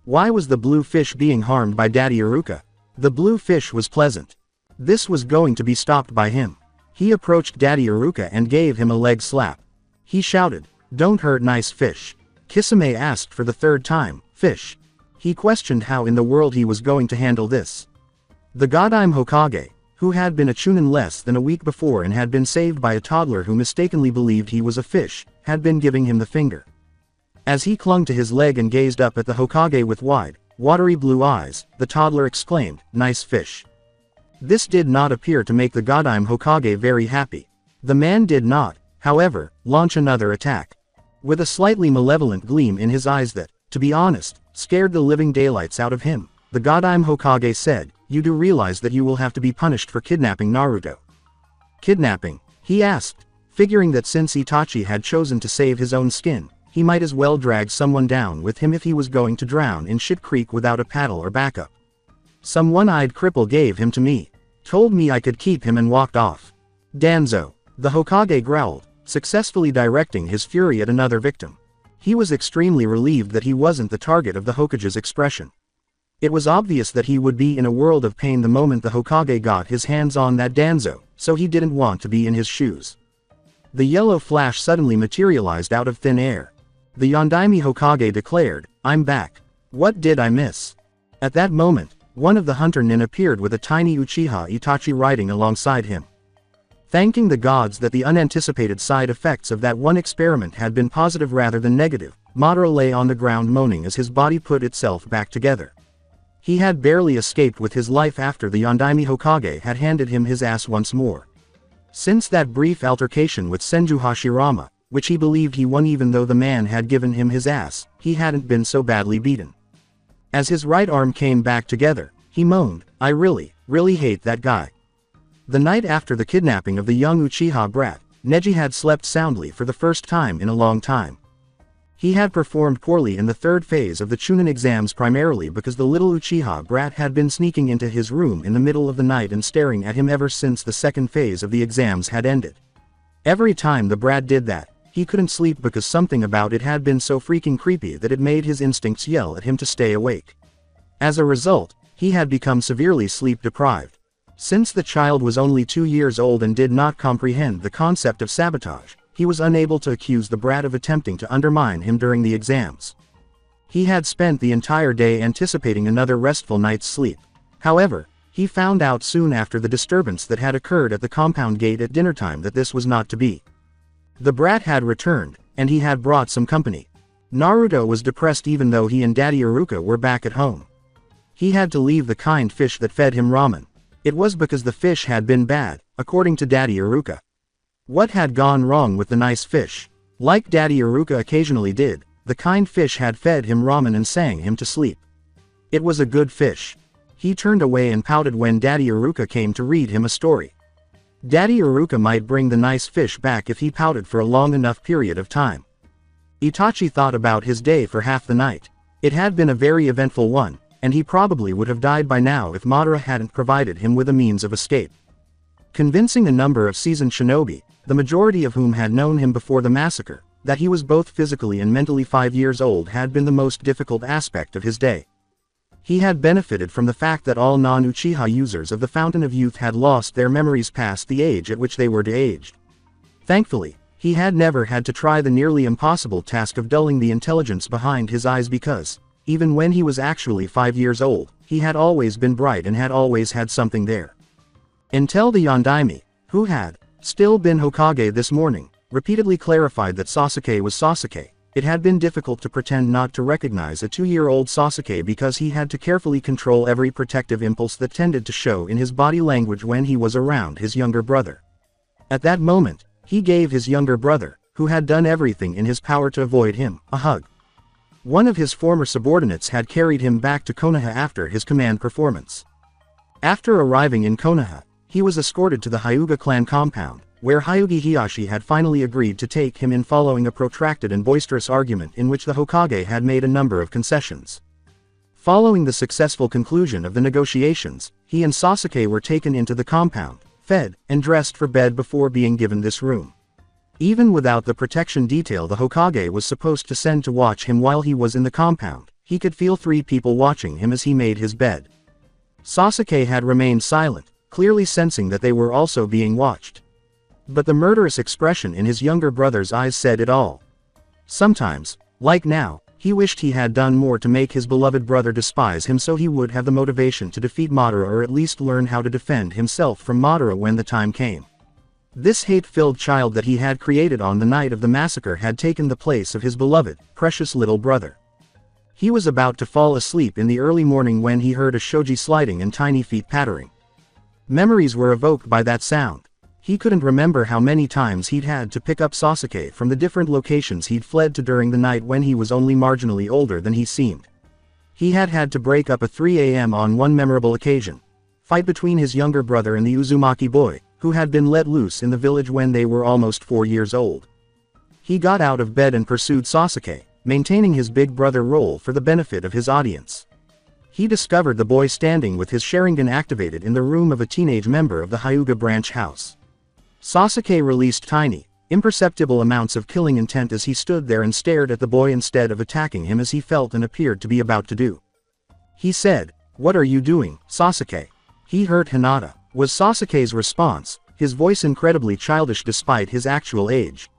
Why was the blue fish being harmed by Daddy Iruka? The blue fish was pleasant. This was going to be stopped by him. He approached Daddy Iruka and gave him a leg slap. He shouted, "Don't hurt nice fish." Kisame asked for the third time, "Fish?" He questioned how in the world he was going to handle this. The Godime Hokage, who had been a chunin less than a week before and had been saved by a toddler who mistakenly believed he was a fish, had been giving him the finger. As he clung to his leg and gazed up at the Hokage with wide, watery blue eyes, the toddler exclaimed, "Nice fish." This did not appear to make the Godime Hokage very happy. The man did not, however, launch another attack. With a slightly malevolent gleam in his eyes that, to be honest, scared the living daylights out of him, the Godime Hokage said, "You do realize that you will have to be punished for kidnapping Naruto." "Kidnapping?" he asked, figuring that since Itachi had chosen to save his own skin, he might as well drag someone down with him if he was going to drown in Shit Creek without a paddle or backup. "Some one-eyed cripple gave him to me. Told me I could keep him and walked off." "Danzo," the Hokage growled, successfully directing his fury at another victim. He was extremely relieved that he wasn't the target of the Hokage's expression. It was obvious that he would be in a world of pain the moment the Hokage got his hands on that Danzo, so he didn't want to be in his shoes. The yellow flash suddenly materialized out of thin air. The Yondaime Hokage declared, "I'm back. What did I miss?" At that moment, one of the hunter nin appeared with a tiny Uchiha Itachi riding alongside him. Thanking the gods that the unanticipated side effects of that one experiment had been positive rather than negative, Madara lay on the ground moaning as his body put itself back together. He had barely escaped with his life after the Yondaime Hokage had handed him his ass once more. Since that brief altercation with Senju Hashirama, which he believed he won even though the man had given him his ass, he hadn't been so badly beaten. As his right arm came back together, he moaned, "I really hate that guy." The night after the kidnapping of the young Uchiha brat, Neji had slept soundly for the first time in a long time. He had performed poorly in the third phase of the Chunin exams primarily because the little Uchiha brat had been sneaking into his room in the middle of the night and staring at him ever since the second phase of the exams had ended. Every time the brat did that, he couldn't sleep because something about it had been so freaking creepy that it made his instincts yell at him to stay awake. As a result, he had become severely sleep deprived. Since the child was only 2 years old and did not comprehend the concept of sabotage, he was unable to accuse the brat of attempting to undermine him during the exams. He had spent the entire day anticipating another restful night's sleep. However, he found out soon after the disturbance that had occurred at the compound gate at dinnertime that this was not to be. The brat had returned, and he had brought some company. Naruto was depressed even though he and Daddy Iruka were back at home. He had to leave the kind fish that fed him ramen. It was because the fish had been bad, according to Daddy Iruka. What had gone wrong with the nice fish? Like Daddy Iruka occasionally did, the kind fish had fed him ramen and sang him to sleep. It was a good fish. He turned away and pouted when Daddy Iruka came to read him a story. Daddy Iruka might bring the nice fish back if he pouted for a long enough period of time. Itachi thought about his day for half the night. It had been a very eventful one, and he probably would have died by now if Madara hadn't provided him with a means of escape. Convincing a number of seasoned shinobi, the majority of whom had known him before the massacre, that he was both physically and mentally 5 years old had been the most difficult aspect of his day. He had benefited from the fact that all non-Uchiha users of the Fountain of Youth had lost their memories past the age at which they were de-aged. Thankfully, he had never had to try the nearly impossible task of dulling the intelligence behind his eyes because, even when he was actually 5 years old, he had always been bright and had always had something there. Until the Yondaime, who had still been Hokage this morning, repeatedly clarified that Sasuke was Sasuke, it had been difficult to pretend not to recognize a 2-year-old Sasuke because he had to carefully control every protective impulse that tended to show in his body language when he was around his younger brother. At that moment, he gave his younger brother, who had done everything in his power to avoid him, a hug. One of his former subordinates had carried him back to Konoha after his command performance. After arriving in Konoha, he was escorted to the Hyuga clan compound, where Hyuga Hiyashi had finally agreed to take him in following a protracted and boisterous argument in which the Hokage had made a number of concessions. Following the successful conclusion of the negotiations, he and Sasuke were taken into the compound, fed, and dressed for bed before being given this room. Even without the protection detail the Hokage was supposed to send to watch him while he was in the compound, he could feel 3 people watching him as he made his bed. Sasuke had remained silent, clearly sensing that they were also being watched. But the murderous expression in his younger brother's eyes said it all. Sometimes, like now, he wished he had done more to make his beloved brother despise him so he would have the motivation to defeat Madara or at least learn how to defend himself from Madara when the time came. This hate-filled child that he had created on the night of the massacre had taken the place of his beloved, precious little brother. He was about to fall asleep in the early morning when he heard a shoji sliding and tiny feet pattering. Memories were evoked by that sound. He couldn't remember how many times he'd had to pick up Sasuke from the different locations he'd fled to during the night when he was only marginally older than he seemed. He had had to break up at 3 a.m. on one memorable occasion. Fight between his younger brother and the Uzumaki boy, who had been let loose in the village when they were almost 4 years old. He got out of bed and pursued Sasuke, maintaining his big brother role for the benefit of his audience. He discovered the boy standing with his Sharingan activated in the room of a teenage member of the Hyuga branch house. Sasuke released tiny, imperceptible amounts of killing intent as he stood there and stared at the boy instead of attacking him as he felt and appeared to be about to do. He said, "What are you doing, Sasuke?" "He hurt Hinata," was Sasuke's response, his voice incredibly childish despite his actual age.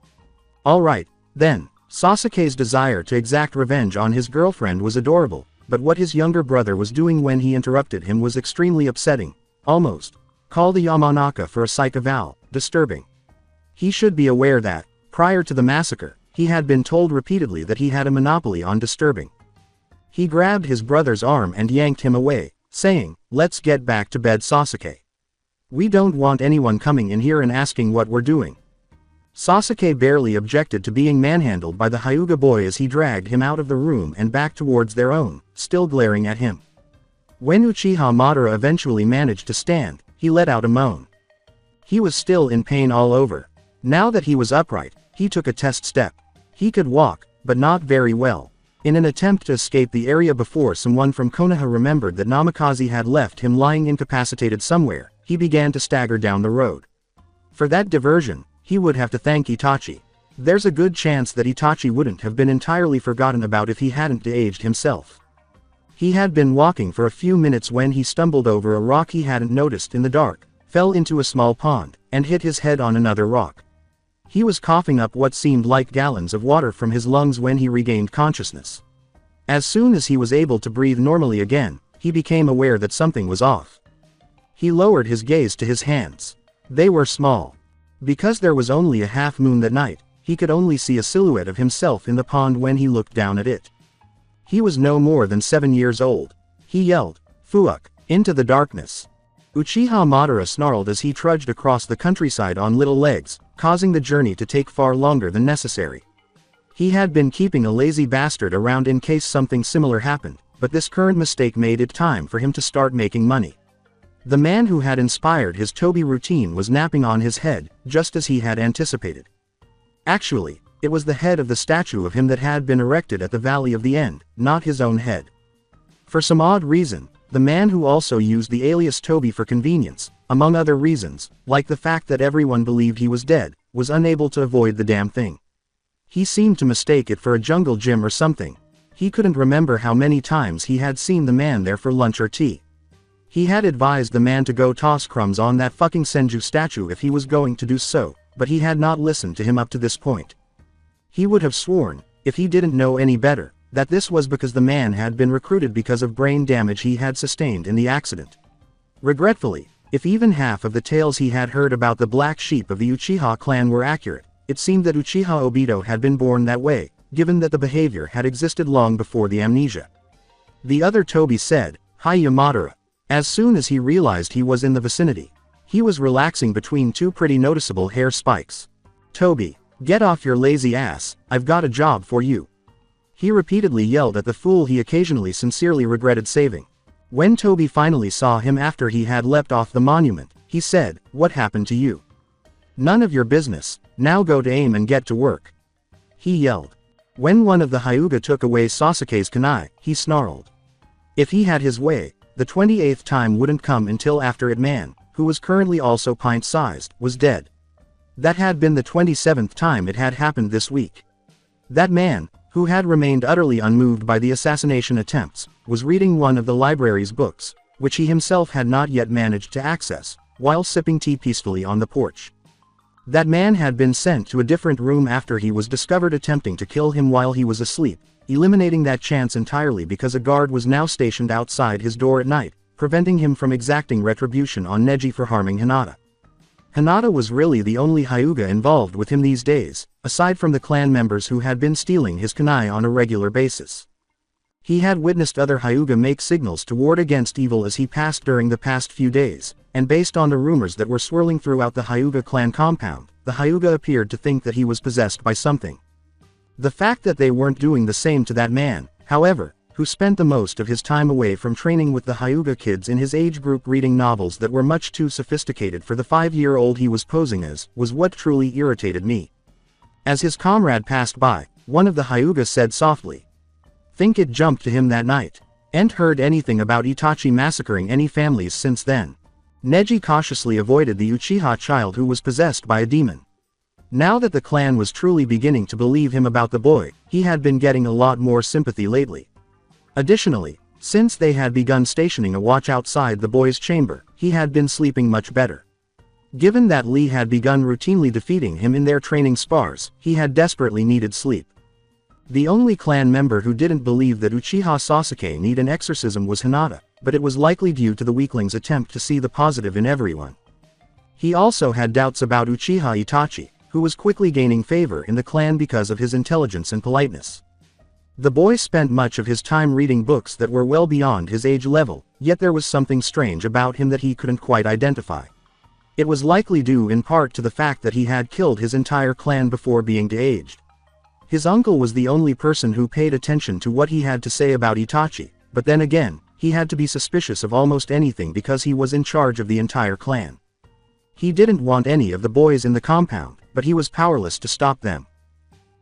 "Alright, then." Sasuke's desire to exact revenge on his girlfriend was adorable, but what his younger brother was doing when he interrupted him was extremely upsetting, almost. Call the Yamanaka for a psych eval, disturbing. He should be aware that, prior to the massacre, he had been told repeatedly that he had a monopoly on disturbing. He grabbed his brother's arm and yanked him away, saying, "Let's get back to bed, Sasuke. We don't want anyone coming in here and asking what we're doing." Sasuke barely objected to being manhandled by the Hyuga boy as he dragged him out of the room and back towards their own, still glaring at him. When Uchiha Madara eventually managed to stand, he let out a moan. He was still in pain all over. Now that he was upright, he took a test step. He could walk, but not very well. In an attempt to escape the area before someone from Konoha remembered that Namikaze had left him lying incapacitated somewhere, he began to stagger down the road. For that diversion, he would have to thank Itachi. There's a good chance that Itachi wouldn't have been entirely forgotten about if he hadn't de-aged himself. He had been walking for a few minutes when he stumbled over a rock he hadn't noticed in the dark, fell into a small pond, and hit his head on another rock. He was coughing up what seemed like gallons of water from his lungs when he regained consciousness. As soon as he was able to breathe normally again, he became aware that something was off. He lowered his gaze to his hands. They were small. Because there was only a half moon that night, he could only see a silhouette of himself in the pond when he looked down at it. He was no more than 7 years old. He yelled, "Fuck," into the darkness. Uchiha Madara snarled as he trudged across the countryside on little legs, causing the journey to take far longer than necessary. He had been keeping a lazy bastard around in case something similar happened, but this current mistake made it time for him to start making money. The man who had inspired his Toby routine was napping on his head, just as he had anticipated. Actually, it was the head of the statue of him that had been erected at the Valley of the End, not his own head. For some odd reason, the man who also used the alias Toby for convenience, among other reasons, like the fact that everyone believed he was dead, was unable to avoid the damn thing. He seemed to mistake it for a jungle gym or something. He couldn't remember how many times he had seen the man there for lunch or tea. He had advised the man to go toss crumbs on that fucking Senju statue if he was going to do so, but he had not listened to him up to this point. He would have sworn, if he didn't know any better, that this was because the man had been recruited because of brain damage he had sustained in the accident. Regretfully, if even half of the tales he had heard about the black sheep of the Uchiha clan were accurate, it seemed that Uchiha Obito had been born that way, given that the behavior had existed long before the amnesia. The other Toby said, "Hi Madara." As soon as he realized he was in the vicinity, He was relaxing between two pretty noticeable hair spikes. "Toby, get off your lazy ass, I've got a job for you." He repeatedly yelled at the fool he occasionally sincerely regretted saving. When Toby finally saw him after he had leapt off the monument, he said, "What happened to you?" "None of your business, now go to aim and get to work," he yelled. When one of the Hyuga took away Sasuke's kunai, he snarled. If he had his way, the 28th time wouldn't come until after it man, who was currently also pint-sized, was dead. That had been the 27th time it had happened this week. That man, who had remained utterly unmoved by the assassination attempts, was reading one of the library's books, which he himself had not yet managed to access, while sipping tea peacefully on the porch. That man had been sent to a different room after he was discovered attempting to kill him while he was asleep, eliminating that chance entirely because a guard was now stationed outside his door at night, preventing him from exacting retribution on Neji for harming Hinata. Hinata was really the only Hyuga involved with him these days, aside from the clan members who had been stealing his kunai on a regular basis. He had witnessed other Hyuga make signals to ward against evil as he passed during the past few days, and based on the rumors that were swirling throughout the Hyuga clan compound, the Hyuga appeared to think that he was possessed by something. The fact that they weren't doing the same to that man, however, who spent the most of his time away from training with the Hyuga kids in his age group reading novels that were much too sophisticated for the 5-year-old he was posing as, was what truly irritated me. As his comrade passed by, one of the Hyuga said softly, "Think it jumped to him that night. Ain't heard anything about Itachi massacring any families since then." Neji cautiously avoided the Uchiha child who was possessed by a demon. Now that the clan was truly beginning to believe him about the boy, he had been getting a lot more sympathy lately. Additionally, since they had begun stationing a watch outside the boy's chamber, he had been sleeping much better. Given that Lee had begun routinely defeating him in their training spars, he had desperately needed sleep. The only clan member who didn't believe that Uchiha Sasuke need an exorcism was Hinata, but it was likely due to the weakling's attempt to see the positive in everyone. He also had doubts about Uchiha Itachi, who was quickly gaining favor in the clan because of his intelligence and politeness. The boy spent much of his time reading books that were well beyond his age level, yet there was something strange about him that he couldn't quite identify. It was likely due in part to the fact that he had killed his entire clan before being de-aged. His uncle was the only person who paid attention to what he had to say about Itachi, but then again, he had to be suspicious of almost anything because he was in charge of the entire clan. He didn't want any of the boys in the compound, but he was powerless to stop them.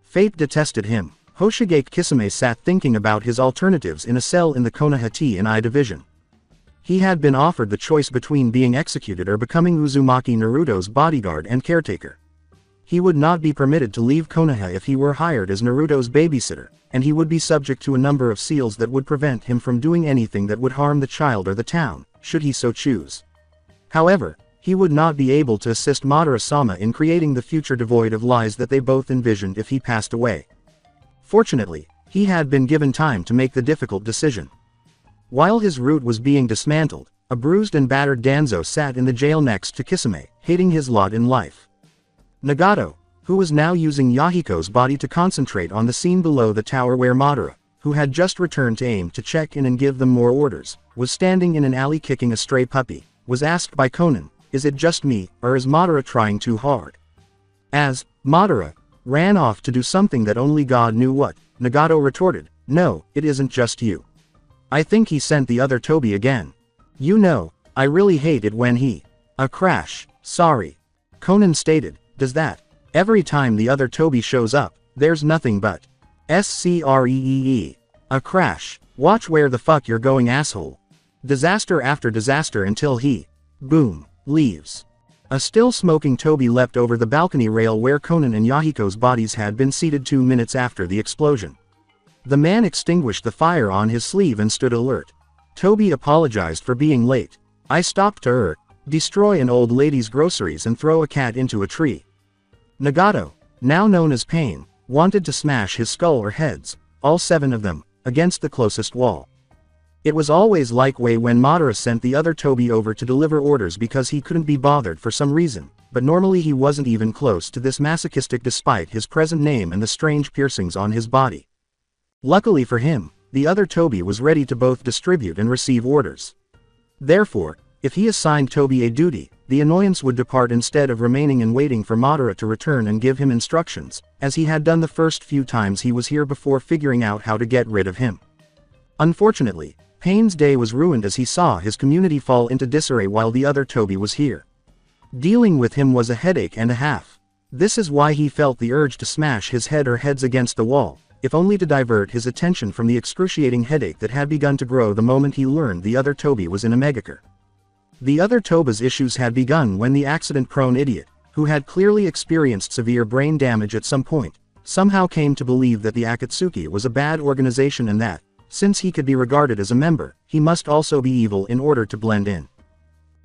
Fate detested him. Hoshigake Kisame sat thinking about his alternatives in a cell in the Konoha T&I division. He had been offered the choice between being executed or becoming Uzumaki Naruto's bodyguard and caretaker. He would not be permitted to leave Konoha if he were hired as Naruto's babysitter, and he would be subject to a number of seals that would prevent him from doing anything that would harm the child or the town, should he so choose. However, he would not be able to assist Madara-sama in creating the future devoid of lies that they both envisioned if he passed away. Fortunately, he had been given time to make the difficult decision. While his route was being dismantled, a bruised and battered Danzo sat in the jail next to Kisame, hating his lot in life. Nagato, who was now using Yahiko's body to concentrate on the scene below the tower where Madara, who had just returned to aim to check in and give them more orders, was standing in an alley kicking a stray puppy, was asked by Conan, "Is it just me, or is Madara trying too hard?" As Madara ran off to do something that only God knew what, Nagato retorted, "No, it isn't just you. I think he sent the other Toby again. You know, I really hate it when he..." "A crash, sorry," Conan stated. "Does that? Every time the other Toby shows up, there's nothing but screee. A crash. Watch where the fuck you're going, asshole. Disaster after disaster until he, boom, leaves." A still smoking Toby leapt over the balcony rail where Conan and Yahiko's bodies had been seated 2 minutes after the explosion. The man extinguished the fire on his sleeve and stood alert. Toby apologized for being late. "I stopped to destroy an old lady's groceries and throw a cat into a tree." Nagato, now known as Pain, wanted to smash his skull or heads, all 7 of them, against the closest wall. It was always like way when Madara sent the other Toby over to deliver orders because he couldn't be bothered for some reason, but normally he wasn't even close to this masochistic despite his present name and the strange piercings on his body. Luckily for him, the other Toby was ready to both distribute and receive orders. Therefore, if he assigned Toby a duty, the annoyance would depart instead of remaining and waiting for Madara to return and give him instructions, as he had done the first few times he was here before figuring out how to get rid of him. Unfortunately, Pain's day was ruined as he saw his community fall into disarray while the other Toby was here. Dealing with him was a headache and a half. This is why he felt the urge to smash his head or heads against the wall, if only to divert his attention from the excruciating headache that had begun to grow the moment he learned the other Toby was in a megacure. The other Toba's issues had begun when the accident-prone idiot, who had clearly experienced severe brain damage at some point, somehow came to believe that the Akatsuki was a bad organization and that, since he could be regarded as a member, he must also be evil in order to blend in.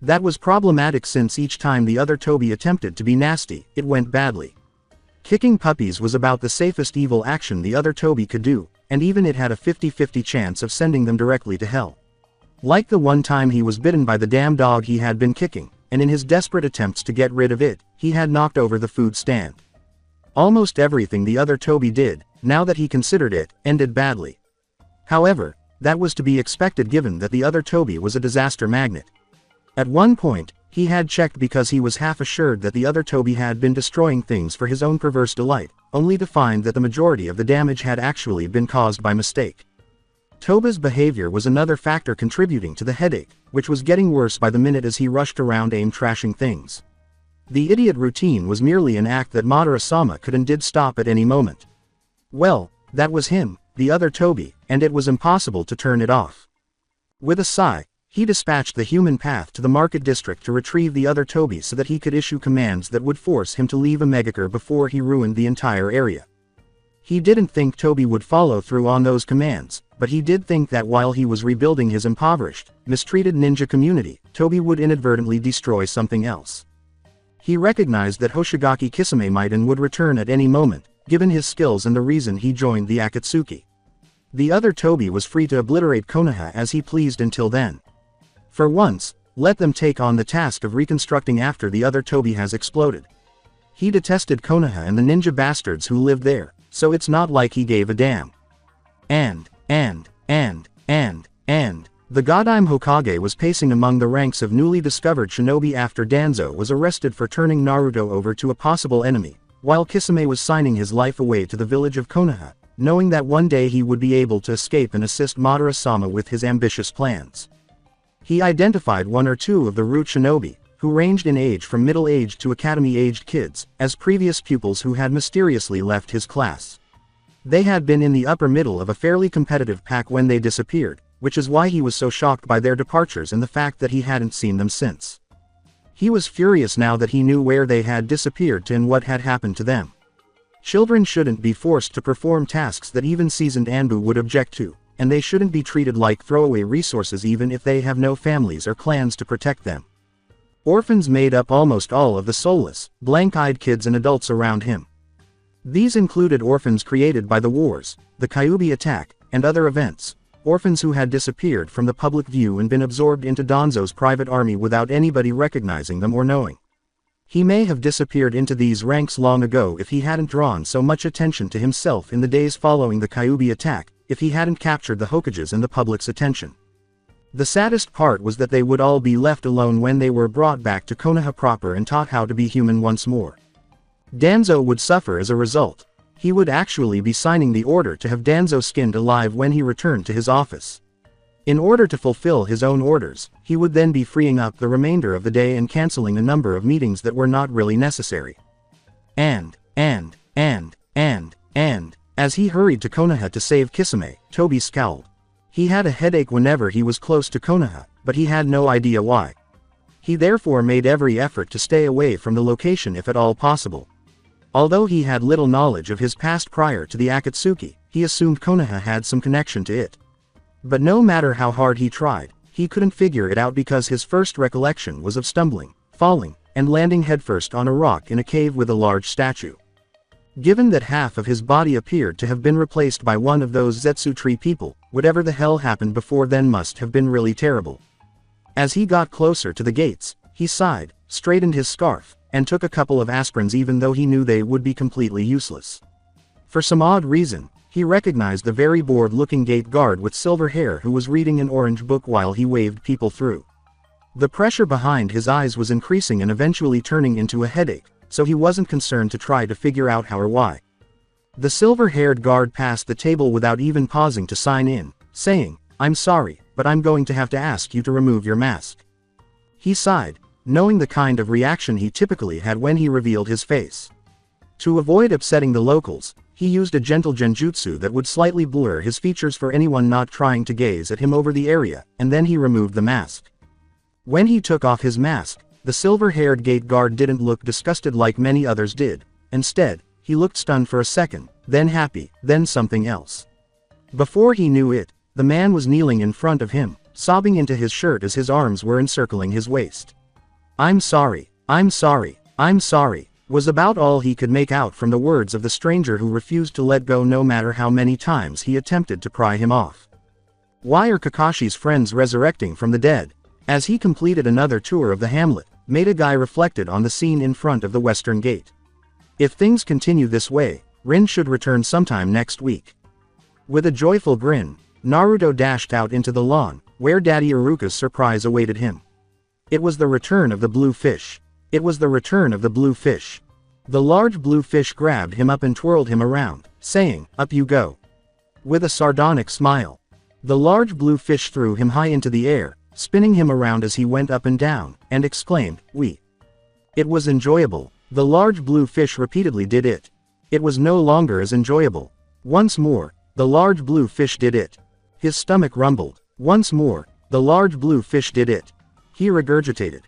That was problematic since each time the other Toby attempted to be nasty, it went badly. Kicking puppies was about the safest evil action the other Toby could do, and even it had a 50-50 chance of sending them directly to hell. Like the one time he was bitten by the damn dog he had been kicking, and in his desperate attempts to get rid of it, he had knocked over the food stand. Almost everything the other Toby did, now that he considered it, ended badly. However, that was to be expected given that the other Toby was a disaster magnet. At one point, he had checked because he was half assured that the other Toby had been destroying things for his own perverse delight, only to find that the majority of the damage had actually been caused by mistake. Toba's behavior was another factor contributing to the headache, which was getting worse by the minute as he rushed around trashing things. The idiot routine was merely an act that Madara-sama could and did stop at any moment. Well, that was him, the other Toby, and it was impossible to turn it off. With a sigh, he dispatched the human path to the market district to retrieve the other Toby so that he could issue commands that would force him to leave a megacure before he ruined the entire area. He didn't think Toby would follow through on those commands, but he did think that while he was rebuilding his impoverished, mistreated ninja community, Toby would inadvertently destroy something else. He recognized that Hoshigaki Kisame might and would return at any moment, given his skills and the reason he joined the Akatsuki. The other Toby was free to obliterate Konoha as he pleased until then. For once, let them take on the task of reconstructing after the other Toby has exploded. He detested Konoha and the ninja bastards who lived there, so it's not like he gave a damn. And, the Godime Hokage was pacing among the ranks of newly discovered shinobi after Danzo was arrested for turning Naruto over to a possible enemy, while Kisame was signing his life away to the village of Konoha, knowing that one day he would be able to escape and assist Madara-sama with his ambitious plans. He identified one or two of the root shinobi, who ranged in age from middle-aged to academy-aged kids, as previous pupils who had mysteriously left his class. They had been in the upper middle of a fairly competitive pack when they disappeared, which is why he was so shocked by their departures and the fact that he hadn't seen them since. He was furious now that he knew where they had disappeared to and what had happened to them. Children shouldn't be forced to perform tasks that even seasoned Anbu would object to, and they shouldn't be treated like throwaway resources even if they have no families or clans to protect them. Orphans made up almost all of the soulless, blank-eyed kids and adults around him. These included orphans created by the wars, the Kyuubi attack, and other events, orphans who had disappeared from the public view and been absorbed into Danzo's private army without anybody recognizing them or knowing. He may have disappeared into these ranks long ago if he hadn't drawn so much attention to himself in the days following the Kyuubi attack, if he hadn't captured the hokages and the public's attention. The saddest part was that they would all be left alone when they were brought back to Konoha proper and taught how to be human once more. Danzo would suffer as a result. He would actually be signing the order to have Danzo skinned alive when he returned to his office. In order to fulfill his own orders, he would then be freeing up the remainder of the day and canceling a number of meetings that were not really necessary. And, as he hurried to Konoha to save Kisame, Toby scowled. He had a headache whenever he was close to Konoha, but he had no idea why. He therefore made every effort to stay away from the location if at all possible. Although he had little knowledge of his past prior to the Akatsuki, he assumed Konoha had some connection to it. But no matter how hard he tried, he couldn't figure it out because his first recollection was of stumbling, falling, and landing headfirst on a rock in a cave with a large statue. Given that half of his body appeared to have been replaced by one of those Zetsu tree people, whatever the hell happened before then must have been really terrible. As he got closer to the gates, he sighed, straightened his scarf, and took a couple of aspirins even though he knew they would be completely useless. For some odd reason, he recognized the very bored-looking gate guard with silver hair who was reading an orange book while he waved people through. The pressure behind his eyes was increasing and eventually turning into a headache, so he wasn't concerned to try to figure out how or why. The silver-haired guard passed the table without even pausing to sign in, saying, "I'm sorry, but I'm going to have to ask you to remove your mask." He sighed, knowing the kind of reaction he typically had when he revealed his face. To avoid upsetting the locals, he used a gentle genjutsu that would slightly blur his features for anyone not trying to gaze at him over the area, and then he removed the mask. When he took off his mask, the silver-haired gate guard didn't look disgusted like many others did. Instead, he looked stunned for a second, then happy, then something else. Before he knew it, the man was kneeling in front of him, sobbing into his shirt as his arms were encircling his waist. "I'm sorry, I'm sorry, I'm sorry," was about all he could make out from the words of the stranger who refused to let go no matter how many times he attempted to pry him off. Why are Kakashi's friends resurrecting from the dead? As he completed another tour of the hamlet, Guy reflected on the scene in front of the western gate. If things continue this way, Rin should return sometime next week. With a joyful grin, Naruto dashed out into the lawn, where Daddy Iruka's surprise awaited him. It was the return of the blue fish. It was the return of the blue fish. The large blue fish grabbed him up and twirled him around, saying, "Up you go." With a sardonic smile, the large blue fish threw him high into the air, spinning him around as he went up and down, and exclaimed, "We." It was enjoyable. The large blue fish repeatedly did it. It was no longer as enjoyable. Once more, the large blue fish did it. His stomach rumbled. Once more, the large blue fish did it. He regurgitated.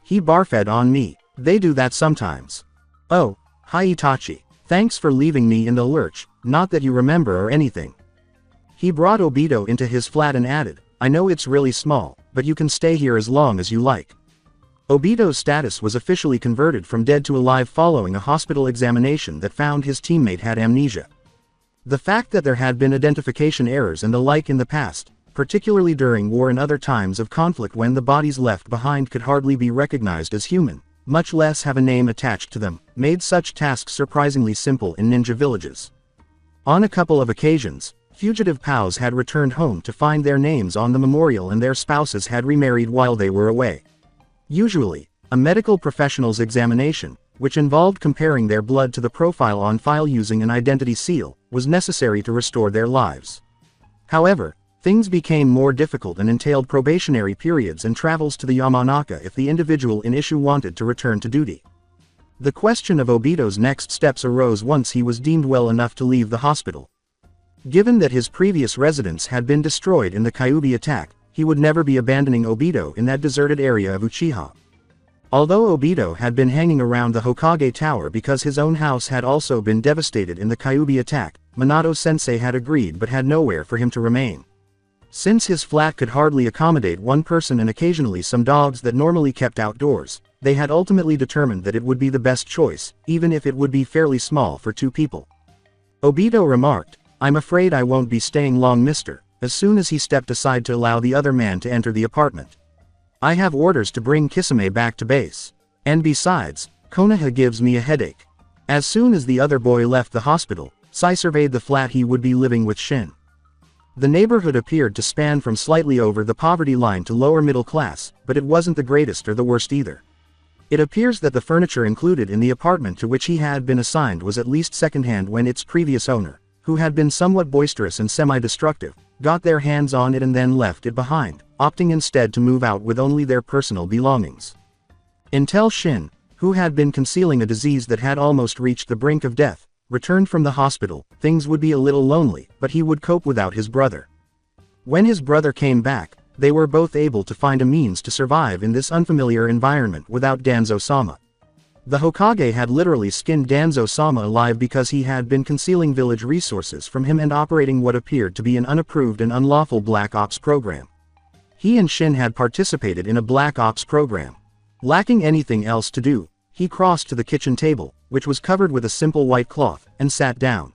He barfed on me. They do that sometimes. Oh, hi Itachi. Thanks for leaving me in the lurch, not that you remember or anything. He brought Obito into his flat and added, "I know it's really small, but you can stay here as long as you like." Obito's status was officially converted from dead to alive following a hospital examination that found his teammate had amnesia. The fact that there had been identification errors and the like in the past, particularly during war and other times of conflict when the bodies left behind could hardly be recognized as human, much less have a name attached to them, made such tasks surprisingly simple in ninja villages. On a couple of occasions, fugitive POWs had returned home to find their names on the memorial and their spouses had remarried while they were away. Usually, a medical professional's examination, which involved comparing their blood to the profile on file using an identity seal, was necessary to restore their lives. However, things became more difficult and entailed probationary periods and travels to the Yamanaka if the individual in issue wanted to return to duty. The question of Obito's next steps arose once he was deemed well enough to leave the hospital. Given that his previous residence had been destroyed in the Kyuubi attack, he would never be abandoning Obito in that deserted area of Uchiha. Although Obito had been hanging around the Hokage Tower because his own house had also been devastated in the Kyuubi attack, Minato-sensei had agreed but had nowhere for him to remain. Since his flat could hardly accommodate one person and occasionally some dogs that normally kept outdoors, they had ultimately determined that it would be the best choice, even if it would be fairly small for two people. Obito remarked, "I'm afraid I won't be staying long, mister," as soon as he stepped aside to allow the other man to enter the apartment. "I have orders to bring Kisame back to base. And besides, Konoha gives me a headache." As soon as the other boy left the hospital, Sai surveyed the flat he would be living with Shin. The neighborhood appeared to span from slightly over the poverty line to lower middle class, but it wasn't the greatest or the worst either. It appears that the furniture included in the apartment to which he had been assigned was at least secondhand when its previous owner, who had been somewhat boisterous and semi-destructive, got their hands on it and then left it behind, opting instead to move out with only their personal belongings. Until Shin, who had been concealing a disease that had almost reached the brink of death, returned from the hospital, things would be a little lonely, but he would cope without his brother. When his brother came back, they were both able to find a means to survive in this unfamiliar environment without Danzo-sama. The Hokage had literally skinned Danzo-sama alive because he had been concealing village resources from him and operating what appeared to be an unapproved and unlawful Black Ops program. He and Shin had participated in a Black Ops program. Lacking anything else to do, he crossed to the kitchen table, which was covered with a simple white cloth, and sat down.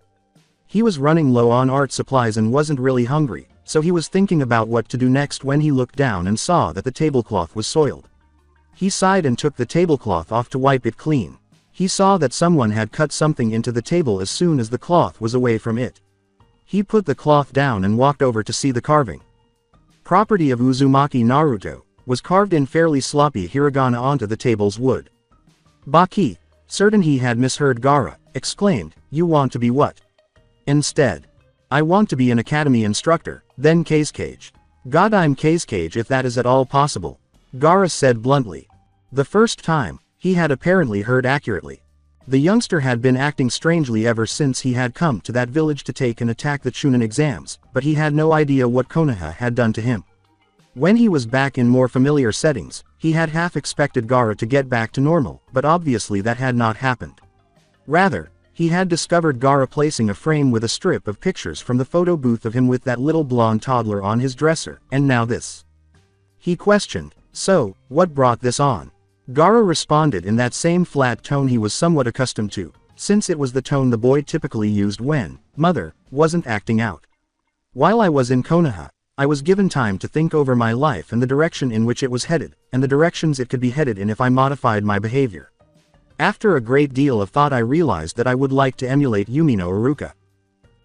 He was running low on art supplies and wasn't really hungry, so he was thinking about what to do next when he looked down and saw that the tablecloth was soiled. He sighed and took the tablecloth off to wipe it clean. He saw that someone had cut something into the table as soon as the cloth was away from it. He put the cloth down and walked over to see the carving. Property of Uzumaki Naruto, was carved in fairly sloppy hiragana onto the table's wood. Baki, certain he had misheard Gaara, exclaimed, "You want to be what?" Instead. "I want to be an academy instructor, then Kazekage. God, I'm Kazekage if that is at all possible," Gaara said bluntly. The first time, he had apparently heard accurately. The youngster had been acting strangely ever since he had come to that village to take and attack the chunin exams, but he had no idea what Konoha had done to him. When he was back in more familiar settings, he had half expected Gaara to get back to normal, but obviously that had not happened. Rather, he had discovered Gaara placing a frame with a strip of pictures from the photo booth of him with that little blonde toddler on his dresser, and now this. He questioned, "So, what brought this on?" Gaara responded in that same flat tone he was somewhat accustomed to, since it was the tone the boy typically used when Mother wasn't acting out. "While I was in Konoha, I was given time to think over my life and the direction in which it was headed, and the directions it could be headed in if I modified my behavior. After a great deal of thought I realized that I would like to emulate Yumi no Iruka.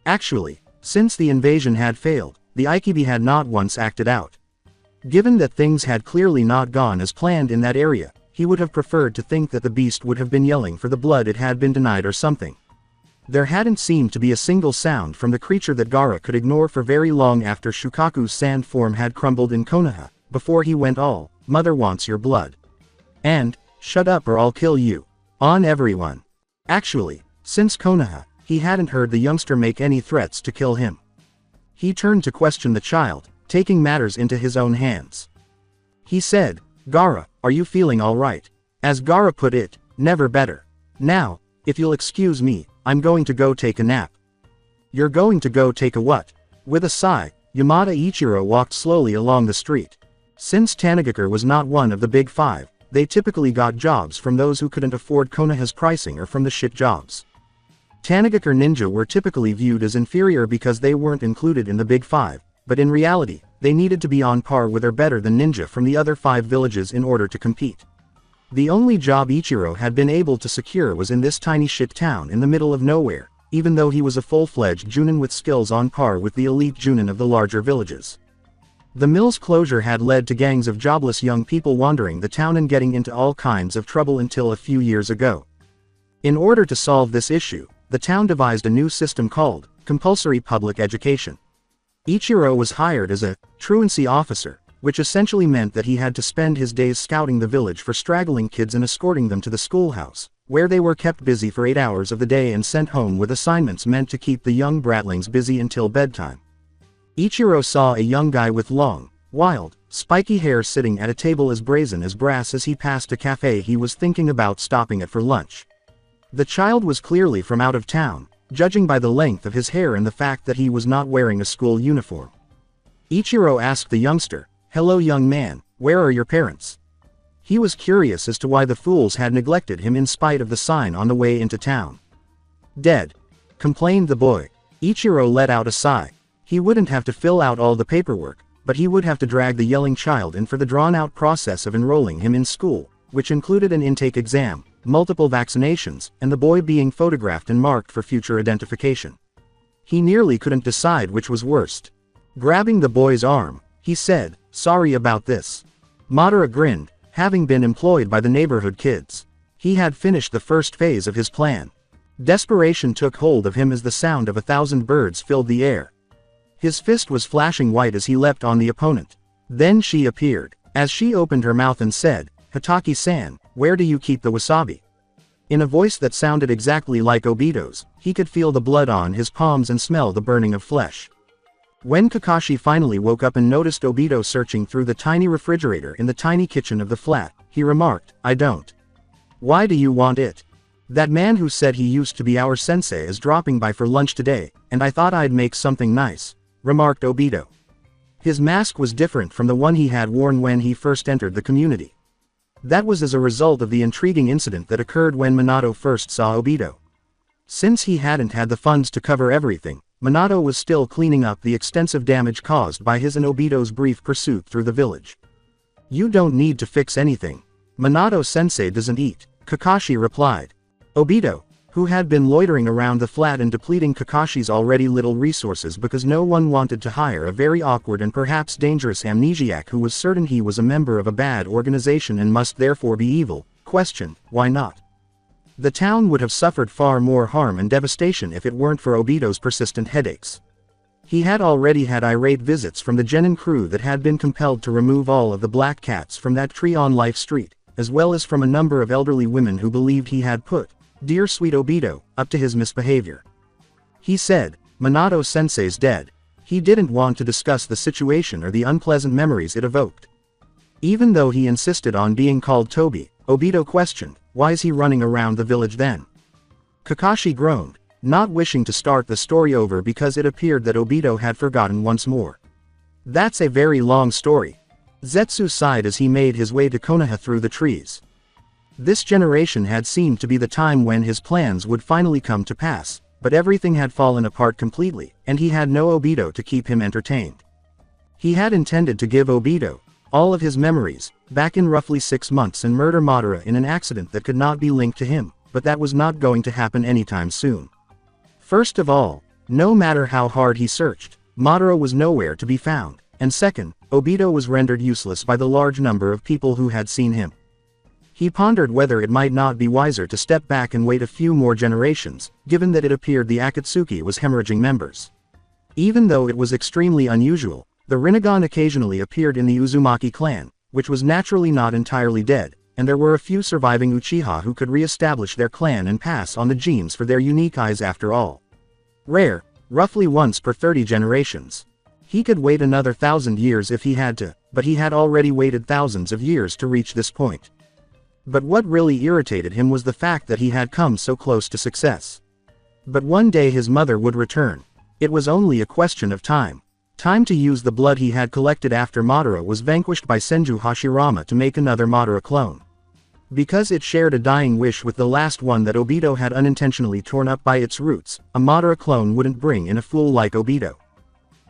Actually, since the invasion had failed, the Aikibi had not once acted out. Given that things had clearly not gone as planned in that area, he would have preferred to think that the beast would have been yelling for the blood it had been denied or something. There hadn't seemed to be a single sound from the creature that Gaara could ignore for very long after Shukaku's sand form had crumbled in Konoha, before he went all, "Mother wants your blood." And, "Shut up or I'll kill you," on everyone. Actually, since Konoha, he hadn't heard the youngster make any threats to kill him. He turned to question the child, taking matters into his own hands. He said, "Gaara, are you feeling all right?" As Gaara put it, "Never better. Now, if you'll excuse me, I'm going to go take a nap." "You're going to go take a what?" With a sigh, Yamada Ichiro walked slowly along the street. Since Tanigakure was not one of the big five, they typically got jobs from those who couldn't afford Konoha's pricing or from the shit jobs. Tanigakure ninja were typically viewed as inferior because they weren't included in the big five, but in reality, they needed to be on par with or better than ninja from the other 5 villages in order to compete. The only job Ichiro had been able to secure was in this tiny shit town in the middle of nowhere, even though he was a full-fledged Junin with skills on par with the elite Junin of the larger villages. The mill's closure had led to gangs of jobless young people wandering the town and getting into all kinds of trouble until a few years ago. In order to solve this issue, the town devised a new system called compulsory public education. Ichiro was hired as a truancy officer, which essentially meant that he had to spend his days scouting the village for straggling kids and escorting them to the schoolhouse, where they were kept busy for 8 hours of the day and sent home with assignments meant to keep the young bratlings busy until bedtime. Ichiro saw a young guy with long, wild, spiky hair sitting at a table as brazen as brass as he passed a cafe he was thinking about stopping at for lunch. The child was clearly from out of town, judging by the length of his hair and the fact that he was not wearing a school uniform. Ichiro asked the youngster, "Hello young man, where are your parents?" He was curious as to why the fools had neglected him in spite of the sign on the way into town. "Dead," complained the boy. Ichiro let out a sigh. He wouldn't have to fill out all the paperwork, but he would have to drag the yelling child in for the drawn-out process of enrolling him in school, which included an intake exam, multiple vaccinations, and the boy being photographed and marked for future identification. He nearly couldn't decide which was worst. Grabbing the boy's arm, he said, "Sorry about this." Madara grinned, having been employed by the neighborhood kids. He had finished the first phase of his plan. Desperation took hold of him as the sound of 1,000 birds filled the air. His fist was flashing white as he leapt on the opponent. Then she appeared. As she opened her mouth and said, "Hataki-san, where do you keep the wasabi?" In a voice that sounded exactly like Obito's, he could feel the blood on his palms and smell the burning of flesh. When Kakashi finally woke up and noticed Obito searching through the tiny refrigerator in the tiny kitchen of the flat, he remarked, "I don't." "Why do you want it?" "That man who said he used to be our sensei is dropping by for lunch today, and I thought I'd make something nice," remarked Obito. His mask was different from the one he had worn when he first entered the community. That was as a result of the intriguing incident that occurred when Minato first saw Obito. Since he hadn't had the funds to cover everything, Minato was still cleaning up the extensive damage caused by his and Obito's brief pursuit through the village. "You don't need to fix anything. Minato-sensei doesn't eat," Kakashi replied. "Obito, who had been loitering around the flat and depleting Kakashi's already little resources because no one wanted to hire a very awkward and perhaps dangerous amnesiac who was certain he was a member of a bad organization and must therefore be evil, questioned, why not? The town would have suffered far more harm and devastation if it weren't for Obito's persistent headaches. He had already had irate visits from the genin crew that had been compelled to remove all of the black cats from that tree on Life Street, as well as from a number of elderly women who believed he had put dear sweet Obito up to his misbehavior. He said, Minato-sensei's dead. He didn't want to discuss the situation or the unpleasant memories it evoked. Even though he insisted on being called Toby, Obito questioned, why is he running around the village then? Kakashi groaned, not wishing to start the story over because it appeared that Obito had forgotten once more. That's a very long story. Zetsu sighed as he made his way to Konoha through the trees. This generation had seemed to be the time when his plans would finally come to pass, but everything had fallen apart completely, and he had no Obito to keep him entertained. He had intended to give Obito all of his memories, back in roughly 6 months and murder Madara in an accident that could not be linked to him, but that was not going to happen anytime soon. First of all, no matter how hard he searched, Madara was nowhere to be found, and second, Obito was rendered useless by the large number of people who had seen him. He pondered whether it might not be wiser to step back and wait a few more generations, given that it appeared the Akatsuki was hemorrhaging members. Even though it was extremely unusual, the Rinnegan occasionally appeared in the Uzumaki clan, which was naturally not entirely dead, and there were a few surviving Uchiha who could re-establish their clan and pass on the genes for their unique eyes after all. Rare, roughly once per 30 generations. He could wait another 1,000 years if he had to, but he had already waited thousands of years to reach this point. But what really irritated him was the fact that he had come so close to success. But one day his mother would return. It was only a question of time. Time to use the blood he had collected after Madara was vanquished by Senju Hashirama to make another Madara clone. Because it shared a dying wish with the last one that Obito had unintentionally torn up by its roots, a Madara clone wouldn't bring in a fool like Obito.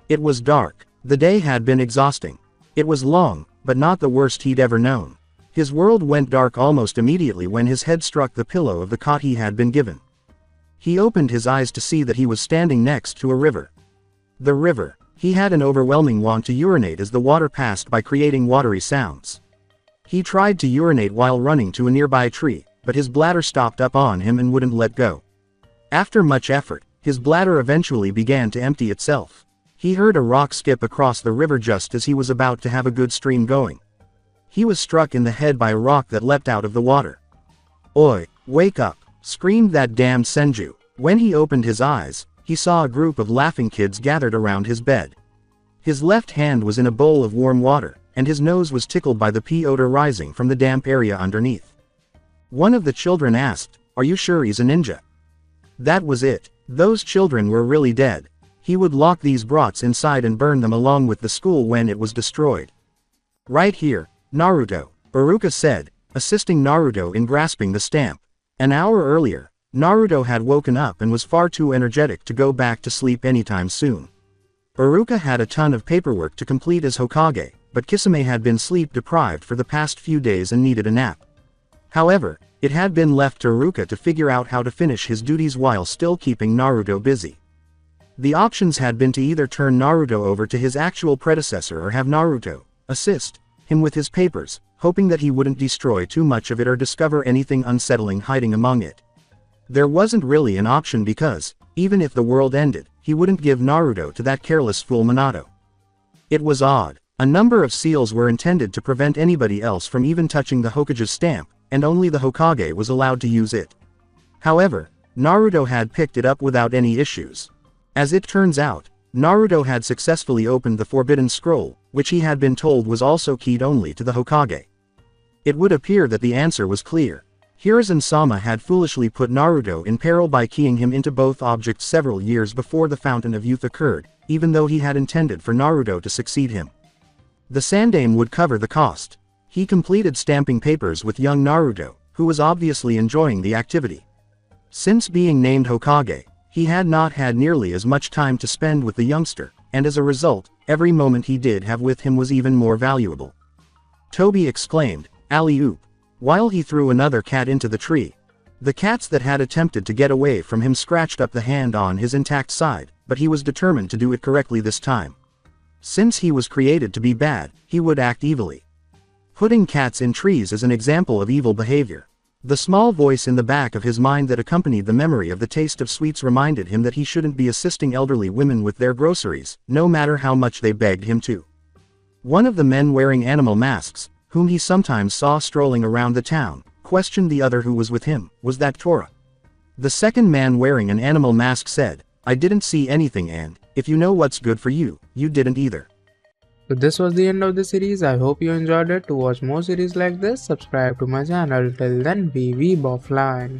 It was dark. The day had been exhausting. It was long, but not the worst he'd ever known. His world went dark almost immediately when his head struck the pillow of the cot he had been given. He opened his eyes to see that he was standing next to a river. The river. He had an overwhelming want to urinate as the water passed by, creating watery sounds. He tried to urinate while running to a nearby tree, but his bladder stopped up on him and wouldn't let go. After much effort, his bladder eventually began to empty itself. He heard a rock skip across the river just as he was about to have a good stream going. He was struck in the head by a rock that leapt out of the water. "Oi, wake up!" screamed that damned Senju. When he opened his eyes, he saw a group of laughing kids gathered around his bed. His left hand was in a bowl of warm water, and his nose was tickled by the pee odor rising from the damp area underneath. One of the children asked, "Are you sure he's a ninja?" That was it. Those children were really dead. He would lock these brats inside and burn them along with the school when it was destroyed. "Right here, Naruto," Iruka said, assisting Naruto in grasping the stamp. An hour earlier, Naruto had woken up and was far too energetic to go back to sleep anytime soon. Iruka had a ton of paperwork to complete as Hokage, but Kisame had been sleep-deprived for the past few days and needed a nap. However, it had been left to Iruka to figure out how to finish his duties while still keeping Naruto busy. The options had been to either turn Naruto over to his actual predecessor or have Naruto assist him with his papers, hoping that he wouldn't destroy too much of it or discover anything unsettling hiding among it. There wasn't really an option because, even if the world ended, he wouldn't give Naruto to that careless fool Minato. It was odd. A number of seals were intended to prevent anybody else from even touching the Hokage's stamp, and only the Hokage was allowed to use it. However, Naruto had picked it up without any issues. As it turns out, Naruto had successfully opened the Forbidden Scroll, which he had been told was also keyed only to the Hokage. It would appear that the answer was clear. Hiruzen-sama had foolishly put Naruto in peril by keying him into both objects several years before the Fountain of Youth occurred, even though he had intended for Naruto to succeed him. The Sandaime would cover the cost. He completed stamping papers with young Naruto, who was obviously enjoying the activity. Since being named Hokage, he had not had nearly as much time to spend with the youngster, and as a result, every moment he did have with him was even more valuable. Toby exclaimed, "Alley-oop," while he threw another cat into the tree. The cats that had attempted to get away from him scratched up the hand on his intact side, but he was determined to do it correctly this time. Since he was created to be bad, he would act evilly. Putting cats in trees is an example of evil behavior. The small voice in the back of his mind that accompanied the memory of the taste of sweets reminded him that he shouldn't be assisting elderly women with their groceries, no matter how much they begged him to. One of the men wearing animal masks, whom he sometimes saw strolling around the town, questioned the other who was with him. Was that Tora? The second man wearing an animal mask said, "I didn't see anything, and if you know what's good for you, you didn't either." So this was the end of the series. I hope you enjoyed it. To watch more series like this, subscribe to my channel. Till then, be Weeb offline.